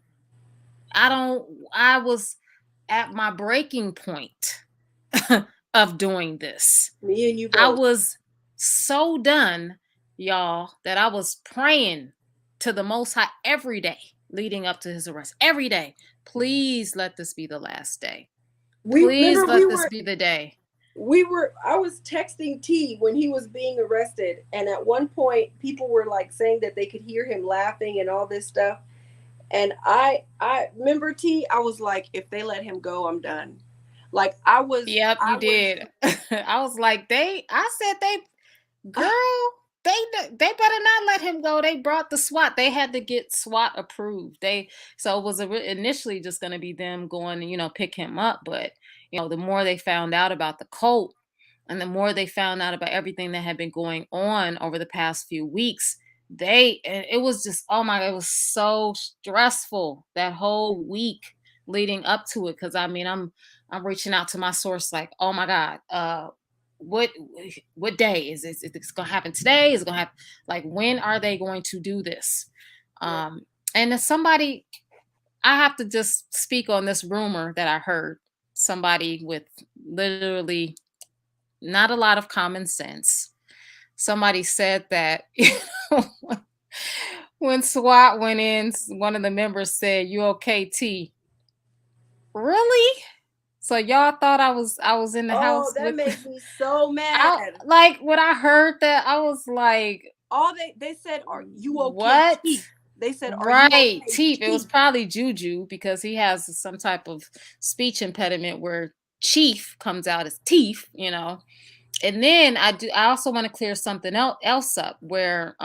I was at my breaking point of doing this. Me and you both. I was so done, y'all, that I was praying to the Most High every day leading up to his arrest. Every day. Please let this be the last day. Please let this be the day. I was texting T when he was being arrested, and at one point people were like saying that they could hear him laughing and all this stuff. And I remember T, I was like, if they let him go, I'm done. Like Yep, you did. I was like, girl, they better not let him go. They brought the SWAT. They had to get SWAT approved. So it was initially just going to be them going to, pick him up. But, the more they found out about the cult and the more they found out about everything that had been going on over the past few weeks, it was just, oh my God, it was so stressful that whole week leading up to it. Cause I mean, I'm reaching out to my source like, oh my God, what day is this? Is this gonna happen today? Is it gonna happen? Like, when are they going to do this? And then somebody, I have to just speak on this rumor that I heard. Somebody with literally not a lot of common sense. Somebody said that when SWAT went in, one of the members said, "You okay, T?" Really? So y'all thought I was in the house? Oh, that made me so mad. Like when I heard that, I was like, they said, "Are you okay?" What? Teeth? They said, "Are right, you okay?" Teeth. It was probably Juju because he has some type of speech impediment where chief comes out as teeth, And then I also want to clear something else up where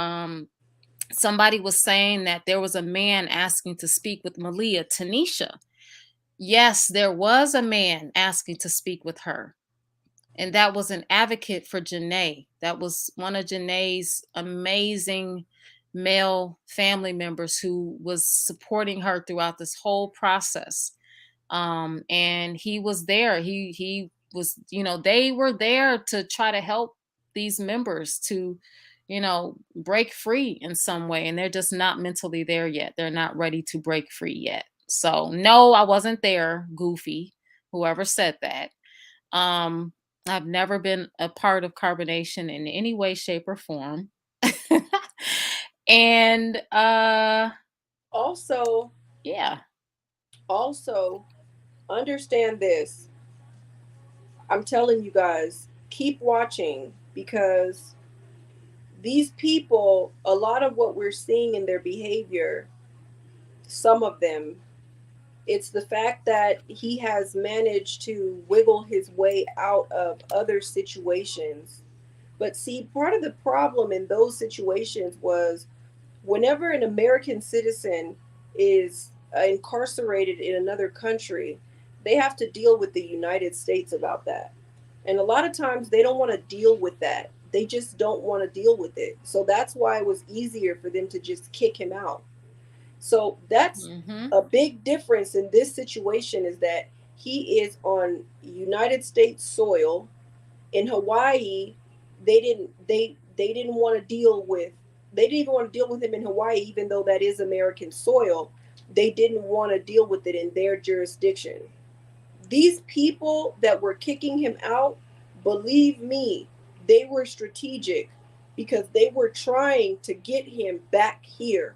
somebody was saying that there was a man asking to speak with Malia Tanisha. Yes, there was a man asking to speak with her. And that was an advocate for Janae. That was one of Janae's amazing male family members who was supporting her throughout this whole process. And he was there. He was, they were there to try to help these members to, break free in some way. And they're just not mentally there yet. They're not ready to break free yet. So no, I wasn't there, Goofy, whoever said that. I've never been a part of carbonation in any way, shape, or form. And also, yeah. Also, understand this. I'm telling you guys, keep watching because these people, a lot of what we're seeing in their behavior, some of them, it's the fact that he has managed to wiggle his way out of other situations. But see, part of the problem in those situations was whenever an American citizen is incarcerated in another country, they have to deal with the United States about that. And a lot of times they don't want to deal with that. They just don't want to deal with it. So that's why it was easier for them to just kick him out. So that's a big difference in this situation is that he is on United States soil. In Hawaii, they didn't want to deal with they didn't even want to deal with him in Hawaii, even though that is American soil. They didn't want to deal with it in their jurisdiction. These people that were kicking him out, believe me, they were strategic because they were trying to get him back here.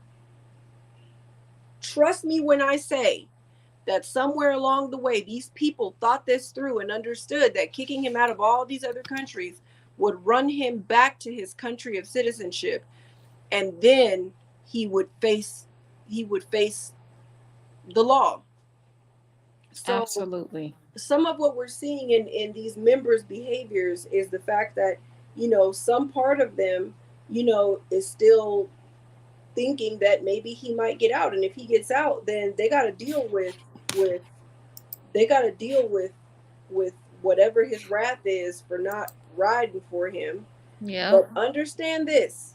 Trust me when I say that somewhere along the way, these people thought this through and understood that kicking him out of all these other countries would run him back to his country of citizenship. And then he would face the law. So absolutely. Some of what we're seeing in these members' behaviors is the fact that, some part of them, is still thinking that maybe he might get out. And if he gets out, then they got to deal with whatever his wrath is for not riding for him. Yeah. But understand this.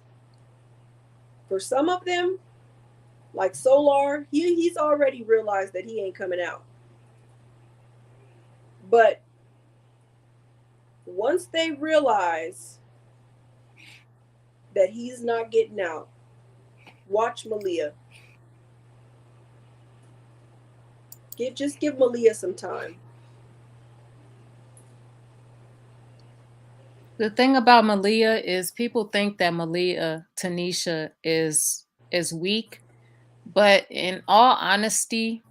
For some of them, like Solar, he's already realized that he ain't coming out. But once they realize that he's not getting out, watch Malia. Just give Malia some time. The thing about Malia is people think that Tanisha is weak, but in all honesty,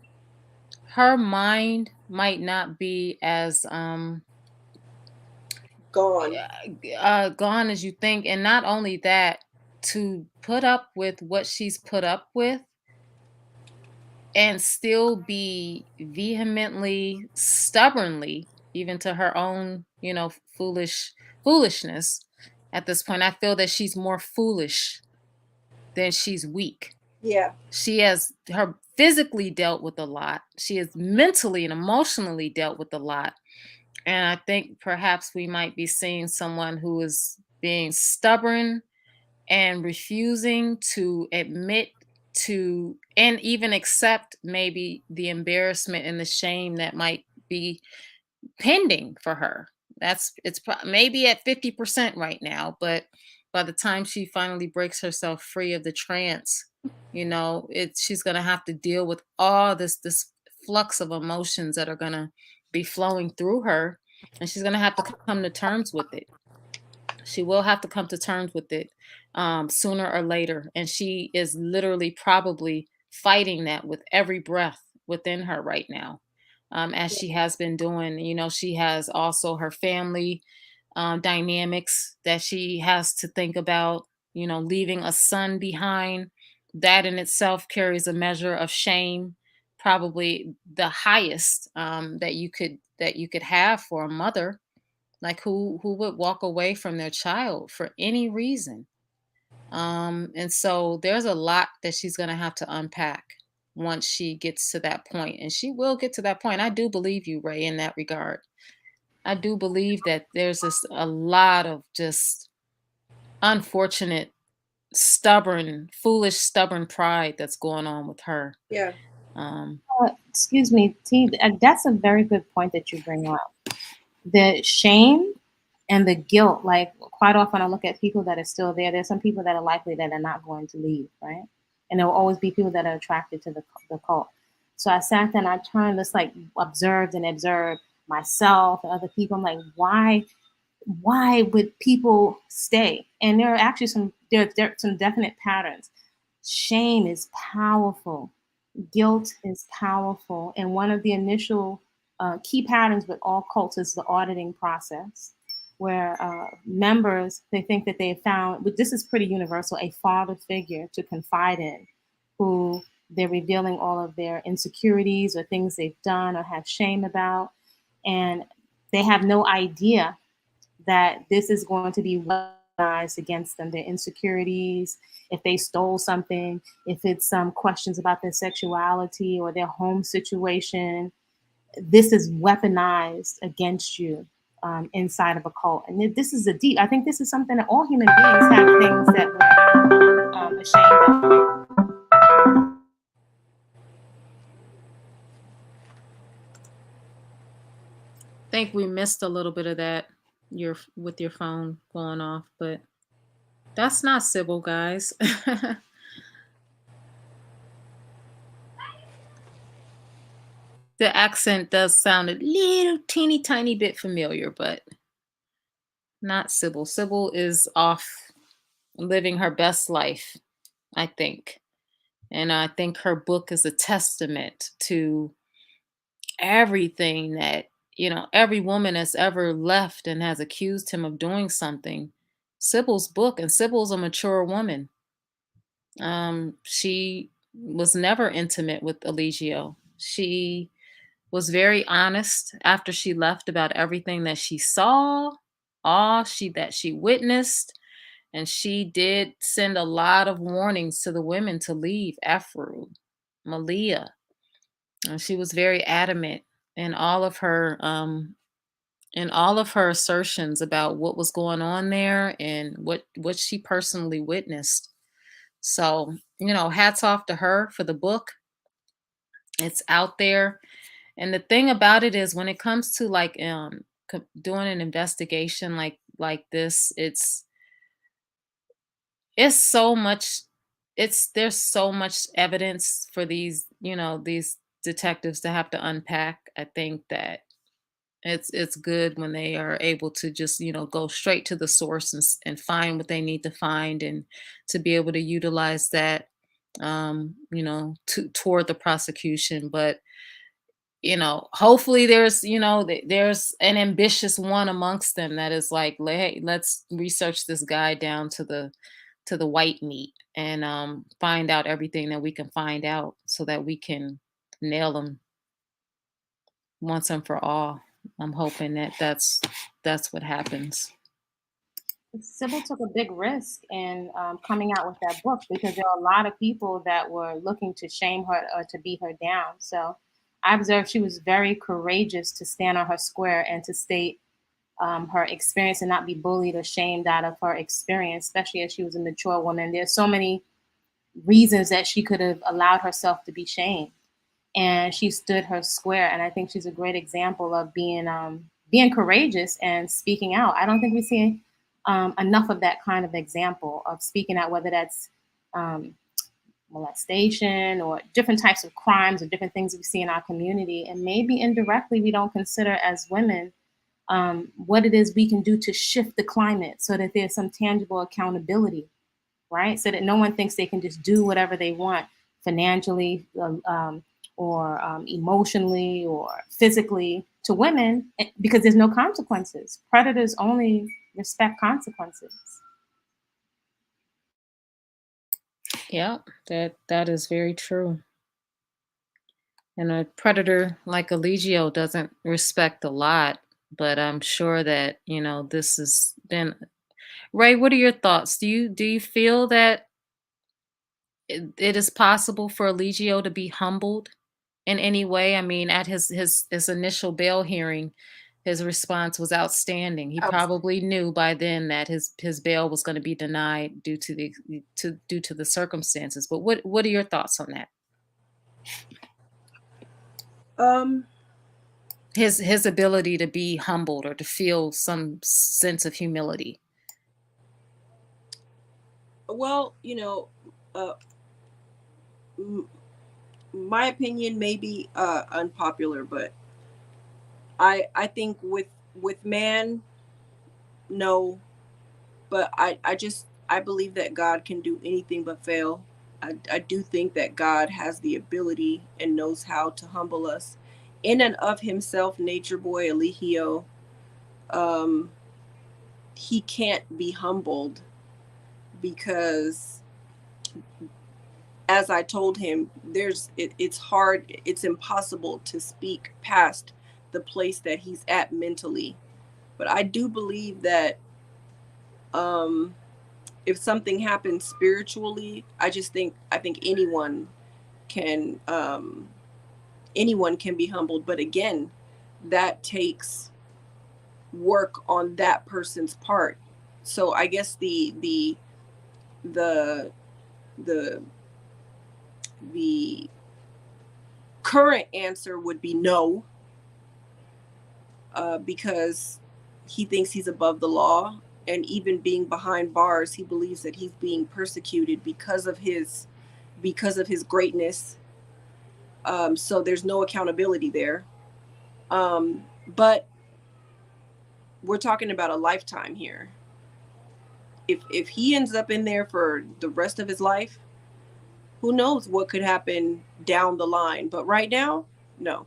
her mind might not be as Gone. gone as you think. And not only that, to put up with what she's put up with and still be vehemently, stubbornly, even to her own, foolishness at this point. I feel that she's more foolish than she's weak. Yeah. She has her physically dealt with a lot. She has mentally and emotionally dealt with a lot. And I think perhaps we might be seeing someone who is being stubborn and refusing to admit to and even accept maybe the embarrassment and the shame that might be pending for her. Maybe at 50% right now, but by the time she finally breaks herself free of the trance, she's going to have to deal with all this flux of emotions that are going to be flowing through her, and she's going to have to come to terms with it. She will have to come to terms with it sooner or later. And she is literally probably fighting that with every breath within her right now, as she has been doing. She has also her family dynamics that she has to think about, leaving a son behind. That in itself carries a measure of shame, probably the highest that you could have for a mother. Like who would walk away from their child for any reason? And so there's a lot that she's going to have to unpack once she gets to that point, and she will get to that point. I do believe you, Ray, in that regard. I do believe that there's just a lot of just unfortunate, stubborn pride that's going on with her. Yeah. Excuse me, T. That's a very good point that you bring up. The shame and the guilt. Like quite often, I look at people that are still there. There's some people that are likely that are not going to leave, right? And there will always be people that are attracted to the cult. So I sat there and I turned this like observed myself and other people. I'm like, why would people stay? And there are actually there are some definite patterns. Shame is powerful. Guilt is powerful. And one of the initial key patterns with all cults is the auditing process, where members, they think that they have found, but this is pretty universal, a father figure to confide in, who they're revealing all of their insecurities or things they've done or have shame about. And they have no idea that this is going to be weaponized against them, their insecurities, if they stole something, if it's some questions about their sexuality or their home situation. This is weaponized against you inside of a cult. And this is I think this is something that all human beings have things that we're ashamed of. I think we missed a little bit of that with your phone going off, but that's not Sybil, guys. The accent does sound a little teeny tiny bit familiar, but not Sybil. Sybil is off living her best life, I think. And I think her book is a testament to everything that, every woman has ever left and has accused him of doing something. Sybil's book, and Sybil's a mature woman. She was never intimate with Eligio. She was very honest after she left about everything that she saw, that she witnessed, and she did send a lot of warnings to the women to leave Afru, Malia. And she was very adamant in all of her assertions about what was going on there and what she personally witnessed. So, hats off to her for the book. It's out there. And the thing about it is when it comes to like doing an investigation like this, it's so much there's so much evidence for these, these detectives to have to unpack. I think that It's good when they are able to just, go straight to the source and find what they need to find, and to be able to utilize that, toward the prosecution. But hopefully there's an ambitious one amongst them that is like, hey, let's research this guy down to the white meat, and find out everything that we can find out, so that we can nail him once and for all. I'm hoping that that's what happens. Sybil took a big risk in coming out with that book, because there are a lot of people that were looking to shame her or to beat her down. So I observed she was very courageous to stand on her square and to state her experience and not be bullied or shamed out of her experience, especially as she was a mature woman. There's so many reasons that she could have allowed herself to be shamed, and she stood her square. And I think she's a great example of being courageous and speaking out. I don't think we see enough of that kind of example of speaking out, whether that's um, molestation or different types of crimes or different things we see in our community. And maybe indirectly we don't consider as women what it is we can do to shift the climate so that there's some tangible accountability, right? So that no one thinks they can just do whatever they want financially, or emotionally or physically to women, because there's no consequences. Predators only respect consequences. Yeah, that is very true. And a predator like Eligio doesn't respect a lot, but I'm sure that, this has been. Ray, what are your thoughts? Do you feel that it is possible for Eligio to be humbled in any way? I mean, at his initial bail hearing, his response was outstanding. He probably knew by then that his bail was going to be denied due to the circumstances. But what are your thoughts on that? His ability to be humbled or to feel some sense of humility. Well, my opinion may be unpopular, but I think with man, no, but I believe that God can do anything but fail. I do think that God has the ability and knows how to humble us. In and of himself, Natureboy Eligio, um, he can't be humbled because, as I told him, it's hard, it's impossible to speak past the place that he's at mentally. But I do believe that um, if something happens spiritually, I think can anyone can be humbled. But again, that takes work on that person's part. So I guess the the the current answer would be no, because he thinks he's above the law, and even being behind bars, he believes that he's being persecuted because of his greatness. So there's no accountability there. But we're talking about a lifetime here. If he ends up in there for the rest of his life, who knows what could happen down the line? But right now, no.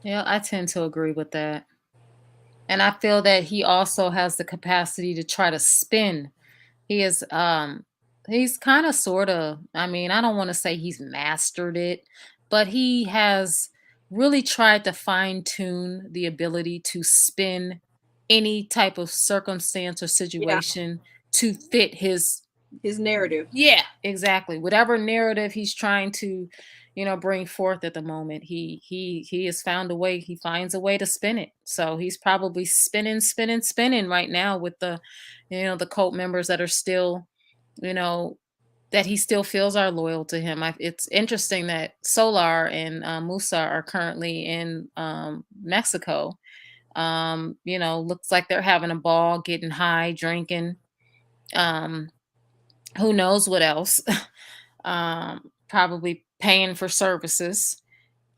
Yeah, I tend to agree with that. And I feel that he also has the capacity to try to spin. He is he's kind of sort of, I mean, I don't want to say he's mastered it, but he has really tried to fine tune the ability to spin any type of circumstance or Yeah, situation to fit his. his narrative. Yeah, exactly. Whatever narrative he's trying to, bring forth at the moment, he has found a way. He finds a way to spin it. So he's probably spinning right now with the cult members that are still, you know, that he still feels are loyal to him. It's interesting that Solar and Musa are currently in Mexico. Looks like they're having a ball, getting high, drinking. Um, who knows what else? Probably paying for services.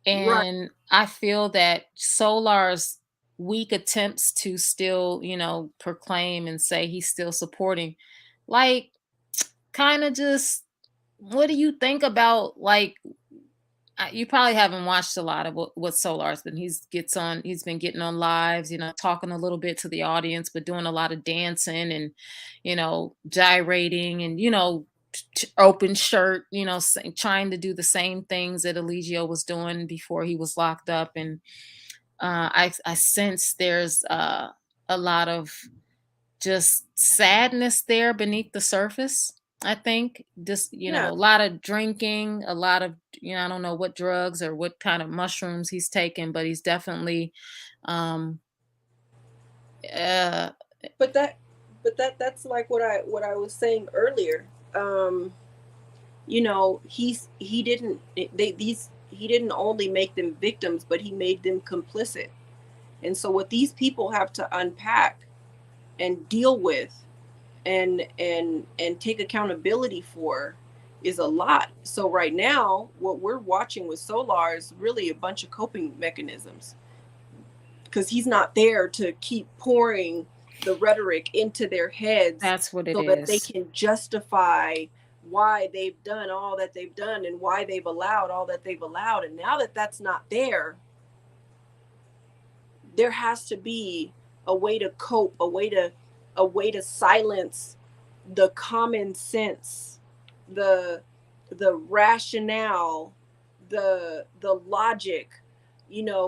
Right. And I feel that Solar's weak attempts to still, proclaim and say he's still supporting, like, kind of just, what do you think about, like, you probably haven't watched a lot of what Solar's been. He's been getting on lives, talking a little bit to the audience, but doing a lot of dancing and, gyrating and, open shirt, trying to do the same things that Eligio was doing before he was locked up. And I sense there's a lot of just sadness there beneath the surface. I think just, Yeah. a lot of drinking, a lot of, I don't know what drugs or what kind of mushrooms he's taken, but he's definitely, um, uh, But that's like what I was saying earlier. He didn't he didn't only make them victims, but he made them complicit. And so what these people have to unpack and deal with and take accountability for is a lot. So right now, what we're watching with Solar is really a bunch of coping mechanisms, because he's not there to keep pouring the rhetoric into their heads that's what it so that they is. can justify why they've done all that they've done and why they've allowed all that they've allowed. And now that that's not there, there has to be a way to cope, a way to silence the common sense, the rationale, the logic,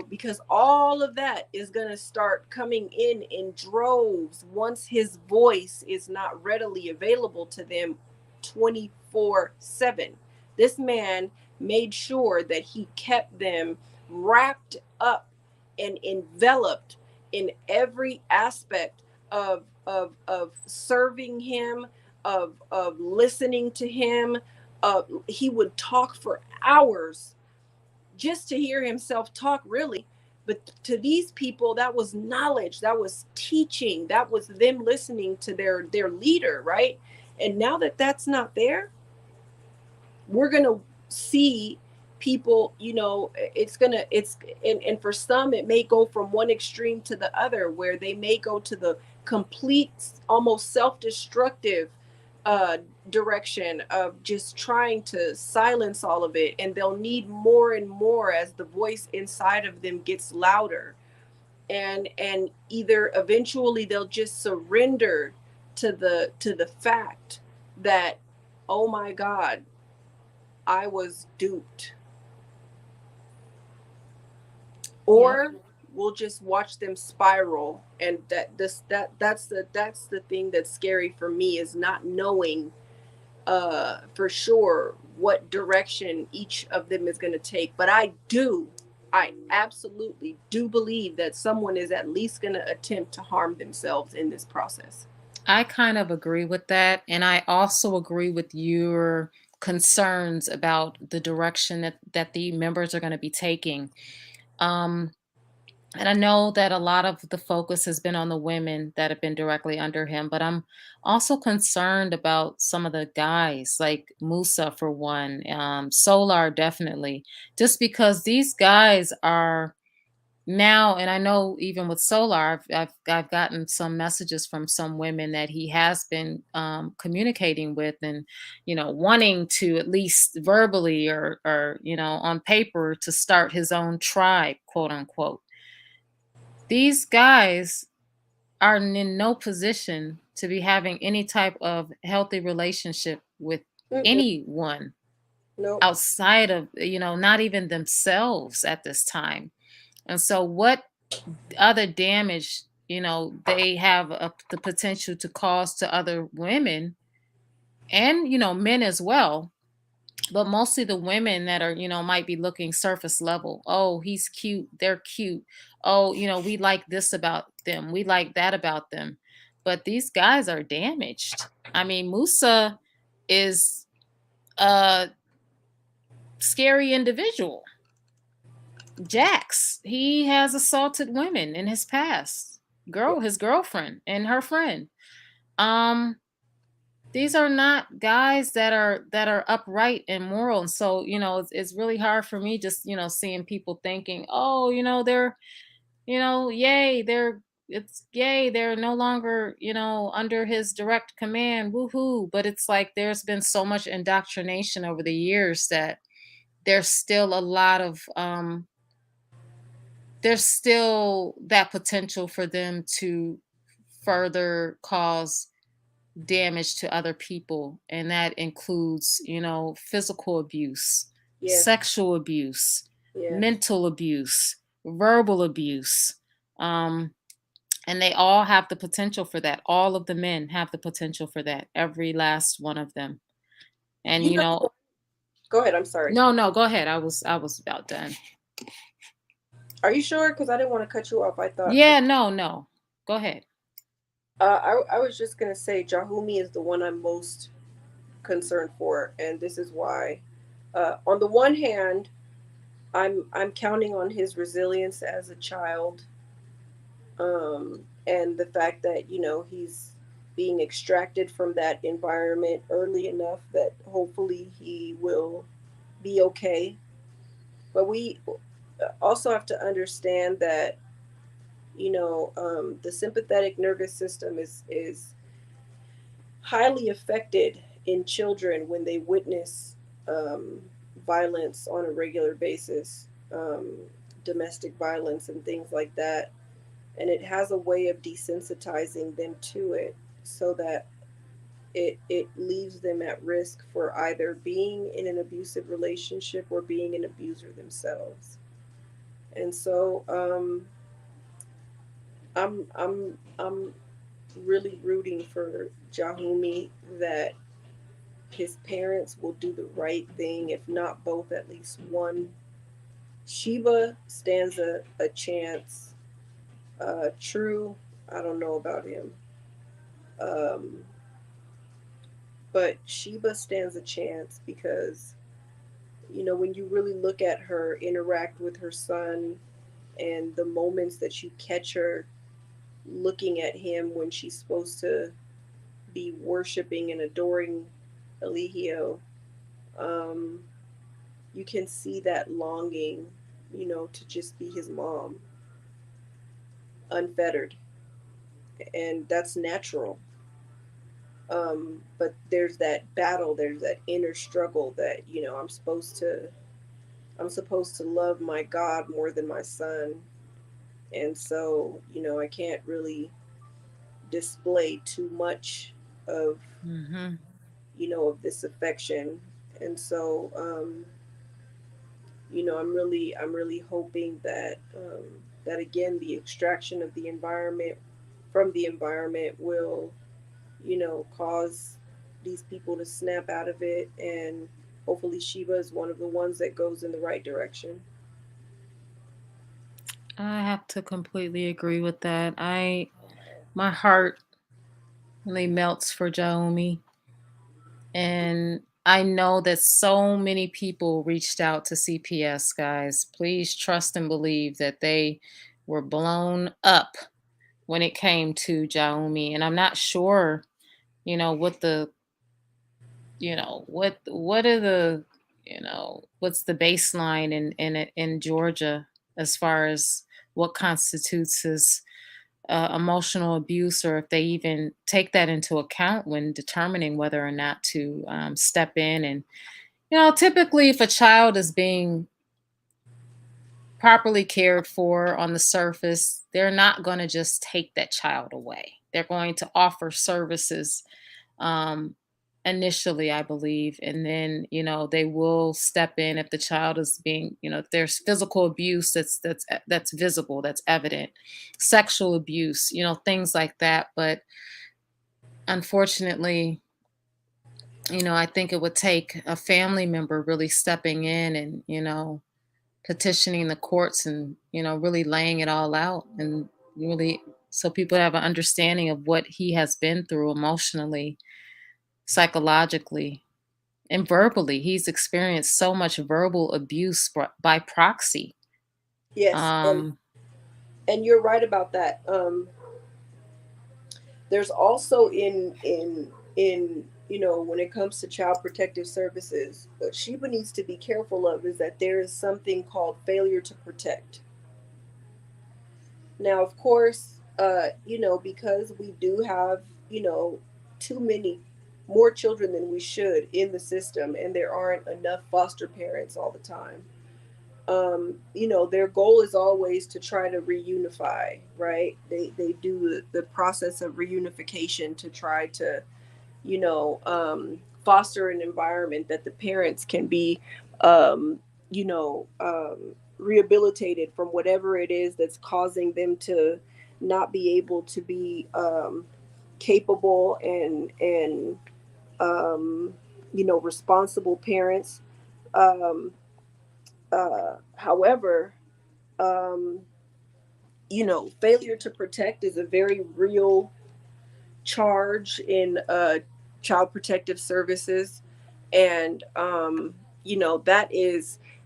because all of that is going to start coming in droves once his voice is not readily available to them 24/7. This man made sure that he kept them wrapped up and enveloped in every aspect of serving him, of listening to him. He would talk for hours just to hear himself talk, really. But to these people, that was knowledge, that was teaching, that was them listening to their leader, right? And now that that's not there, we're gonna see people, and for some it may go from one extreme to the other, where they may go to the complete, almost self-destructive uh direction of just trying to silence all of it, and they'll need more and more as the voice inside of them gets louder, and either eventually they'll just surrender to the fact that, oh my God, I was duped. Yep. Or we'll just watch them spiral. And that's the thing that's scary for me, is not knowing for sure what direction each of them is going to take. But I absolutely do believe that someone is at least going to attempt to harm themselves in this process. I kind of agree with that. And I also agree with your concerns about the direction that the members are going to be taking. Um, and I know that a lot of the focus has been on the women that have been directly under him, but I'm also concerned about some of the guys, like Musa, for one, Solar, definitely, just because these guys are now, and I know even with Solar, I've gotten some messages from some women that he has been communicating with, and wanting to, at least verbally or on paper, to start his own tribe, quote unquote. These guys are in no position to be having any type of healthy relationship with Mm-mm. anyone Nope. outside of, not even themselves at this time. And so what other damage, they have the potential to cause to other women and, men as well, but mostly the women that are, might be looking surface level. Oh, he's cute, they're cute. Oh, we like this about them, we like that about them. But these guys are damaged. I mean, Musa is a scary individual. Jax, he has assaulted women in his past. His girlfriend and her friend. Um, these are not guys that are upright and moral. And so, it's really hard for me just, seeing people thinking, oh, they're, yay, they're no longer, under his direct command, woohoo. But it's like there's been so much indoctrination over the years that there's still a lot of there's still that potential for them to further cause damage to other people, and that includes, physical abuse, Yes. sexual abuse, Yes. mental abuse, verbal abuse. And they all have the potential for that. All of the men have the potential for that, every last one of them. And Go ahead, I'm sorry. no, go ahead. I was about done. Are you sure? Because I didn't want to cut you off. I thought. Yeah, no. Go ahead. I was just gonna say Jahumi is the one I'm most concerned for, and this is why. On the one hand, I'm counting on his resilience as a child, and the fact that he's being extracted from that environment early enough that hopefully he will be okay. But we also have to understand that the sympathetic nervous system is highly affected in children when they witness um, violence on a regular basis, domestic violence and things like that. And it has a way of desensitizing them to it, so that it leaves them at risk for either being in an abusive relationship or being an abuser themselves. And so I'm really rooting for Jahumi that his parents will do the right thing, if not both, at least one. Sheba stands a chance. True, I don't know about him. Um, but Sheba stands a chance because, when you really look at her interact with her son and the moments that you catch her looking at him when she's supposed to be worshiping and adoring Eligio, um, you can see that longing, to just be his mom, unfettered. And that's natural. But there's that battle, there's that inner struggle that, I'm supposed to love my God more than my son. And so, I can't really display too much of, Mm-hmm. of this affection. And so, I'm really hoping that that again the extraction of the environment from the environment will cause these people to snap out of it, and hopefully Sheba is one of the ones that goes in the right direction. I have to completely agree with that. My heart really melts for Jaomi. And I know that so many people reached out to CPS, guys. Please trust and believe that they were blown up when it came to Jaomi. And I'm not sure, what the, what are the, what's the baseline in Georgia as far as what constitutes as emotional abuse, or if they even take that into account when determining whether or not to step in. And typically if a child is being properly cared for on the surface, they're not going to just take that child away. They're going to offer services um, initially, I believe, and then they will step in if the child is being, if there's physical abuse that's visible, that's evident, sexual abuse, things like that. But unfortunately, I think it would take a family member really stepping in and petitioning the courts and really laying it all out, and really so people have an understanding of what he has been through emotionally, psychologically, and verbally. He's experienced so much verbal abuse by proxy. Yes, Um, and you're right about that. There's also in when it comes to child protective services, what Sheba needs to be careful of is that there is something called failure to protect. Now, of course, because we do have, too many more children than we should in the system, and there aren't enough foster parents all the time. Their goal is always to try to reunify, right? They do the process of reunification to try to, foster an environment that the parents can be, um, rehabilitated from whatever it is that's causing them to not be able to be capable and responsible parents. Um, however, um, failure to protect is a very real charge in child protective services, and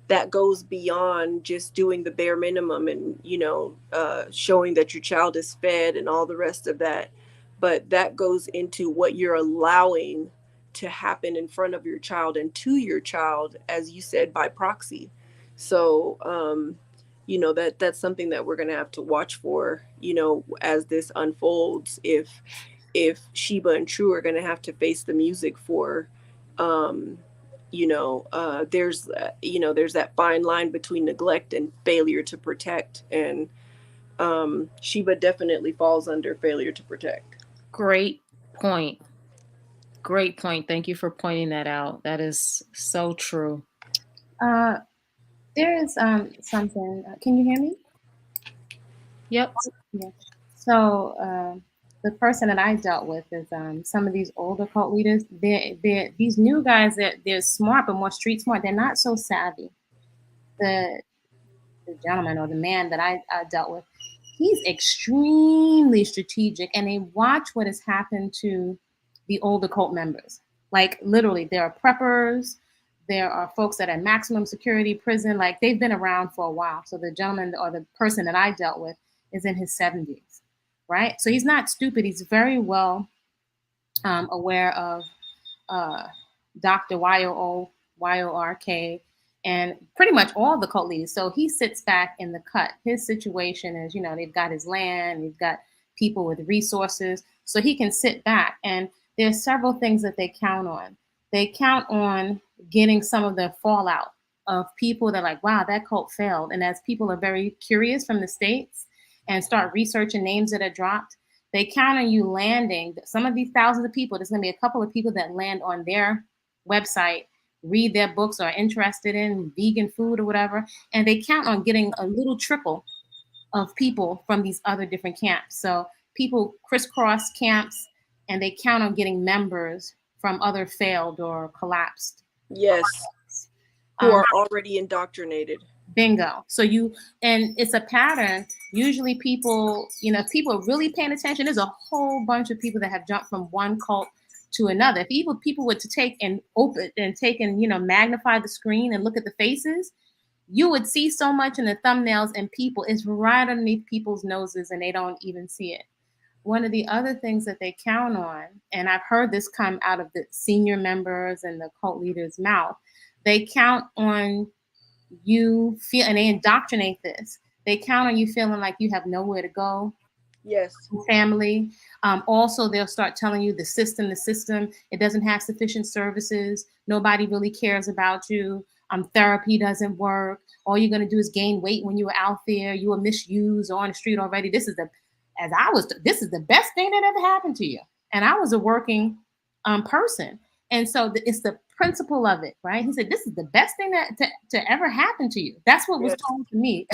that goes beyond just doing the bare minimum and showing that your child is fed and all the rest of that, but that goes into what you're allowing to happen in front of your child and to your child, as you said, by proxy. So that's something that we're going to have to watch for, as this unfolds, if Sheba and True are going to have to face the music for, there's that fine line between neglect and failure to protect, and Sheba definitely falls under failure to protect. Great point. Great point. Thank you for pointing that out. That is so true. There is something. Can you hear me? Yep. Yeah. So the person that I dealt with is some of these older cult leaders. They're these new guys that they're smart but more street smart. They're not so savvy. The gentleman or the man that I dealt with, he's extremely strategic, and they watch what has happened to the older cult members. Like literally, there are preppers, there are folks that are maximum security prison, like they've been around for a while. So the gentleman or the person that I dealt with is in his 70s, right? So he's not stupid. He's very well aware of uh, Dr. YORK, and pretty much all the cult leaders. So he sits back in the cut. His situation is, they've got his land, he's got people with resources, so he can sit back. And there's several things that they count on. They count on getting some of the fallout of people that are like, wow, that cult failed. And as people are very curious from the States and start researching names that are dropped, they count on you landing. Some of these thousands of people, there's going to be a couple of people that land on their website, read their books, or are interested in vegan food or whatever, and they count on getting a little trickle of people from these other different camps. So people crisscross camps, and they count on getting members from other failed or collapsed. Yes, who are already indoctrinated. Bingo. So and it's a pattern. Usually people, if people are really paying attention, there's a whole bunch of people that have jumped from one cult to another. If people were to take and open and magnify the screen and look at the faces, you would see so much in the thumbnails, and people, it's right underneath people's noses and they don't even see it. One of the other things that they count on, and I've heard this come out of the senior members and the cult leaders' mouth, they count on you feel, and they indoctrinate this. They count on you feeling like you have nowhere to go. Yes. Family. Also, they'll start telling you the system, it doesn't have sufficient services. Nobody really cares about you. Therapy doesn't work. All you're going to do is gain weight when you were out there. You were misused or on the street already. This is the best thing that ever happened to you. And I was a working person. And so it's the principle of it, right? He said, this is the best thing to ever happen to you. That's what was told to me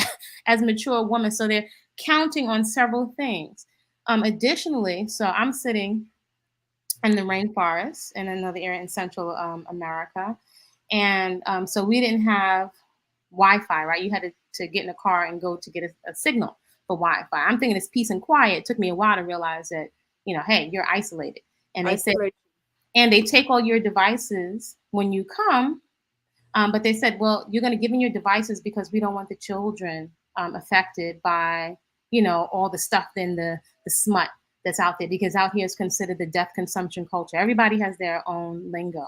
as a mature woman. So they're counting on several things. Additionally, so I'm sitting in the rainforest in another area in Central America. And so we didn't have Wi-Fi, right? You had to get in a car and go to get a signal for Wi-Fi. I'm thinking it's peace and quiet. It took me a while to realize that, hey, you're isolated. And they said, and they take all your devices when you come, but they said, well, you're going to give me your devices because we don't want the children affected by, all the stuff in the smut that's out there, because out here is considered the death consumption culture. Everybody has their own lingo.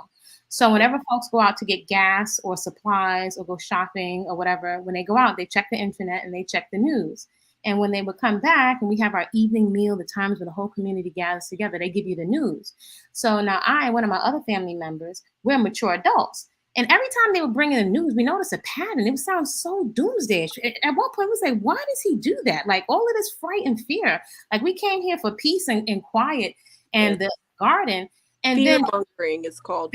So whenever folks go out to get gas or supplies or go shopping or whatever, when they go out, they check the internet and they check the news. And when they would come back and we have our evening meal, the times when the whole community gathers together, they give you the news. So now one of my other family members, we're mature adults. And every time they would bring in the news, we noticed a pattern. It would sound so doomsday-ish. At one point, we was like, why does he do that? Like all of this fright and fear. Like we came here for peace and quiet and the garden. And fear-mongering is called.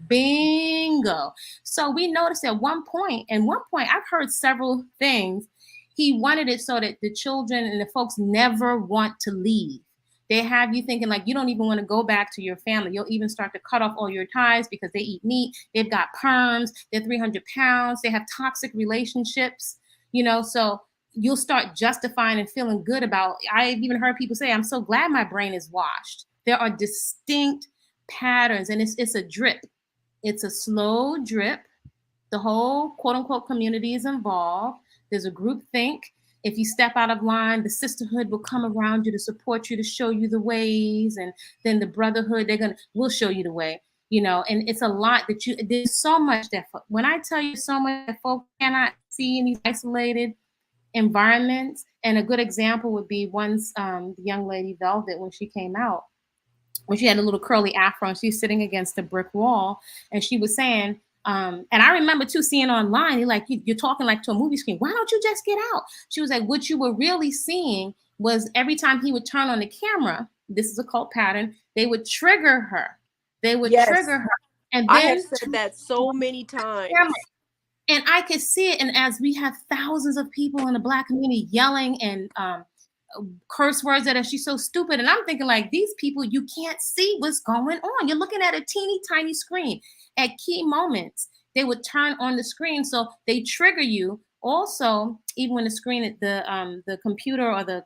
Bingo. So we noticed at one point, I've heard several things. He wanted it so that the children and the folks never want to leave. They have you thinking like you don't even want to go back to your family. You'll even start to cut off all your ties because they eat meat. They've got perms. They're 300 pounds. They have toxic relationships, so you'll start justifying and feeling good about. I've even heard people say, I'm so glad my brain is washed. There are distinct patterns, and it's a drip. It's a slow drip. The whole quote unquote community is involved. There's a group think. If you step out of line, the sisterhood will come around you to support you, to show you the ways. And then the brotherhood, will show you the way, and it's a lot there's so much that, when I tell you so much that folks cannot see in these isolated environments. And a good example would be once the young lady Velvet, when she came out, when she had a little curly afro and she's sitting against a brick wall, and she was saying, and I remember too seeing online, you're talking like to a movie screen. Why don't you just get out? She was like, what you were really seeing was every time he would turn on the camera, this is a cult pattern, they would trigger her. Trigger her. And then I have said that so many times. And I could see it. And as we have thousands of people in the Black community yelling and curse words that are, she's so stupid. And I'm thinking like, these people, you can't see what's going on. You're looking at a teeny tiny screen. At key moments, they would turn on the screen. So they trigger you. Also, even when the screen, the computer or the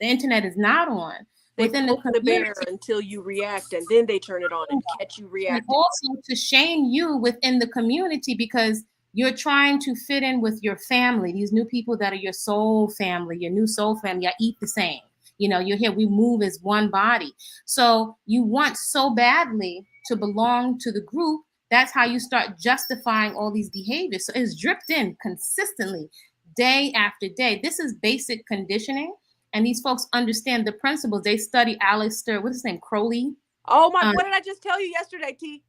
internet is not on. They poke the bear until you react, and then they turn it on and catch you reacting. And also to shame you within the community because you're trying to fit in with your family, these new people that are your soul family, your new soul family. You eat the same. You're here. We move as one body. So you want so badly to belong to the group. That's how you start justifying all these behaviors. So it's dripped in consistently, day after day. This is basic conditioning. And these folks understand the principles. They study Aleister, what's his name, Crowley. Oh my! What did I just tell you yesterday, T?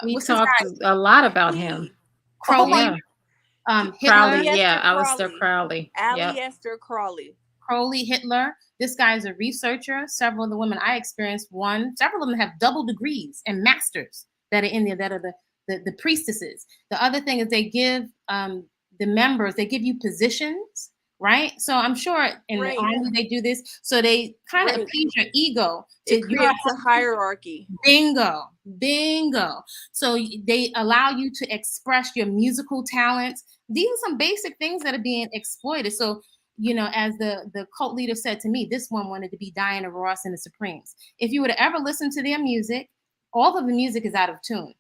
We talked a lot about him. Crowley. Hitler. Crowley, Aleister Crowley. Aleister Crowley. Crowley, Hitler. This guy's a researcher. Several of the women I experienced, several of them have double degrees and masters that are in there, that are the priestesses. The other thing is they give the members, they give you positions, right? So I'm sure in the army they do this. So they kind of appease your ego. It creates a hierarchy. Bingo. So they allow you to express your musical talents. These are some basic things that are being exploited. So, as the cult leader said to me, this one wanted to be Diana Ross and the Supremes. If you were to ever listen to their music, all of the music is out of tune,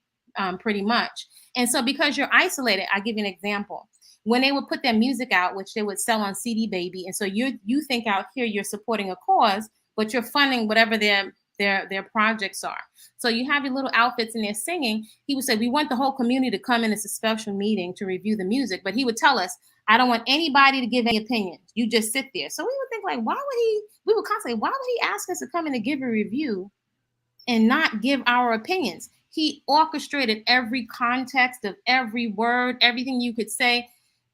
pretty much. And so because you're isolated, I'll give you an example. When they would put their music out, which they would sell on CD Baby, and so you think out here you're supporting a cause, but you're funding whatever their projects are. So you have your little outfits and they're singing. He would say, we want the whole community to come in as a special meeting to review the music. But he would tell us, I don't want anybody to give any opinions. You just sit there. So we would think like, we would constantly, why would he ask us to come in and give a review and not give our opinions? He orchestrated every context of every word, everything you could say.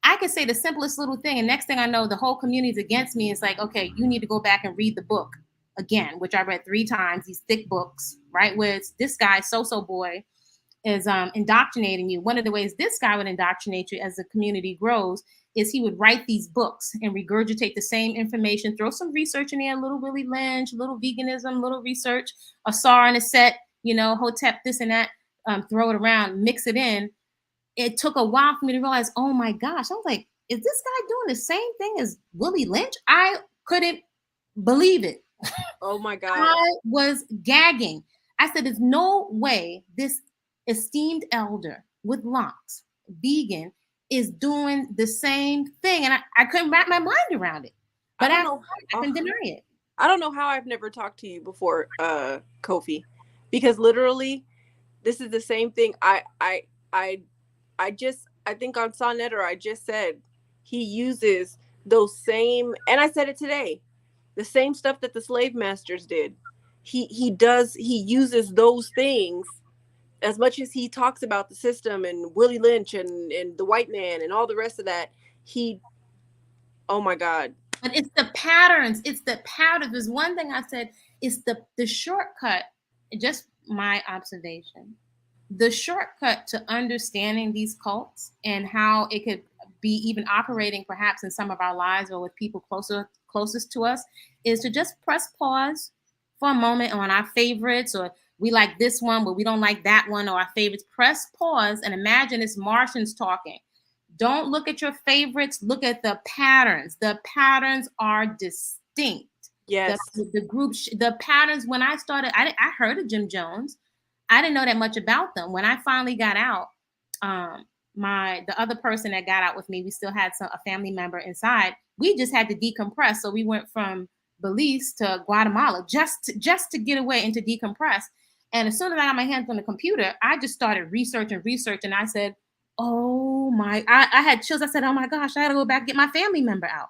I could say the simplest little thing, and next thing I know, the whole community is against me. It's like, okay, you need to go back and read the book again, which I read 3 times, these thick books, right? Where it's this guy, Boy, is indoctrinating you. One of the ways this guy would indoctrinate you as the community grows is he would write these books and regurgitate the same information, throw some research in there, a little Willie Lynch, a little veganism, a little research, a SAR in a set, Hotep, this and that, throw it around, mix it in. It took a while for me to realize, oh my gosh, I was like, is this guy doing the same thing as Willie Lynch? I couldn't believe it. Oh my God. I was gagging. I said, there's no way this esteemed elder with locks, vegan, is doing the same thing. And I couldn't wrap my mind around it. But I don't I know. can deny it. I don't know how I've never talked to you before, Kofi, because literally this is the same thing. I think on Sonnetter I just said he uses those same, and I said it today, the same stuff that the slave masters did. He uses those things as much as he talks about the system and Willie Lynch and the white man and all the rest of that. Oh my God. But it's the patterns. It's the pattern. There's one thing I said, it's the shortcut, just my observation. The shortcut to understanding these cults and how it could be even operating perhaps in some of our lives or with people closest to us is to just press pause for a moment on our favorites, or we like this one, but we don't like that one, or our favorites. Press pause and imagine it's Martians talking. Don't look at your favorites. Look at the patterns. The patterns are distinct. Yes. The group, the patterns. When I started, I heard of Jim Jones. I didn't know that much about them. When I finally got out, the other person that got out with me, we still had a family member inside. We just had to decompress. So we went from Belize to Guatemala just to get away and to decompress. And as soon as I got my hands on the computer, I just started researching. I said, oh my, I had chills. I said, oh my gosh, I had to go back and get my family member out.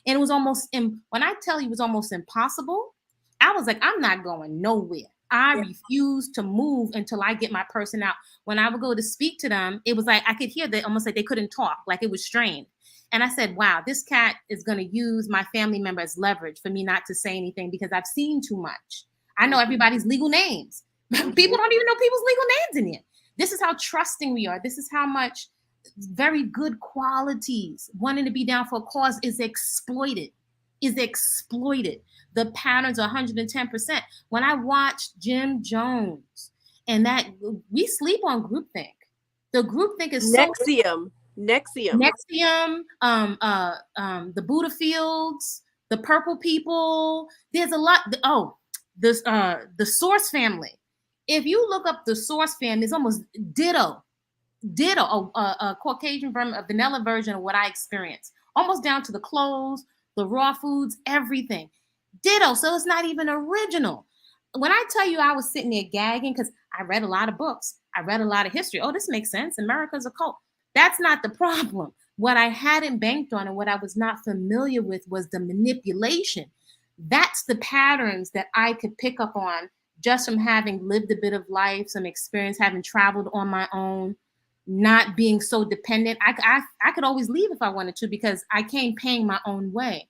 And it was almost, when I tell you it was almost impossible, I was like, I'm not going nowhere. I refused to move until I get my person out. When I would go to speak to them, it was like I could hear that almost like they couldn't talk, like it was strained. And I said, wow, this cat is going to use my family member as leverage for me not to say anything because I've seen too much. I know everybody's legal names. People don't even know people's legal names in here. This is how trusting we are. This is how much very good qualities, wanting to be down for a cause, is exploited. The patterns are 110%. When I watched Jim Jones, and that we sleep on groupthink. The groupthink is Nexium. The Buddha Fields, the Purple People. There's a lot. The Source family. If you look up the Source family, it's almost ditto, a Caucasian version, a vanilla version of what I experienced, almost down to the clothes, the raw foods, everything. Ditto. So it's not even original. When I tell you I was sitting there gagging because I read a lot of books, I read a lot of history. Oh, this makes sense. America's a cult. That's not the problem. What I hadn't banked on and what I was not familiar with was the manipulation. That's the patterns that I could pick up on just from having lived a bit of life, some experience, having traveled on my own, not being so dependent. I could always leave if I wanted to because I came paying my own way.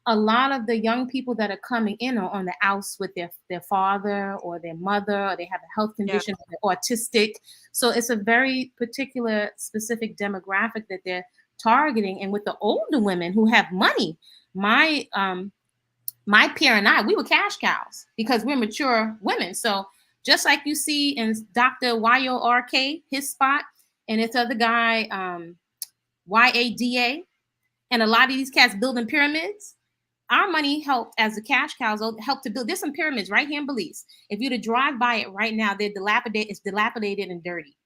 A lot of the young people that are coming in are on the outs with their father or their mother, or they have a health condition, or they're autistic. So it's a very particular, specific demographic that they're targeting. And with the older women who have money, my peer and I, we were cash cows because we're mature women. So just like you see in Dr. YORK, his spot, and this other guy, YADA, and a lot of these cats building pyramids, our money helped as the cash cows helped to build. There's some pyramids right here in Belize. If you were to drive by it right now, they're dilapidated. It's dilapidated and dirty.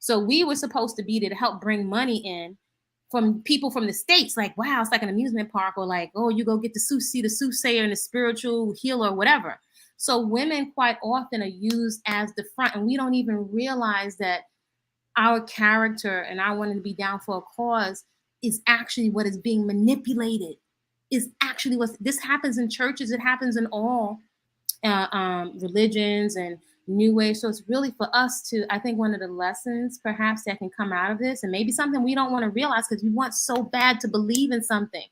So we were supposed to be there to help bring money in from people from the States. Like, wow, it's like an amusement park, or like, oh, you go get see the soothsayer and the spiritual healer or whatever. So women quite often are used as the front, and we don't even realize that our character and our wanting to be down for a cause is actually what is being manipulated. Is actually what this happens in churches. It happens in all religions and new ways. So it's really for us to, I think one of the lessons perhaps that can come out of this, and maybe something we don't want to realize because we want so bad to believe in something,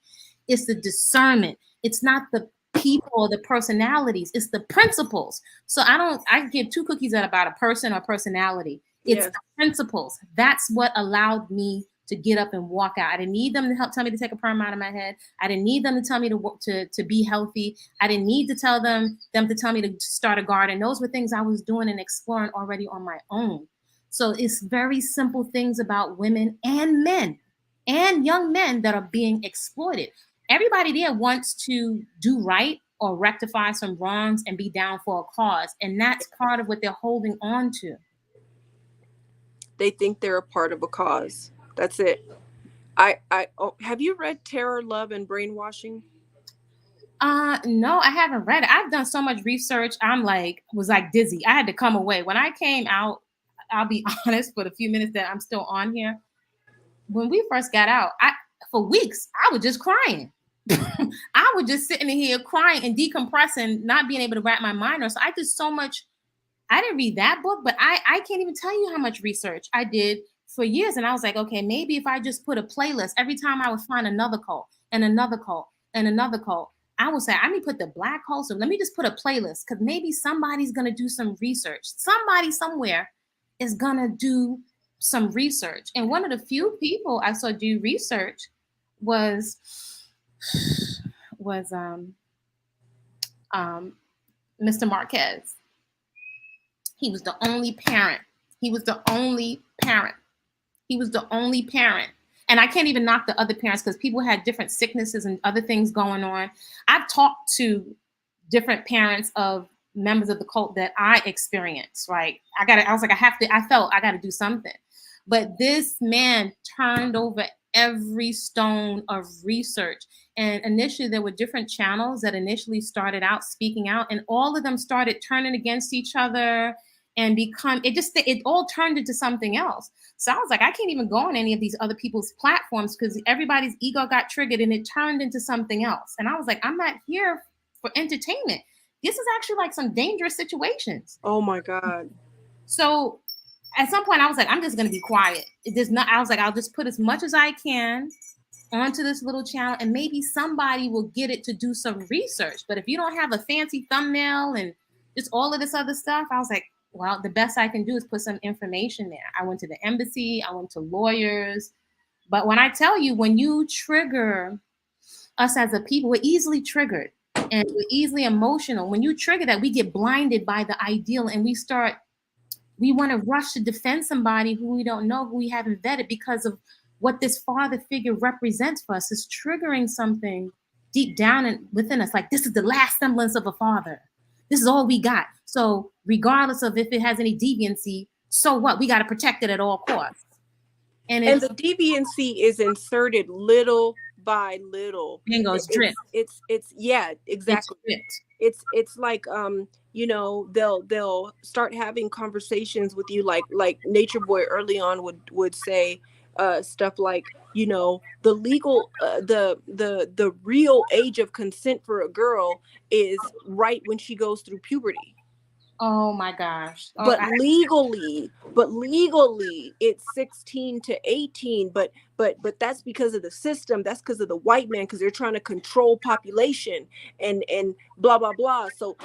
it's the discernment. It's not the people or the personalities, it's the principles. So I give two cookies out about a person or personality. It's the principles. That's what allowed me to get up and walk out. I didn't need them to help tell me to take a perm out of my head. I didn't need them to tell me to be healthy. I didn't need to tell them to tell me to start a garden. Those were things I was doing and exploring already on my own. So it's very simple things about women and men and young men that are being exploited. Everybody there wants to do right or rectify some wrongs and be down for a cause. And that's part of what they're holding on to. They think they're a part of a cause. That's it. Have you read Terror, Love, and Brainwashing? No, I haven't read it. I've done so much research. Was like dizzy. I had to come away. When I came out, I'll be honest, for the few minutes that I'm still on here. When we first got out, for weeks, I was just crying. I was just sitting in here crying and decompressing, not being able to wrap my mind around. So I did so much. I didn't read that book, but I can't even tell you how much research I did for years. And I was like, okay, maybe if I just put a playlist, every time I would find another cult and another cult and another cult, I would say, I need to put the black hole. So let me just put a playlist, because maybe somebody's going to do some research. Somebody somewhere is going to do some research. And one of the few people I saw do research was Mr. Marquez. He was the only parent. He was the only parent. He was the only parent. And I can't even knock the other parents, because people had different sicknesses and other things going on. I've talked to different parents of members of the cult that I experienced, right? I was like, I felt I got to do something. But this man turned over every stone of research. And initially there were different channels that initially started out speaking out, and all of them started turning against each other and it all turned into something else. So I was like, I can't even go on any of these other people's platforms, because everybody's ego got triggered and it turned into something else. And I was like, I'm not here for entertainment. This is actually like some dangerous situations. Oh my God. So at some point I was like, I'm just going to be quiet. I was like, I'll just put as much as I can onto this little channel, and maybe somebody will get it to do some research. But if you don't have a fancy thumbnail and just all of this other stuff, I was like, well, the best I can do is put some information there. I went to the embassy, I went to lawyers. But when I tell you, when you trigger us as a people, we're easily triggered and we're easily emotional. When you trigger that, we get blinded by the ideal, and we want to rush to defend somebody who we don't know, who we haven't vetted, because of what this father figure represents for us. Is triggering something deep down within us. Like, this is the last semblance of a father. This is all we got. So regardless of if it has any deviancy, so what? We got to protect it at all costs. And the deviancy is inserted little by little. Bingo, it's drip. It's yeah, exactly. It's like they'll start having conversations with you, like Natureboy early on would say stuff like, the legal the real age of consent for a girl is right when she goes through puberty. Oh my gosh. But legally it's 16 to 18, but that's because of the system. That's because of the white man, because they're trying to control population and blah blah blah. So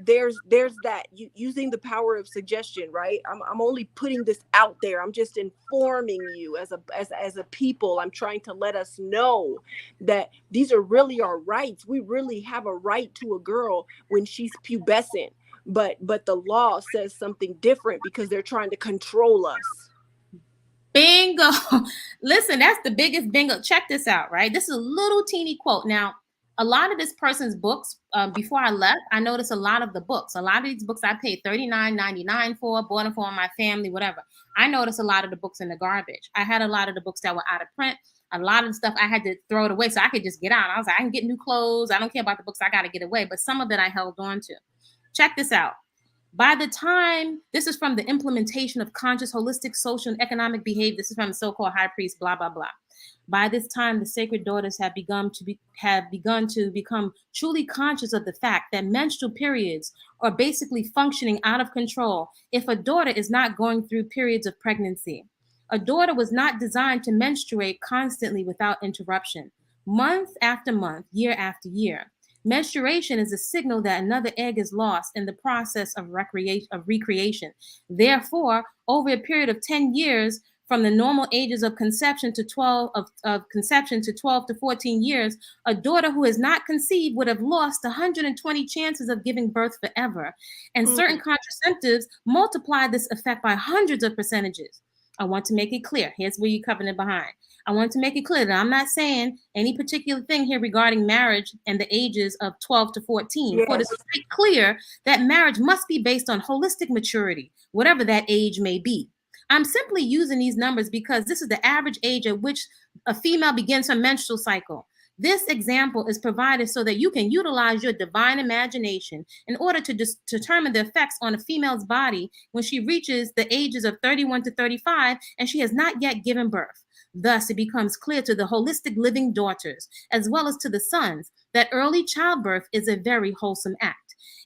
there's that, using the power of suggestion, right? I'm only putting this out there. I'm just informing you as a people. I'm trying to let us know that these are really our rights. We really have a right to a girl when she's pubescent. But the law says something different, because they're trying to control us. Bingo. Listen, that's the biggest bingo. Check this out, right? This is a little teeny quote. Now, a lot of this person's books, before I left, I noticed a lot of these books I paid $39.99 for, bought them for my family, whatever. I noticed a lot of the books in the garbage. I had a lot of the books that were out of print. A lot of the stuff I had to throw it away so I could just get out. I was like, I can get new clothes. I don't care about the books. I got to get away. But some of it I held on to. Check this out. By the time, this is from the implementation of conscious, holistic, social, and economic behavior. This is from the so-called high priest, blah, blah, blah. By this time, the sacred daughters have begun to become truly conscious of the fact that menstrual periods are basically functioning out of control if a daughter is not going through periods of pregnancy. A daughter was not designed to menstruate constantly without interruption, month after month, year after year. Menstruation is a signal that another egg is lost in the process of recreation. Therefore, over a period of 10 years, from the normal ages of conception to 12 to 14 years, a daughter who is not conceived would have lost 120 chances of giving birth forever. And certain contraceptives multiply this effect by hundreds of percentages. I want to make it clear. Here's where you're covering it behind. I want to make it clear that I'm not saying any particular thing here regarding marriage and the ages of 12 to 14. Yes. For it is quite clear that marriage must be based on holistic maturity, whatever that age may be. I'm simply using these numbers because this is the average age at which a female begins her menstrual cycle. This example is provided so that you can utilize your divine imagination in order to determine the effects on a female's body when she reaches the ages of 31 to 35 and she has not yet given birth. Thus, it becomes clear to the holistic living daughters, as well as to the sons, that early childbirth is a very wholesome act.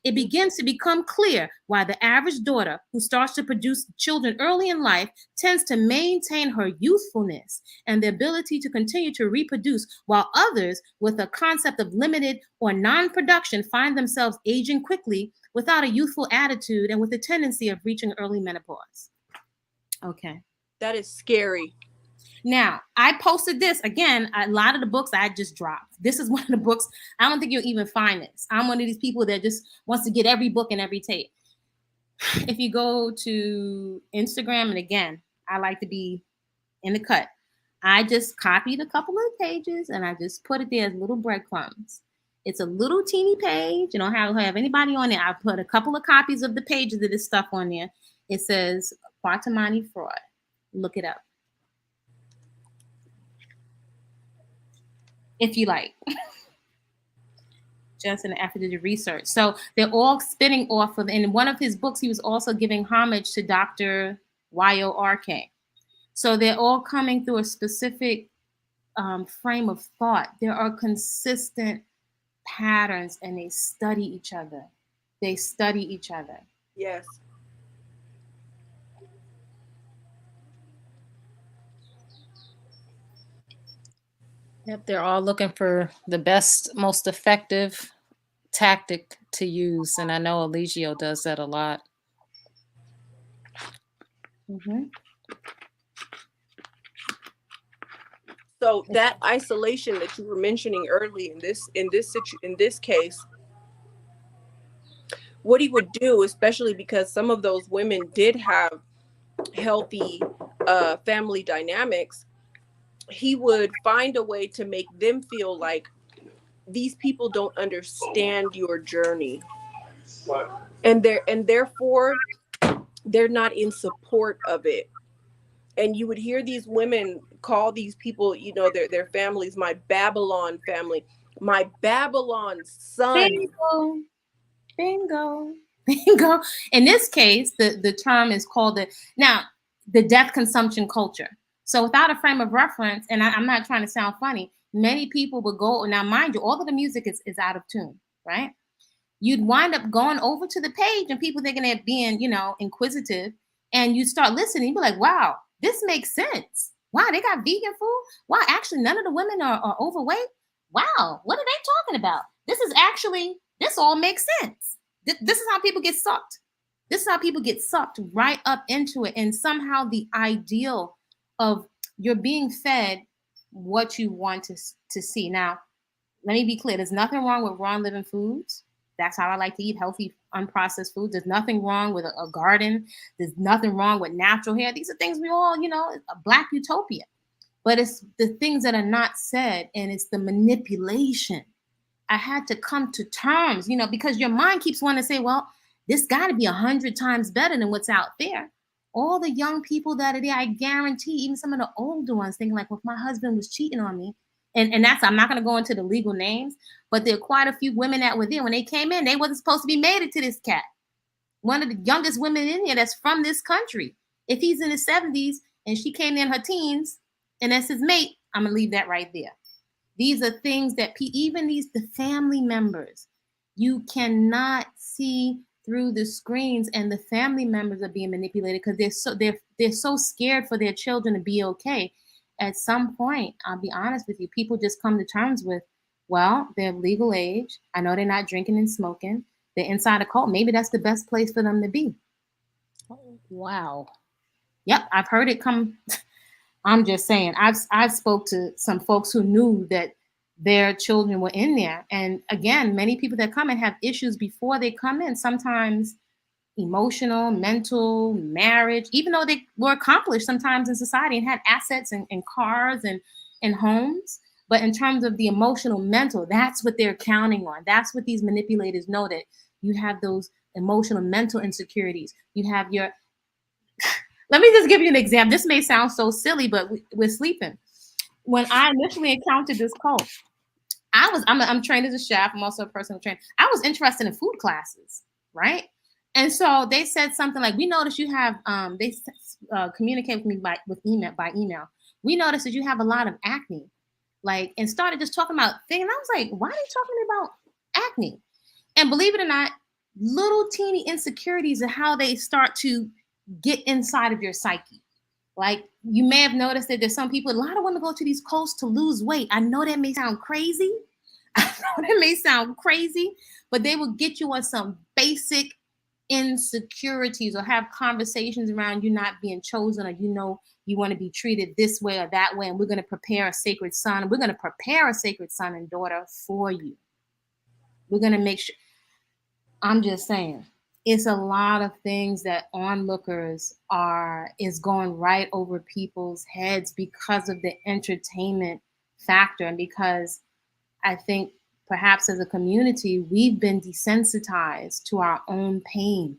It begins to become clear why the average daughter who starts to produce children early in life tends to maintain her youthfulness and the ability to continue to reproduce, while others with a concept of limited or non-production find themselves aging quickly without a youthful attitude and with a tendency of reaching early menopause. Okay. That is scary. Now, I posted this again. A lot of the books I just dropped. This is one of the books. I don't think you'll even find this. I'm one of these people that just wants to get every book and every tape. If you go to Instagram, and again, I like to be in the cut. I just copied a couple of pages and I just put it there as little breadcrumbs. It's a little teeny page. You don't have anybody on there. I put a couple of copies of the pages of this stuff on there. It says Quatamani fraud. Look it up. If you like, just in the effort to do research. So they're all spinning off of, in one of his books, he was also giving homage to Dr. Y.O.R.K. So they're all coming through a specific frame of thought. There are consistent patterns and they study each other. They study each other. Yes. Yep, they're all looking for the best, most effective tactic to use. And I know Eligio does that a lot. Mm-hmm. So that isolation that you were mentioning early in this case, what he would do, especially because some of those women did have healthy family dynamics, he would find a way to make them feel like these people don't understand your journey, and therefore they're not in support of it. And you would hear these women call these people, you know, their families, my Babylon family, my Babylon son. Bingo, bingo, bingo. In this case, the term is called the death consumption culture. So without a frame of reference, and I'm not trying to sound funny, many people would go, now mind you, all of the music is out of tune, right? You'd wind up going over to the page and people thinking they're being, you know, inquisitive, and you start listening, you'd be like, wow, this makes sense. Wow, they got vegan food. Wow, actually none of the women are overweight. Wow, what are they talking about? This all makes sense. This is how people get sucked. This is how people get sucked right up into it. And somehow the ideal of you're being fed what you want to see. Now, let me be clear. There's nothing wrong with raw living foods. That's how I like to eat healthy, unprocessed foods. There's nothing wrong with a garden. There's nothing wrong with natural hair. These are things we all, you know, a Black utopia. But it's the things that are not said, and it's the manipulation. I had to come to terms, you know, because your mind keeps wanting to say, well, this got to be 100 times better than what's out there. All the young people that are there, I guarantee, even some of the older ones thinking like, well, if my husband was cheating on me, and that's, I'm not going to go into the legal names, but there are quite a few women that were there. When they came in, they wasn't supposed to be mated to this cat. One of the youngest women in here that's from this country. If he's in his 70s and she came in her teens and that's his mate, I'm going to leave that right there. These are things that even the family members, you cannot see through the screens, and the family members are being manipulated because they're so scared for their children to be okay. At some point, I'll be honest with you, people just come to terms with, well, they're of legal age. I know they're not drinking and smoking. They're inside a cult. Maybe that's the best place for them to be. Wow. Yep, I've heard it come. I'm just saying, I've spoke to some folks who knew that their children were in there. And again, many people that come in have issues before they come in, sometimes emotional, mental, marriage, even though they were accomplished sometimes in society and had assets and cars and homes. But in terms of the emotional, mental, that's what they're counting on. That's what these manipulators know, that you have those emotional, mental insecurities. You have your, let me just give you an example. This may sound so silly, but we're sleeping. When I initially encountered this cult, I'm trained as a chef. I'm also a personal trainer. I was interested in food classes, right? And so they said something like, "We noticed you have." They communicate with me by email. We noticed that you have a lot of acne, like, and started just talking about things. And I was like, "Why are you talking about acne?" And believe it or not, little teeny insecurities and how they start to get inside of your psyche. Like, you may have noticed that there's some people, a lot of women go to these coasts to lose weight. I know that may sound crazy. I know that may sound crazy, but they will get you on some basic insecurities or have conversations around you not being chosen, or you want to be treated this way or that way. And we're going to prepare a sacred son. We're going to prepare a sacred son and daughter for you. We're going to make sure. I'm just saying, it's a lot of things that onlookers is going right over people's heads because of the entertainment factor, and because I think perhaps as a community we've been desensitized to our own pain.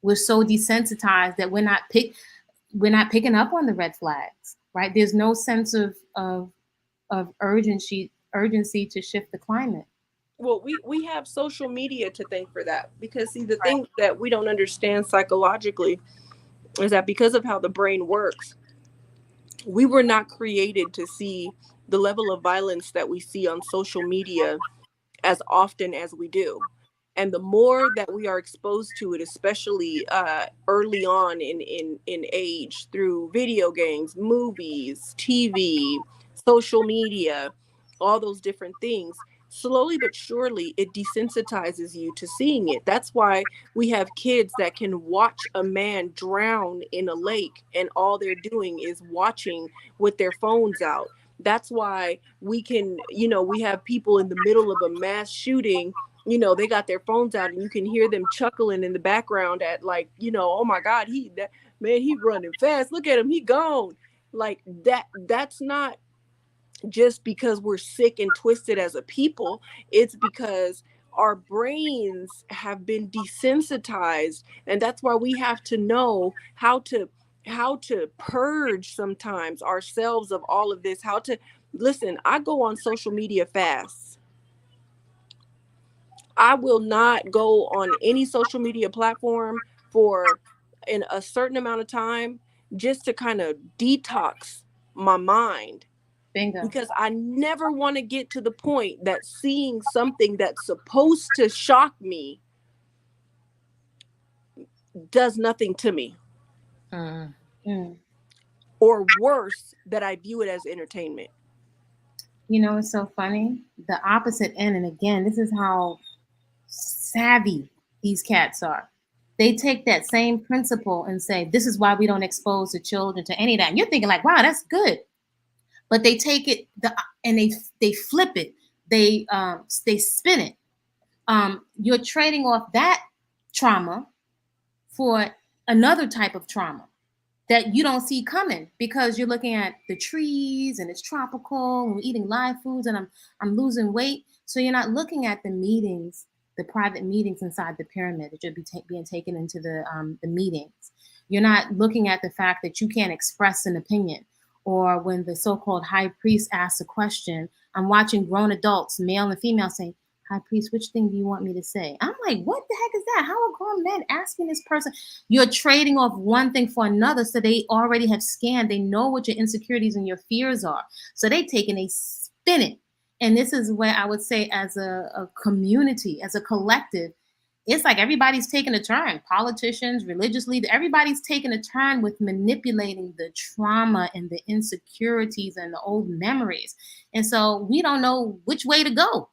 We're so desensitized that we're not picking up on the red flags, right? There's no sense of urgency to shift the climate. Well, we have social media to thank for that, because see, the thing that we don't understand psychologically is that because of how the brain works, we were not created to see the level of violence that we see on social media as often as we do. And the more that we are exposed to it, especially early on in age, through video games, movies, TV, social media, all those different things, slowly but surely it desensitizes you to seeing it. That's why we have kids that can watch a man drown in a lake and all they're doing is watching with their phones out. That's why we can, we have people in the middle of a mass shooting, they got their phones out and you can hear them chuckling in the background at, like, oh my God, he running fast. Look at him. He gone. Like that. That's not just because we're sick and twisted as a people. It's because our brains have been desensitized, and that's why we have to know how to purge sometimes ourselves of all of this. How to listen. I go on social media fast. I will not go on any social media platform for in a certain amount of time, just to kind of detox my mind. Bingo. Because I never want to get to the point that seeing something that's supposed to shock me does nothing to me. Or worse, that I view it as entertainment. It's so funny. The opposite end, and again, this is how savvy these cats are. They take that same principle and say, this is why we don't expose the children to any of that. And you're thinking like, wow, that's good. But they take it and they flip it. They spin it. You're trading off that trauma for another type of trauma that you don't see coming, because you're looking at the trees and it's tropical and we're eating live foods and I'm losing weight. So you're not looking at the meetings, the private meetings inside the pyramid that you're being taken into the meetings. You're not looking at the fact that you can't express an opinion, or when the so-called high priest asks a question, I'm watching grown adults, male and female, saying, high priest, which thing do you want me to say? I'm like, what the heck is that? How are grown men asking this person? You're trading off one thing for another. So they already have scanned. They know what your insecurities and your fears are. So they take and they spin it. And this is where I would say, as a community, as a collective, it's like everybody's taking a turn. Politicians, religious leaders, everybody's taking a turn with manipulating the trauma and the insecurities and the old memories. And so we don't know which way to go.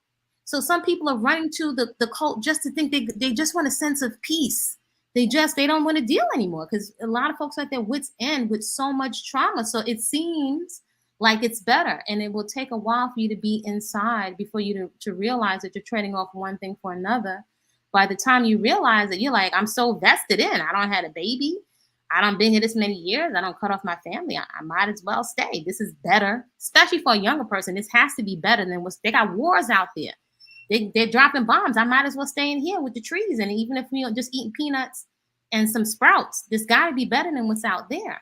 So some people are running to the cult just to think they just want a sense of peace. They don't want to deal anymore, because a lot of folks are at their wits' end with so much trauma. So it seems like it's better, and it will take a while for you to be inside before you to realize that you're trading off one thing for another. By the time you realize that, you're like, I'm so vested in, I don't have a baby. I don't been here this many years. I don't cut off my family. I might as well stay. This is better, especially for a younger person. This has to be better than they got wars out there. They're dropping bombs. I might as well stay in here with the trees. And even if we're just eating peanuts and some sprouts, this got to be better than what's out there.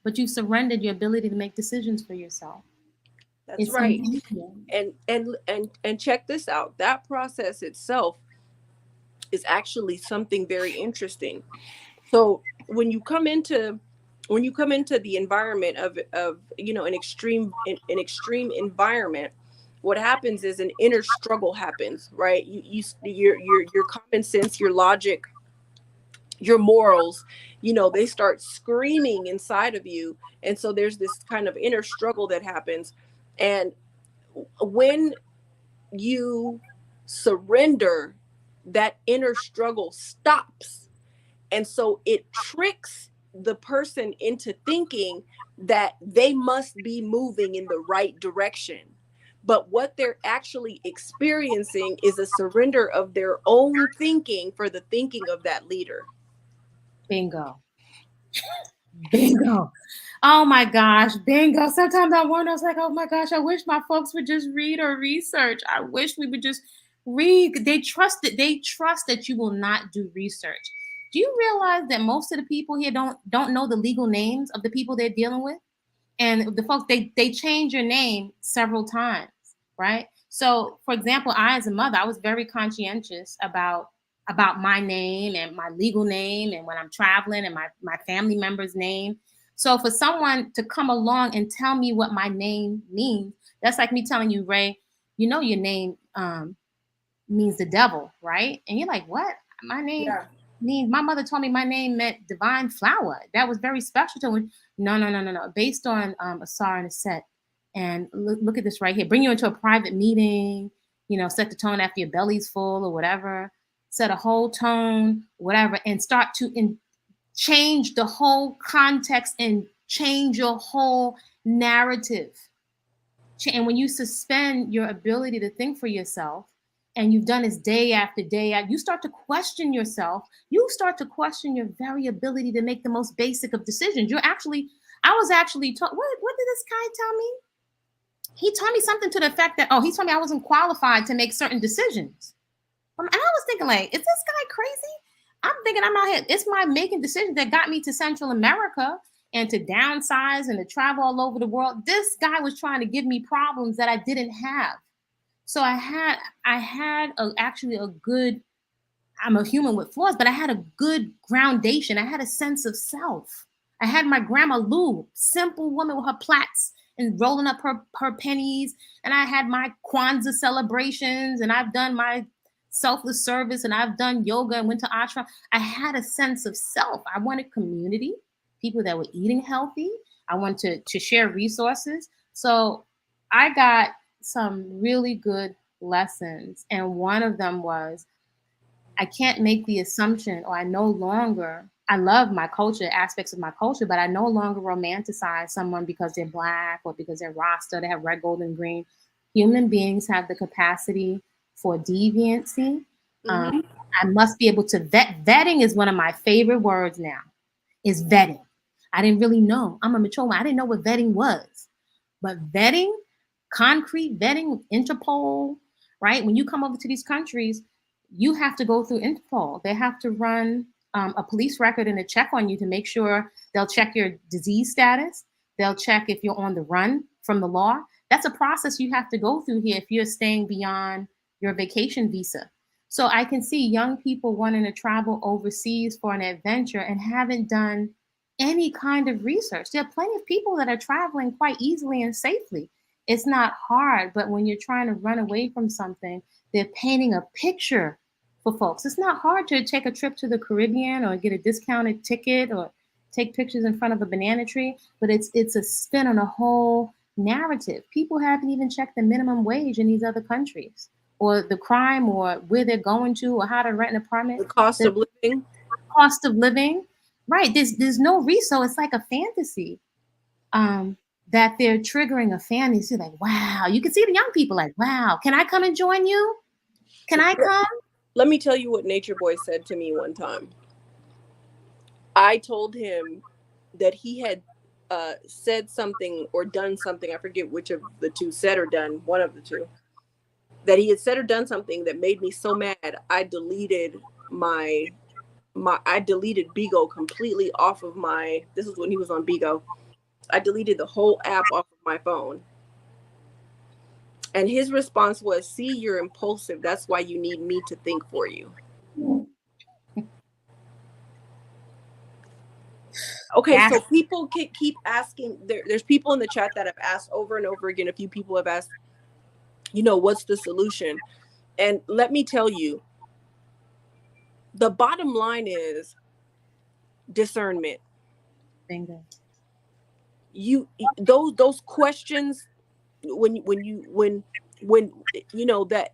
but you've surrendered your ability to make decisions for yourself. That's It's right. amazing. And check this out. That process itself is actually something very interesting. So when you come into the environment of an extreme environment, what happens is an inner struggle happens, right? Your common sense, your logic, your morals, they start screaming inside of you. And so there's this kind of inner struggle that happens. And when you surrender, that inner struggle stops. And so it tricks the person into thinking that they must be moving in the right direction. But what they're actually experiencing is a surrender of their own thinking for the thinking of that leader. Bingo. Bingo. Oh my gosh, bingo. Sometimes I wonder, I was like, oh my gosh, I wish my folks would just read or research. I wish we would just read. They trust that you will not do research. Do you realize that most of the people here don't know the legal names of the people they're dealing with? And the folks, they change your name several times, right? So for example, I as a mother, I was very conscientious about my name and my legal name and when I'm traveling and my family member's name. So for someone to come along and tell me what my name means, that's like me telling you, Ray, your name means the devil, right? And you're like, what? My name means, my mother told me my name meant divine flower. That was very special to me. No. Based on Asar and Aset. And look at this right here. Bring you into a private meeting, set the tone after your belly's full or whatever. Set a whole tone, whatever, and start to change the whole context and change your whole narrative. And when you suspend your ability to think for yourself, and you've done this day after day, you start to question yourself. You start to question your very ability to make the most basic of decisions. I was actually taught, what did this guy tell me? He told me something to the effect that, he told me I wasn't qualified to make certain decisions. And I was thinking, like, is this guy crazy? I'm thinking I'm out here. It's my making decisions that got me to Central America and to downsize and to travel all over the world. This guy was trying to give me problems that I didn't have. So I had actually a good, I'm a human with flaws, but I had a good groundation. I had a sense of self. I had my grandma Lou, simple woman with her plaits and rolling up her pennies. And I had my Kwanzaa celebrations, and I've done my selfless service, and I've done yoga and went to ashram. I had a sense of self. I wanted community, people that were eating healthy. I wanted to share resources. So I got some really good lessons. And one of them was, I can't make the assumption, or I love my culture, aspects of my culture, but I no longer romanticize someone because they're Black or because they're Rasta, they have red, gold, and green. Human beings have the capacity for deviancy. Mm-hmm. I must be able to vet. Vetting is one of my favorite words now, is vetting. I didn't really know. I'm a mature one. I didn't know what vetting was. But vetting, concrete vetting, Interpol, right? When you come over to these countries, you have to go through Interpol. They have to run a police record and a check on you to make sure. They'll check your disease status. They'll check if you're on the run from the law. That's a process you have to go through here if you're staying beyond your vacation visa. So I can see young people wanting to travel overseas for an adventure and haven't done any kind of research. There are plenty of people that are traveling quite easily and safely. It's not hard, but when you're trying to run away from something, they're painting a picture for folks. It's not hard to take a trip to the Caribbean or get a discounted ticket or take pictures in front of a banana tree, but it's a spin on a whole narrative. People haven't even checked the minimum wage in these other countries, or the crime, or where they're going to, or how to rent an apartment. The cost of living. Cost of living. Right. There's no reason. It's like a fantasy that they're triggering a fantasy. Like, wow, you can see the young people like, wow, can I come and join you? Can I come? Let me tell you what Natureboy said to me one time. I told him that he had said something or done something. I forget which of the two, said or done, one of the two. That he had said or done something that made me so mad, I deleted I deleted Bigo completely off of my, this is when he was on Bigo. I deleted the whole app off of my phone. And his response was, see, you're impulsive. That's why you need me to think for you. Okay, so people keep asking. There's people in the chat that have asked over and over again. A few people have asked, what's the solution? And let me tell you, the bottom line is discernment. Bingo. Those questions, when that,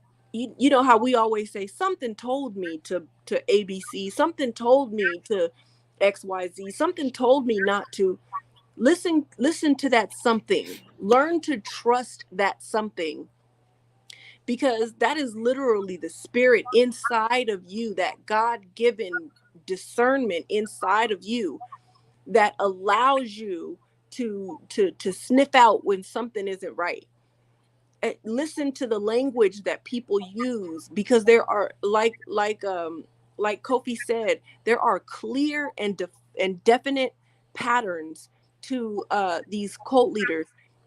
how we always say, something told me to ABC, something told me to XYZ, something told me not to. Listen to that something. Learn to trust that something, because that is literally the spirit inside of you, that God-given discernment inside of you that allows you to sniff out when something isn't right. Listen to the language that people use, because there are, like Kofi said, there are clear and definite patterns to these cult leaders,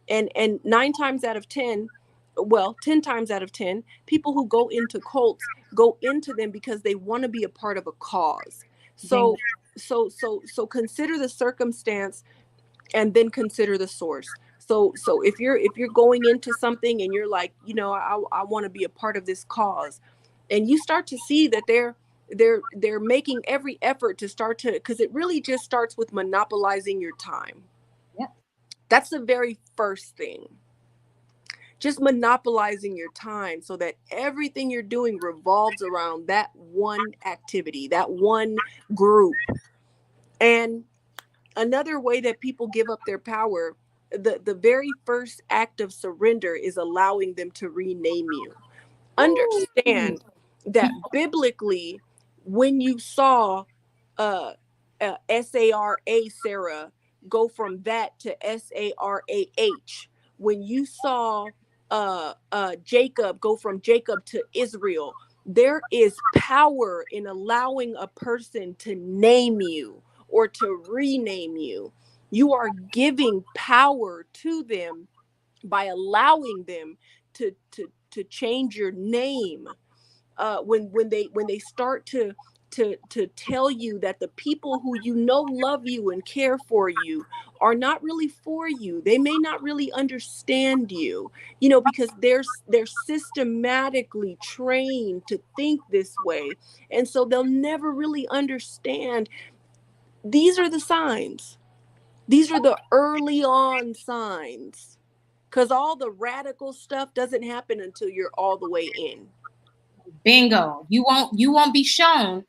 and 9 times out of 10, 10 times out of 10, people who go into cults go into them because they want to be a part of a cause. So consider the circumstance, and then consider the source. So if you're going into something and you're like, I want to be a part of this cause, and you start to see that they're making every effort to start to, because it really just starts with monopolizing your time. Yeah. That's the very first thing. Just monopolizing your time so that everything you're doing revolves around that one activity, that one group. And another way that people give up their power, the very first act of surrender is allowing them to rename you. Understand that biblically, when you saw S-A-R-A Sarah go from that to S-A-R-A-H, when you saw Jacob go from Jacob to Israel, there is power in allowing a person to name you or to rename you. You are giving power to them by allowing them to change your name. When they start to tell you that the people who love you and care for you are not really for you, they may not really understand you, because they're systematically trained to think this way, and so they'll never really understand. These are the signs. These are the early on signs, because all the radical stuff doesn't happen until you're all the way in. Bingo. You won't be shown.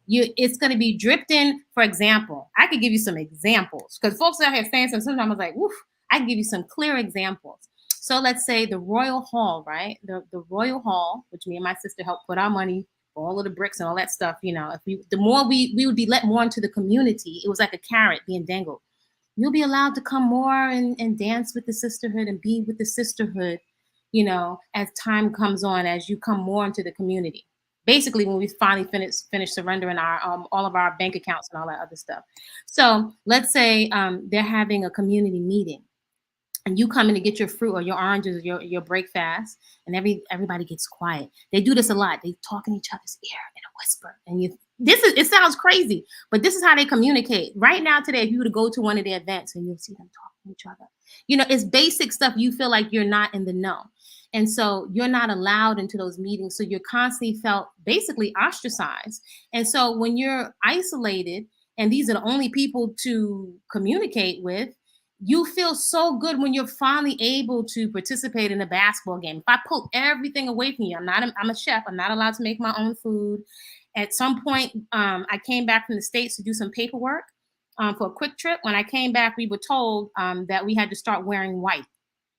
It's going to be dripped in. For example, I could give you some examples, because folks out here saying sometimes I was like, woof, I can give you some clear examples. So let's say the Royal Hall, right? The Royal Hall, which me and my sister helped put our money for all of the bricks and all that stuff. If the more we would be let more into the community, it was like a carrot being dangled. You'll be allowed to come more and dance with the sisterhood and be with the sisterhood, as time comes on, as you come more into the community. Basically, when we finally finish surrendering our all of our bank accounts and all that other stuff. So let's say they're having a community meeting, and you come in to get your fruit or your oranges or your break fast, and everybody gets quiet. They do this a lot. They talk in each other's ear in a whisper, and it sounds crazy, but this is how they communicate. Right now, today, if you were to go to one of their events and you'll see them talking to each other, it's basic stuff. You feel like you're not in the know. And so you're not allowed into those meetings. So you're constantly felt basically ostracized. And so when you're isolated and these are the only people to communicate with, you feel so good when you're finally able to participate in a basketball game. If I pull everything away from you, I'm a chef. I'm not allowed to make my own food. At some point, I came back from the States to do some paperwork for a quick trip. When I came back, we were told that we had to start wearing white,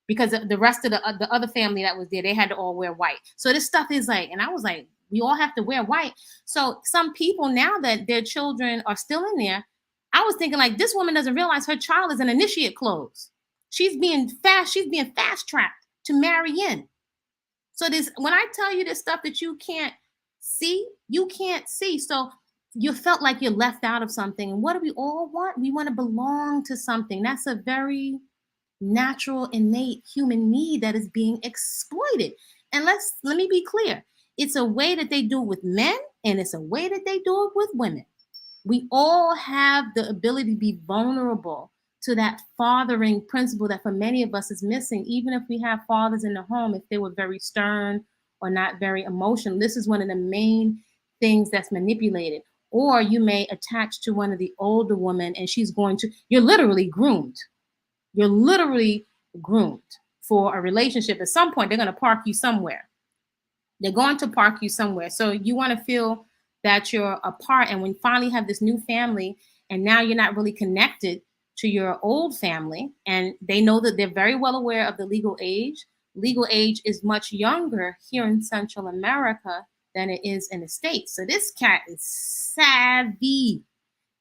because the rest of the other family that was there, they had to all wear white. So this stuff is like, and I was like, we all have to wear white. So some people, now that their children are still in there, I was thinking like, this woman doesn't realize her child is in initiate clothes. She's being fast tracked to marry in. So when I tell you this stuff that you can't see, you can't see. So you felt like you're left out of something. And what do we all want? We want to belong to something. That's a very natural, innate human need that is being exploited. And let me be clear. It's a way that they do it with men, and it's a way that they do it with women. We all have the ability to be vulnerable to that fathering principle that for many of us is missing. Even if we have fathers in the home, if they were very stern or not very emotional, this is one of the main things that's manipulated. Or you may attach to one of the older women and you're literally groomed. You're literally groomed for a relationship. At some point, they're going to park you somewhere. They're going to park you somewhere. So you want to feel that you're a part. And when you finally have this new family, and now you're not really connected to your old family, and they know that they're very well aware of the legal age. Legal age is much younger here in Central America than it is in the States. So this cat is savvy.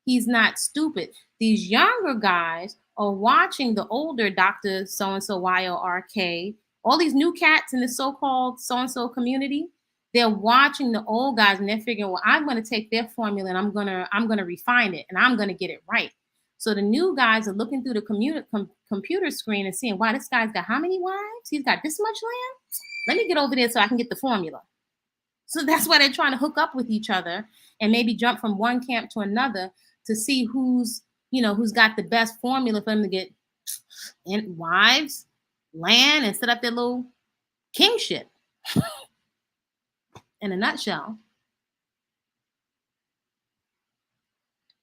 He's not stupid. These younger guys are watching the older Dr. So-and-so YORK, all these new cats in the so-called so-and-so community. They're watching the old guys and they're figuring, well, I'm going to take their formula and I'm going to refine it and I'm going to get it right. So the new guys are looking through the computer screen and seeing, wow, this guy's got how many wives? He's got this much land? Let me get over there so I can get the formula. So that's why they're trying to hook up with each other and maybe jump from one camp to another to see who's got the best formula for them to get wives, land, and set up their little kingship. In a nutshell,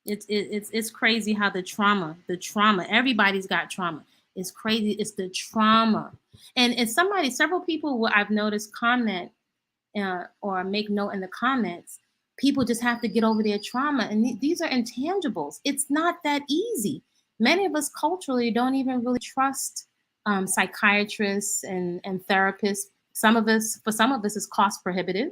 it's crazy how the trauma, everybody's got trauma. It's crazy. It's the trauma. And it's several people what I've noticed comment or make note in the comments, people just have to get over their trauma. And these are intangibles. It's not that easy. Many of us culturally don't even really trust psychiatrists and therapists. For some of us, it's cost prohibitive.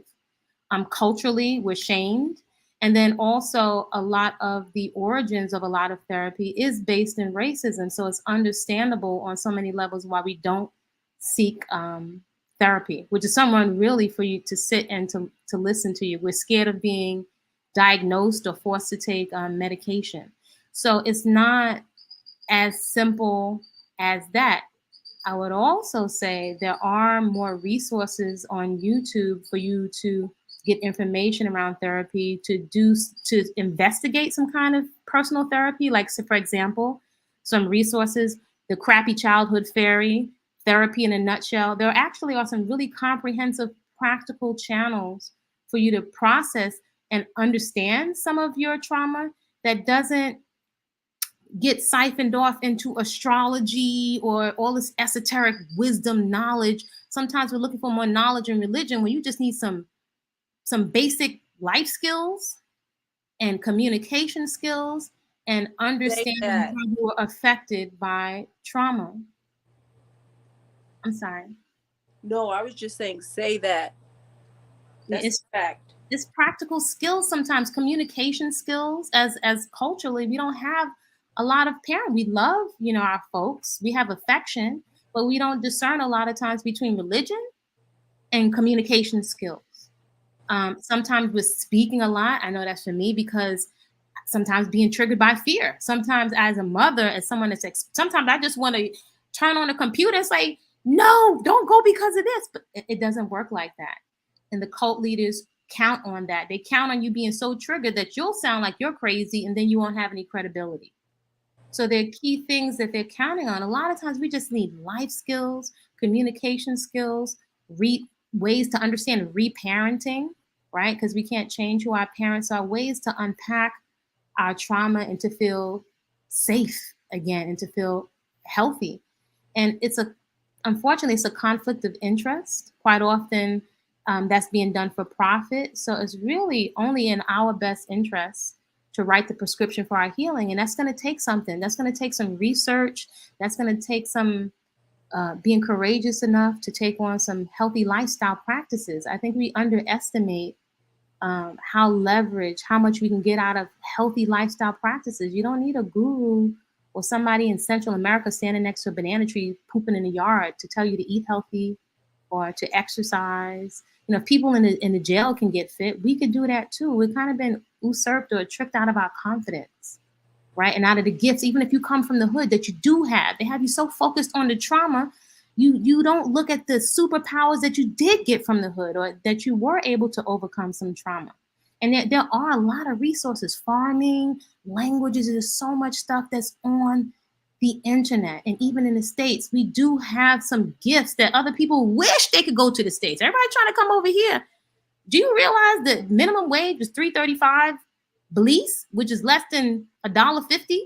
Culturally, we're shamed. And then also a lot of the origins of a lot of therapy is based in racism. So it's understandable on so many levels why we don't seek therapy, which is someone really for you to sit and to listen to you. We're scared of being diagnosed or forced to take medication. So it's not as simple as that. I would also say there are more resources on YouTube for you to get information around therapy, to investigate some kind of personal therapy. Like, so for example, some resources, the Crappy Childhood Fairy, Therapy in a Nutshell. There actually are some really comprehensive, practical channels for you to process and understand some of your trauma that doesn't get siphoned off into astrology or all this esoteric wisdom knowledge. Sometimes we're looking for more knowledge in religion when you just need some basic life skills and communication skills and understanding how you were affected by trauma. I'm sorry. No, I was just saying, say that. That's a fact. It's practical skills sometimes, communication skills. As culturally, we don't have a lot of parents. We love, our folks. We have affection, but we don't discern a lot of times between religion and communication skills. Sometimes we're speaking a lot. I know that's for me because sometimes being triggered by fear. Sometimes as a mother, as someone sometimes I just want to turn on the computer and say, no, don't go because of this. But it doesn't work like that. And the cult leaders count on that. They count on you being so triggered that you'll sound like you're crazy and then you won't have any credibility. So there are key things that they're counting on. A lot of times we just need life skills, communication skills, ways to understand reparenting, right? Because we can't change who our parents are, ways to unpack our trauma and to feel safe again and to feel healthy. And unfortunately, it's a conflict of interest. Quite often that's being done for profit. So it's really only in our best interest to write the prescription for our healing. And that's going to take something. That's going to take some research. That's going to take some being courageous enough to take on some healthy lifestyle practices. I think we underestimate how much we can get out of healthy lifestyle practices. You don't need a guru or somebody in Central America standing next to a banana tree pooping in the yard to tell you to eat healthy or to exercise. If people in the jail can get fit, we could do that too. We've kind of been usurped or tricked out of our confidence, right? And out of the gifts, even if you come from the hood that you do have, they have you so focused on the trauma, you don't look at the superpowers that you did get from the hood or that you were able to overcome some trauma. And there are a lot of resources, farming, languages, there's so much stuff that's on the internet. And even in the States, we do have some gifts that other people wish they could go to the States. Everybody trying to come over here. Do you realize that minimum wage was $3.35 Belize, which is less than $1.50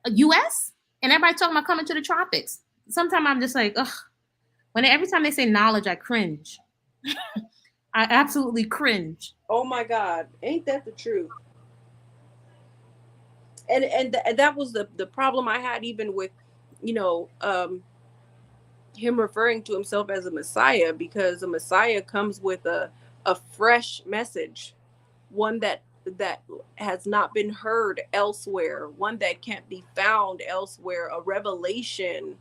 US? And everybody talking about coming to the tropics. Sometimes I'm just like, ugh. Every time they say knowledge, I cringe. I absolutely cringe. Oh my God, ain't that the truth? And that was the problem I had, even with, him referring to himself as a Messiah, because a Messiah comes with a fresh message, one that has not been heard elsewhere, one that can't be found elsewhere, a revelation,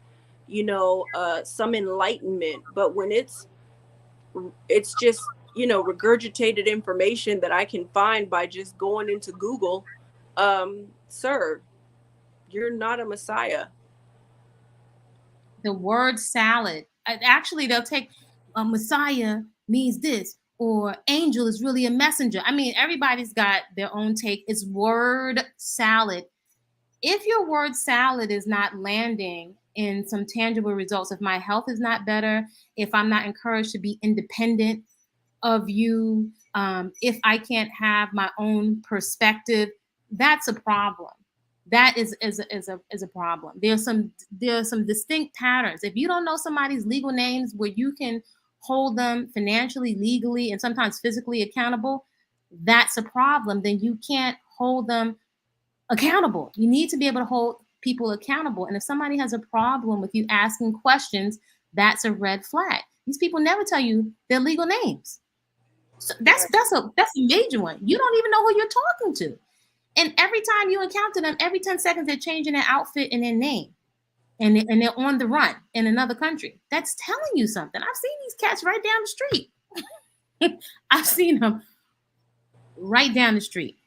some enlightenment. But when it's just, regurgitated information that I can find by just going into Google, sir, you're not a Messiah. The word salad, actually, they'll take a Messiah means this, or angel is really a messenger. I mean, everybody's got their own take. It's word salad. If your word salad is not landing in some tangible results, if my health is not better, if I'm not encouraged to be independent of you, if I can't have my own perspective, that's a problem. That is a problem. There are some distinct patterns. If you don't know somebody's legal names where you can hold them financially, legally, and sometimes physically accountable, that's a problem. Then you can't hold them accountable. You need to be able to hold people accountable. And if somebody has a problem with you asking questions, that's a red flag. These people never tell you their legal names. So that's a major one. You don't even know who you're talking to. And every time you encounter them, every 10 seconds, they're changing their outfit and their name. And they're on the run in another country. That's telling you something. I've seen these cats right down the street. I've seen them right down the street.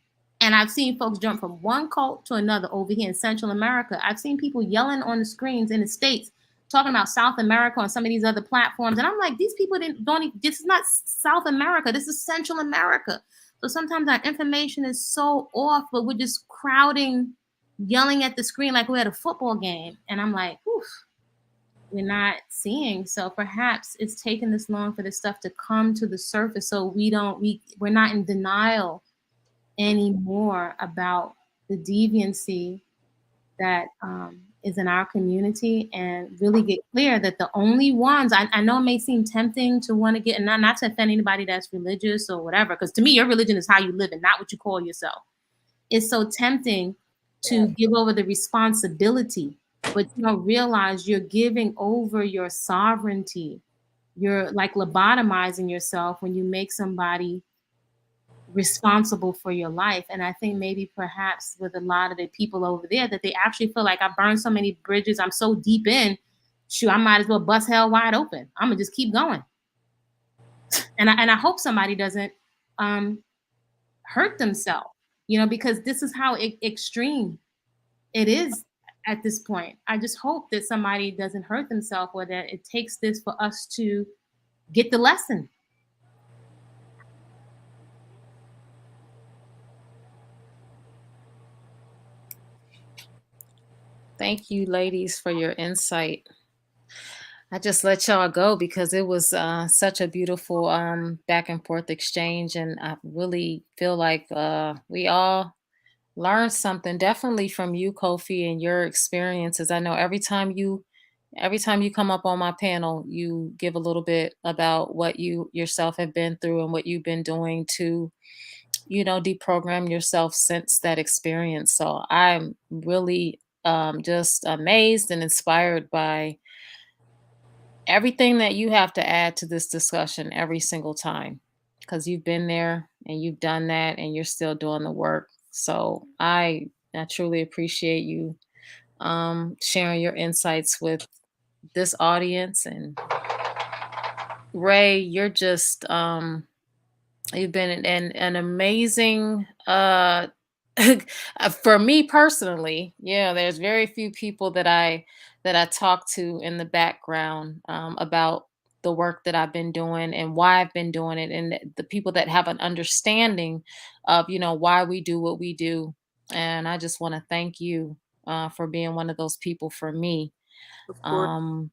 And I've seen folks jump from one cult to another over here in Central America. I've seen people yelling on the screens in the States, talking about South America on some of these other platforms. And I'm like, these people this is not South America. This is Central America. So sometimes our information is so off, but we're just crowding, yelling at the screen like we're at a football game. And I'm like, oof, we're not seeing. So perhaps it's taken this long for this stuff to come to the surface, so we're not in denial anymore about the deviancy that is in our community, and really get clear that the only ones, I know it may seem tempting to want to get, and not to offend anybody that's religious or whatever, because to me, your religion is how you live and not what you call yourself. It's so tempting to give over the responsibility, but you don't realize you're giving over your sovereignty. You're like lobotomizing yourself when you make somebody responsible for your life. And I think maybe perhaps with a lot of the people over there, that they actually feel like, I burned so many bridges, I'm so deep in, shoot, I might as well bust hell wide open. I'm gonna just keep going. And I hope somebody doesn't hurt themselves, because this is how extreme it is at this point. I just hope that somebody doesn't hurt themselves, or that it takes this for us to get the lesson. Thank you, ladies, for your insight. I just let y'all go because it was such a beautiful back and forth exchange. And I really feel like we all learned something, definitely from you, Kofi, and your experiences. I know every time you come up on my panel, you give a little bit about what you yourself have been through and what you've been doing to, deprogram yourself since that experience. So I'm really just amazed and inspired by everything that you have to add to this discussion every single time, because you've been there and you've done that and you're still doing the work. So I truly appreciate you sharing your insights with this audience. And Ray, you're just You've been an amazing for me personally. Yeah, there's very few people that I talk to in the background about the work that I've been doing and why I've been doing it, and the people that have an understanding of, why we do what we do. And I just want to thank you for being one of those people for me. Of course.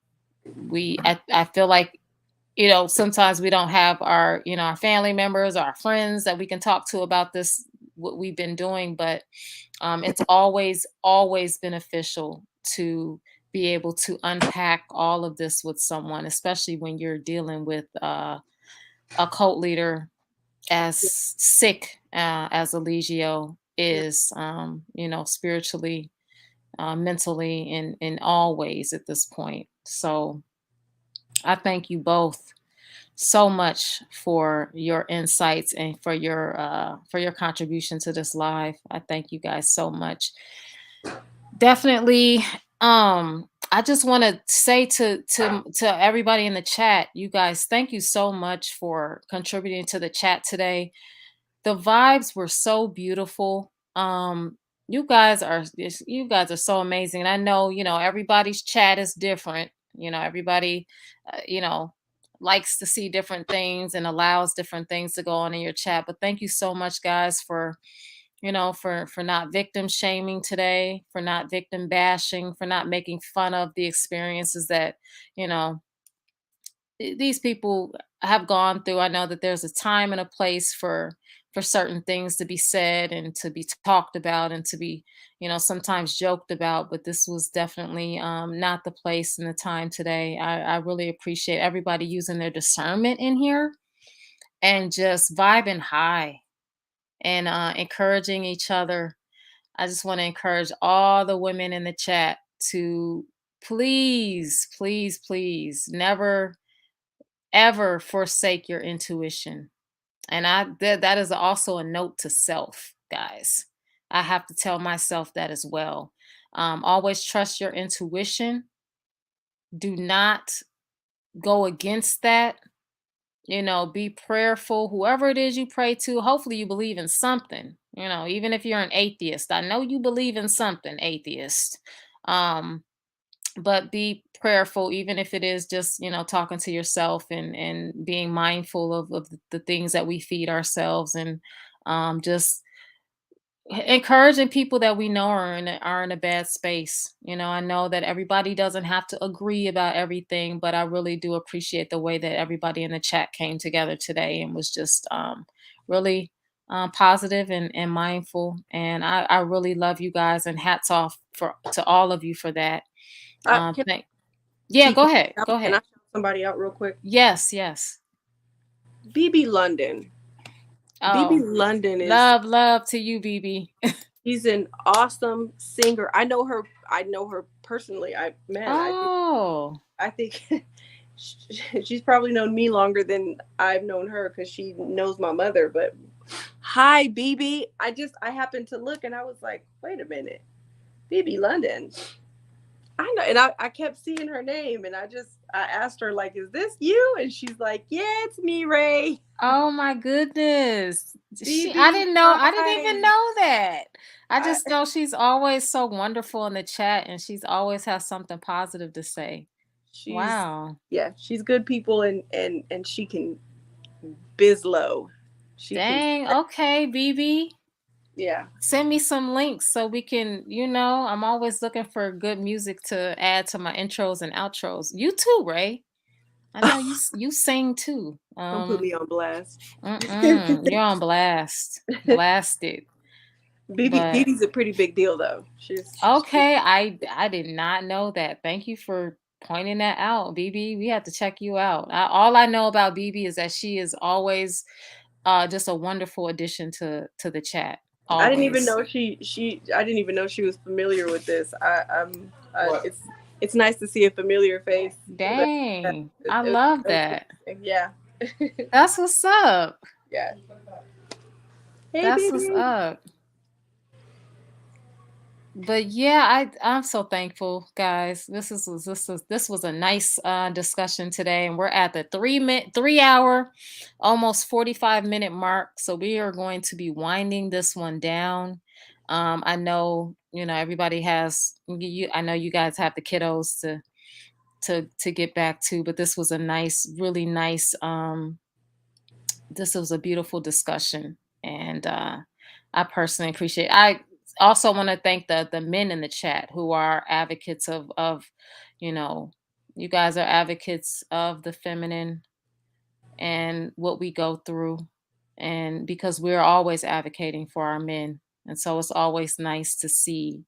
I feel like, sometimes we don't have our, our family members, our friends that we can talk to about this, what we've been doing, but it's always beneficial to be able to unpack all of this with someone, especially when you're dealing with a cult leader as sick as Eligio Yeah. is, spiritually, mentally, in all ways at this point. So I thank you both so much for your insights and for your contribution to this live. I thank you guys so much. Definitely. I just want to say to everybody in the chat, you guys, thank you so much for contributing to the chat today. The vibes were so beautiful. You guys are so amazing. And I know, everybody's chat is different. Everybody you know likes to see different things and allows different things to go on in your chat. But thank you so much, guys, for not victim shaming today, for not victim bashing, for not making fun of the experiences that, you know, these people have gone through. I know that there's a time and a place for certain things to be said and to be talked about and to be, sometimes joked about, but this was definitely not the place and the time today. I really appreciate everybody using their discernment in here and just vibing high and encouraging each other. I just want to encourage all the women in the chat to please, please, please never ever forsake your intuition. And that is also a note to self, guys. I have to tell myself that as well. Always trust your intuition. Do not go against that. Be prayerful. Whoever it is you pray to, hopefully you believe in something. Even if you're an atheist, I know you believe in something, atheist. Um, but be prayerful, even if it is just, talking to yourself and being mindful of the things that we feed ourselves, and just encouraging people that we know are in a bad space. I know that everybody doesn't have to agree about everything, but I really do appreciate the way that everybody in the chat came together today and was just really positive and mindful. And I really love you guys, and hats off to all of you for that. Can Yeah, go ahead. Go Can I ahead. shout somebody out real quick? Yes, yes. BB London. BB Oh, London is love to you, BB. she's an awesome singer. I know her personally. Oh, I think she's probably known me longer than I've known her because she knows my mother. But hi, BB. I happened to look and I was like, wait a minute, BB London. I know, and I kept seeing her name, and I asked her, like, is this you? And she's like, yeah, it's me, Ray. oh my goodness. BB, I didn't know. I didn't hi. even know that. I just know she's always so wonderful in the chat, and she's always has something positive to say. Wow. Yeah, she's good people, and she can biz low. Dang. Okay, BB. Yeah. Send me some links so we can, I'm always looking for good music to add to my intros and outros. You too, Ray. I know you sing too. Don't put me on blast. You're on blast. Blasted. BB's a pretty big deal, though. She's okay. I did not know that. Thank you for pointing that out, BB. We have to check you out. All I know about BB is that she is always just a wonderful addition to the chat. Always. I didn't even know I didn't even know she was familiar with this. It's nice to see a familiar face. Dang. I love that. Yeah. That's what's up. Yeah. Hey, That's baby. what's up. But yeah, I'm so thankful, guys. This was a nice discussion today, and we're at the 3 hour, almost 45-minute mark. So we are going to be winding this one down. I know, everybody has I know you guys have the kiddos to get back to, but this was a nice, really nice this was a beautiful discussion, and I personally appreciate. I also want to thank the men in the chat who are advocates of, you know, you guys are advocates of the feminine and what we go through, and because we're always advocating for our men, and so it's always nice to see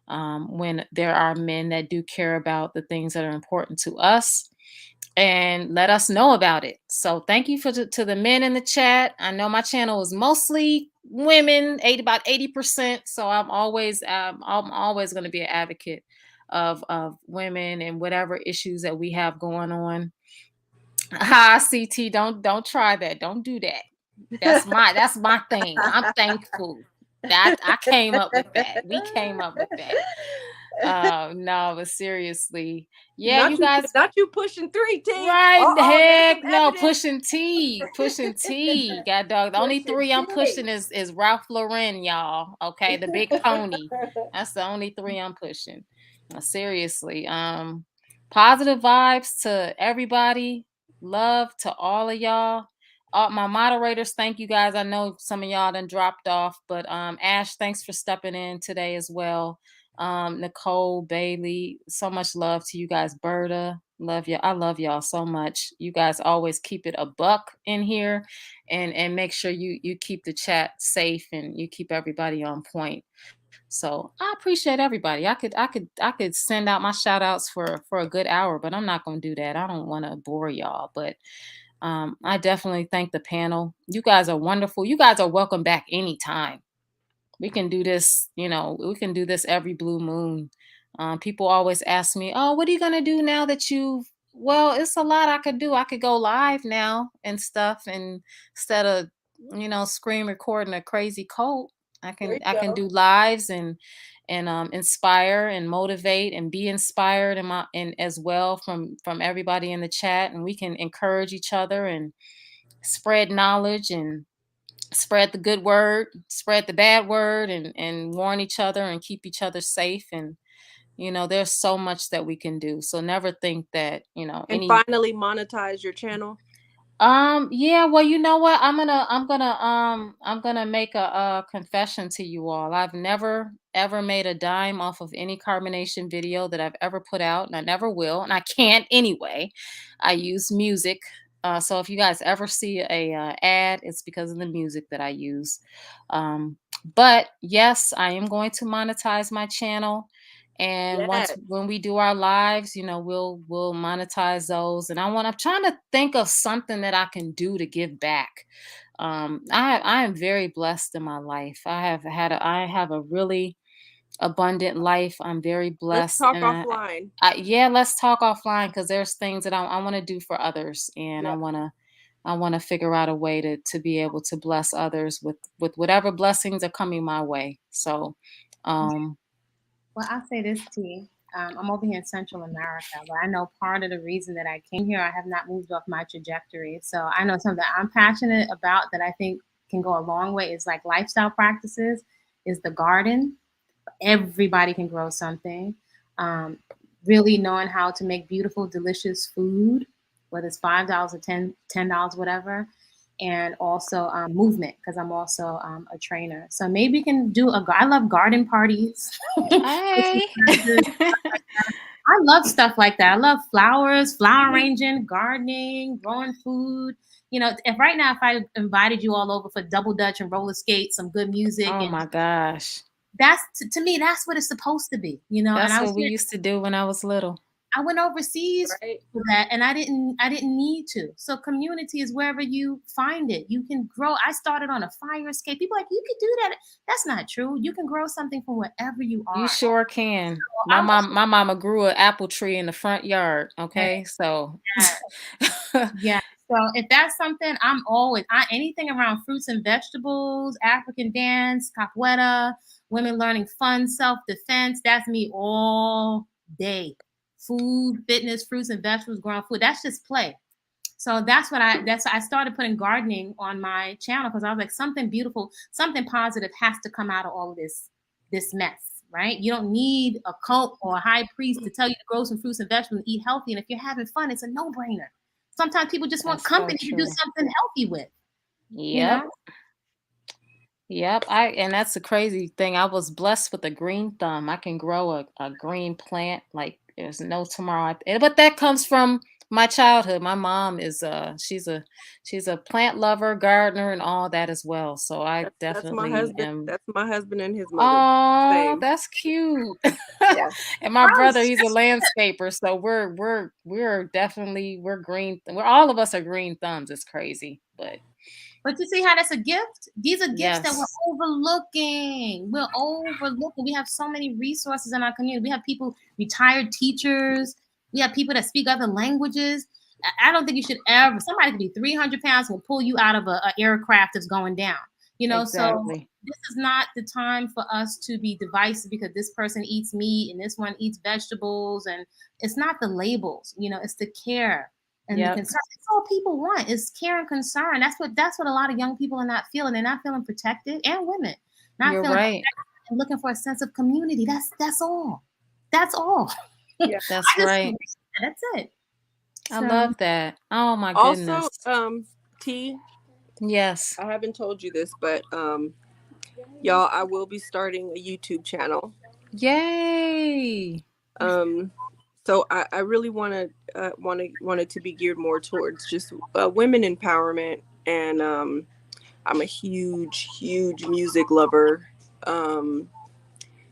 when there are men that do care about the things that are important to us and let us know about it. So thank you to the men in the chat. I know my channel is mostly women, about 80%. So I'm always going to be an advocate of women and whatever issues that we have going on. Hi, CT, don't try that. Don't do that. That's my thing. I'm thankful that I came up with that. We came up with that. No, but seriously, yeah, you guys. Not you pushing 3 T. Right, the heck no, evidence. pushing T. God dog. The only Pushing 3 I'm T. pushing is Ralph Lauren, y'all. Okay, the big pony. That's the only 3 I'm pushing. Seriously. Positive vibes to everybody. Love to all of y'all. My moderators, thank you guys. I know some of y'all done dropped off, but Ash, thanks for stepping in today as well. Nicole, Bailey, so much love to you guys. Berta, love you. I love y'all so much. You guys always keep it a buck in here, and make sure you keep the chat safe and you keep everybody on point. So I appreciate everybody. I could send out my shout outs for a good hour, but I'm not gonna do that. I don't want to bore y'all, but I definitely thank the panel. You guys are wonderful. You guys are welcome back anytime. We can do this, we can do this every blue moon. People always ask me, oh, what are you going to do now that well, it's a lot I could do. I could go live now and stuff. And instead of, screen recording a crazy cult, I can do lives and inspire and motivate and be inspired and as well from everybody in the chat. And we can encourage each other and spread knowledge and spread the good word, spread the bad word, and warn each other and keep each other safe. And there's so much that we can do. So never think that and finally monetize your channel. Yeah, well, you know what, I'm gonna make a confession to you all. I've never ever made a dime off of any carbonation video that I've ever put out, and I never will, and I can't anyway. I use music. So if you guys ever see a ad, it's because of the music that I use. But yes, I am going to monetize my channel. And when we do our lives, we'll monetize those. And I'm trying to think of something that I can do to give back. I am very blessed in my life. I have a really abundant life. I'm very blessed. Let's talk offline. Yeah, let's talk offline, because there's things that I want to do for others, and I want to figure out a way to be able to bless others with whatever blessings are coming my way. So, well, I'll say this, T. I'm over here in Central America, but I know part of the reason that I came here, I have not moved off my trajectory. So I know something that I'm passionate about that I think can go a long way is like lifestyle practices, is the garden. Everybody can grow something. Really knowing how to make beautiful, delicious food, whether it's $5 or $10, whatever. And also movement, because I'm also a trainer. So maybe we can do I love garden parties. Hey. I love stuff like that. I love flowers, flower arranging, gardening, growing food. If right now, if I invited you all over for double dutch and roller skates, some good music. Oh my gosh. That's to me, that's what it's supposed to be. That's what we used to do when I was little. I went overseas for that, and I didn't need to. So community is wherever you find it. You can grow. I started on a fire escape. People are like, you could do that. That's not true. You can grow something from wherever you are. You sure can. So my mama grew an apple tree in the front yard. Okay, so yeah. So if that's something, I'm always anything around fruits and vegetables, African dance, capoeira, women learning fun self-defense. That's me all day. Food, fitness, fruits and vegetables, growing food. That's just play. So I started putting gardening on my channel because I was like, something beautiful, something positive has to come out of all of this mess, right? You don't need a cult or a high priest to tell you to grow some fruits and vegetables and eat healthy. And if you're having fun, it's a no-brainer. Sometimes people just want company to do something healthy with. You know? Yep. And that's the crazy thing. I was blessed with a green thumb. I can grow a green plant like there's no tomorrow. But that comes from my childhood. My mom is she's a plant lover, gardener, and all that as well. So I definitely am. That's my husband and his mother. Oh, that's cute. Yeah. And my brother, he's a landscaper. So we're definitely green. All of us are green thumbs. It's crazy, But you see how that's a gift? These are gifts that Yes. we're overlooking. We're overlooking. We have so many resources in our community. We have people, retired teachers. We have people that speak other languages. I don't think you should ever, somebody could be 300 pounds and will pull you out of a aircraft that's going down. You know, Exactly. So this is not the time for us to be divisive because this person eats meat and this one eats vegetables. And it's not the labels, you know, it's the care. And the concern, that's all people want is care and concern. That's what a lot of young people are not feeling. They're not feeling protected, and women not You're feeling right. protected and looking for a sense of community. That's all. That's all. Yeah. That's right. That's it. I love that. Oh my goodness. Also, T. Yes. I haven't told you this, but y'all, I will be starting a YouTube channel. Yay. So I really want it to be geared more towards just women empowerment, and I'm a huge music lover.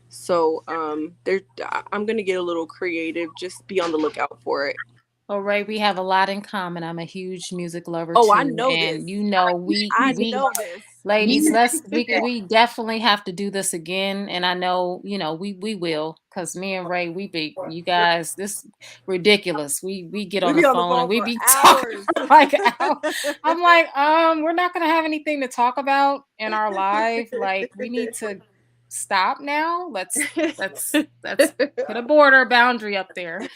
So I'm gonna get a little creative. Just be on the lookout for it. All right, we have a lot in common. I'm a huge music lover Oh, too. I know And this. you know, I know this. Ladies, we definitely have to do this again. And I know, you know, we will, because me and Ray, you guys, this ridiculous. We get on the phone and we be talking like I'm like, we're not gonna have anything to talk about in our life. Like, we need to stop now. Let's put a boundary up there.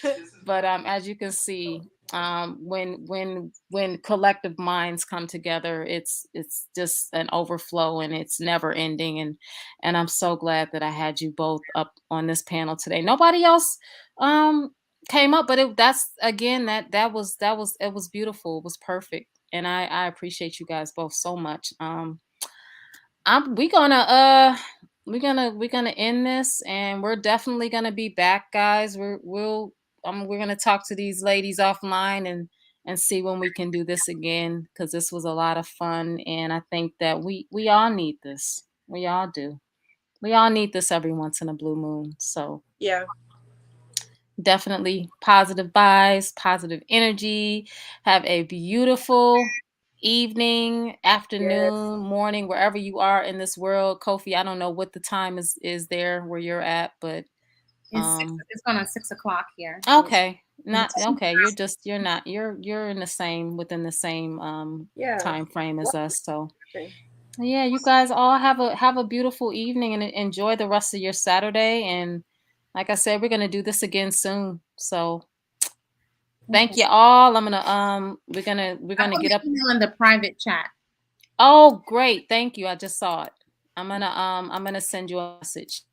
But as you can see, when collective minds come together, it's just an overflow and it's never ending. And I'm so glad that I had you both up on this panel today. Nobody else came up, but it was beautiful. It was perfect. And I appreciate you guys both so much. We're gonna end this, and we're definitely gonna be back, guys. We're gonna talk to these ladies offline and see when we can do this again, because this was a lot of fun, and I think that we all need this. We all do. We all need this every once in a blue moon. So yeah, definitely positive vibes, positive energy. Have a beautiful evening, afternoon, morning, wherever you are in this world. Kofi, I don't know what the time is there where you're at, but it's going on 6 o'clock here. Okay. Okay. You're in the same within the same time frame as us. So yeah, you guys all have a beautiful evening and enjoy the rest of your Saturday. And like I said, we're gonna do this again soon. So thank you all. I'm gonna we're gonna get up in the private chat. Oh, great. Thank you. I just saw it. I'm gonna send you a message.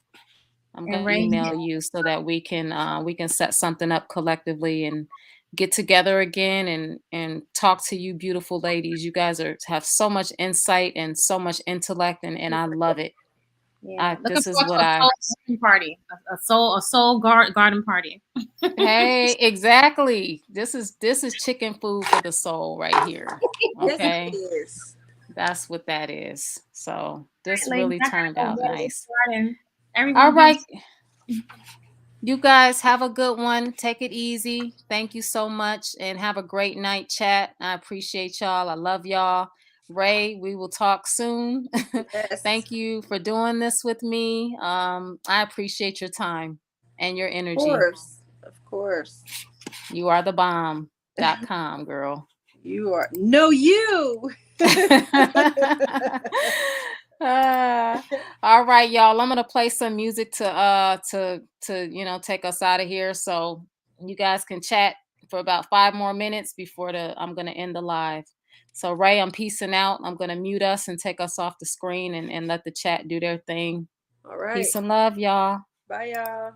I'm gonna email you so that we can set something up collectively and get together again and talk to you beautiful ladies. You guys have so much insight and so much intellect, and I love it. Yeah, this is what a soul garden party. Hey, exactly. This is chicken food for the soul right here. Okay. Yes, that's what that is. So this really turned out nice. Everyone all right. You guys have a good one. Take it easy. Thank you so much and have a great night, chat. I appreciate y'all. I love y'all. Ray, we will talk soon. Yes. Thank you for doing this with me. I appreciate your time and your energy. Of course. You are the bomb.com, girl. You are. No, you. All right, y'all. I'm gonna play some music to take us out of here. So you guys can chat for about 5 more minutes before I'm gonna end the live. So Ray, I'm peacing out. I'm gonna mute us and take us off the screen and let the chat do their thing. All right. Peace and love, y'all. Bye, y'all.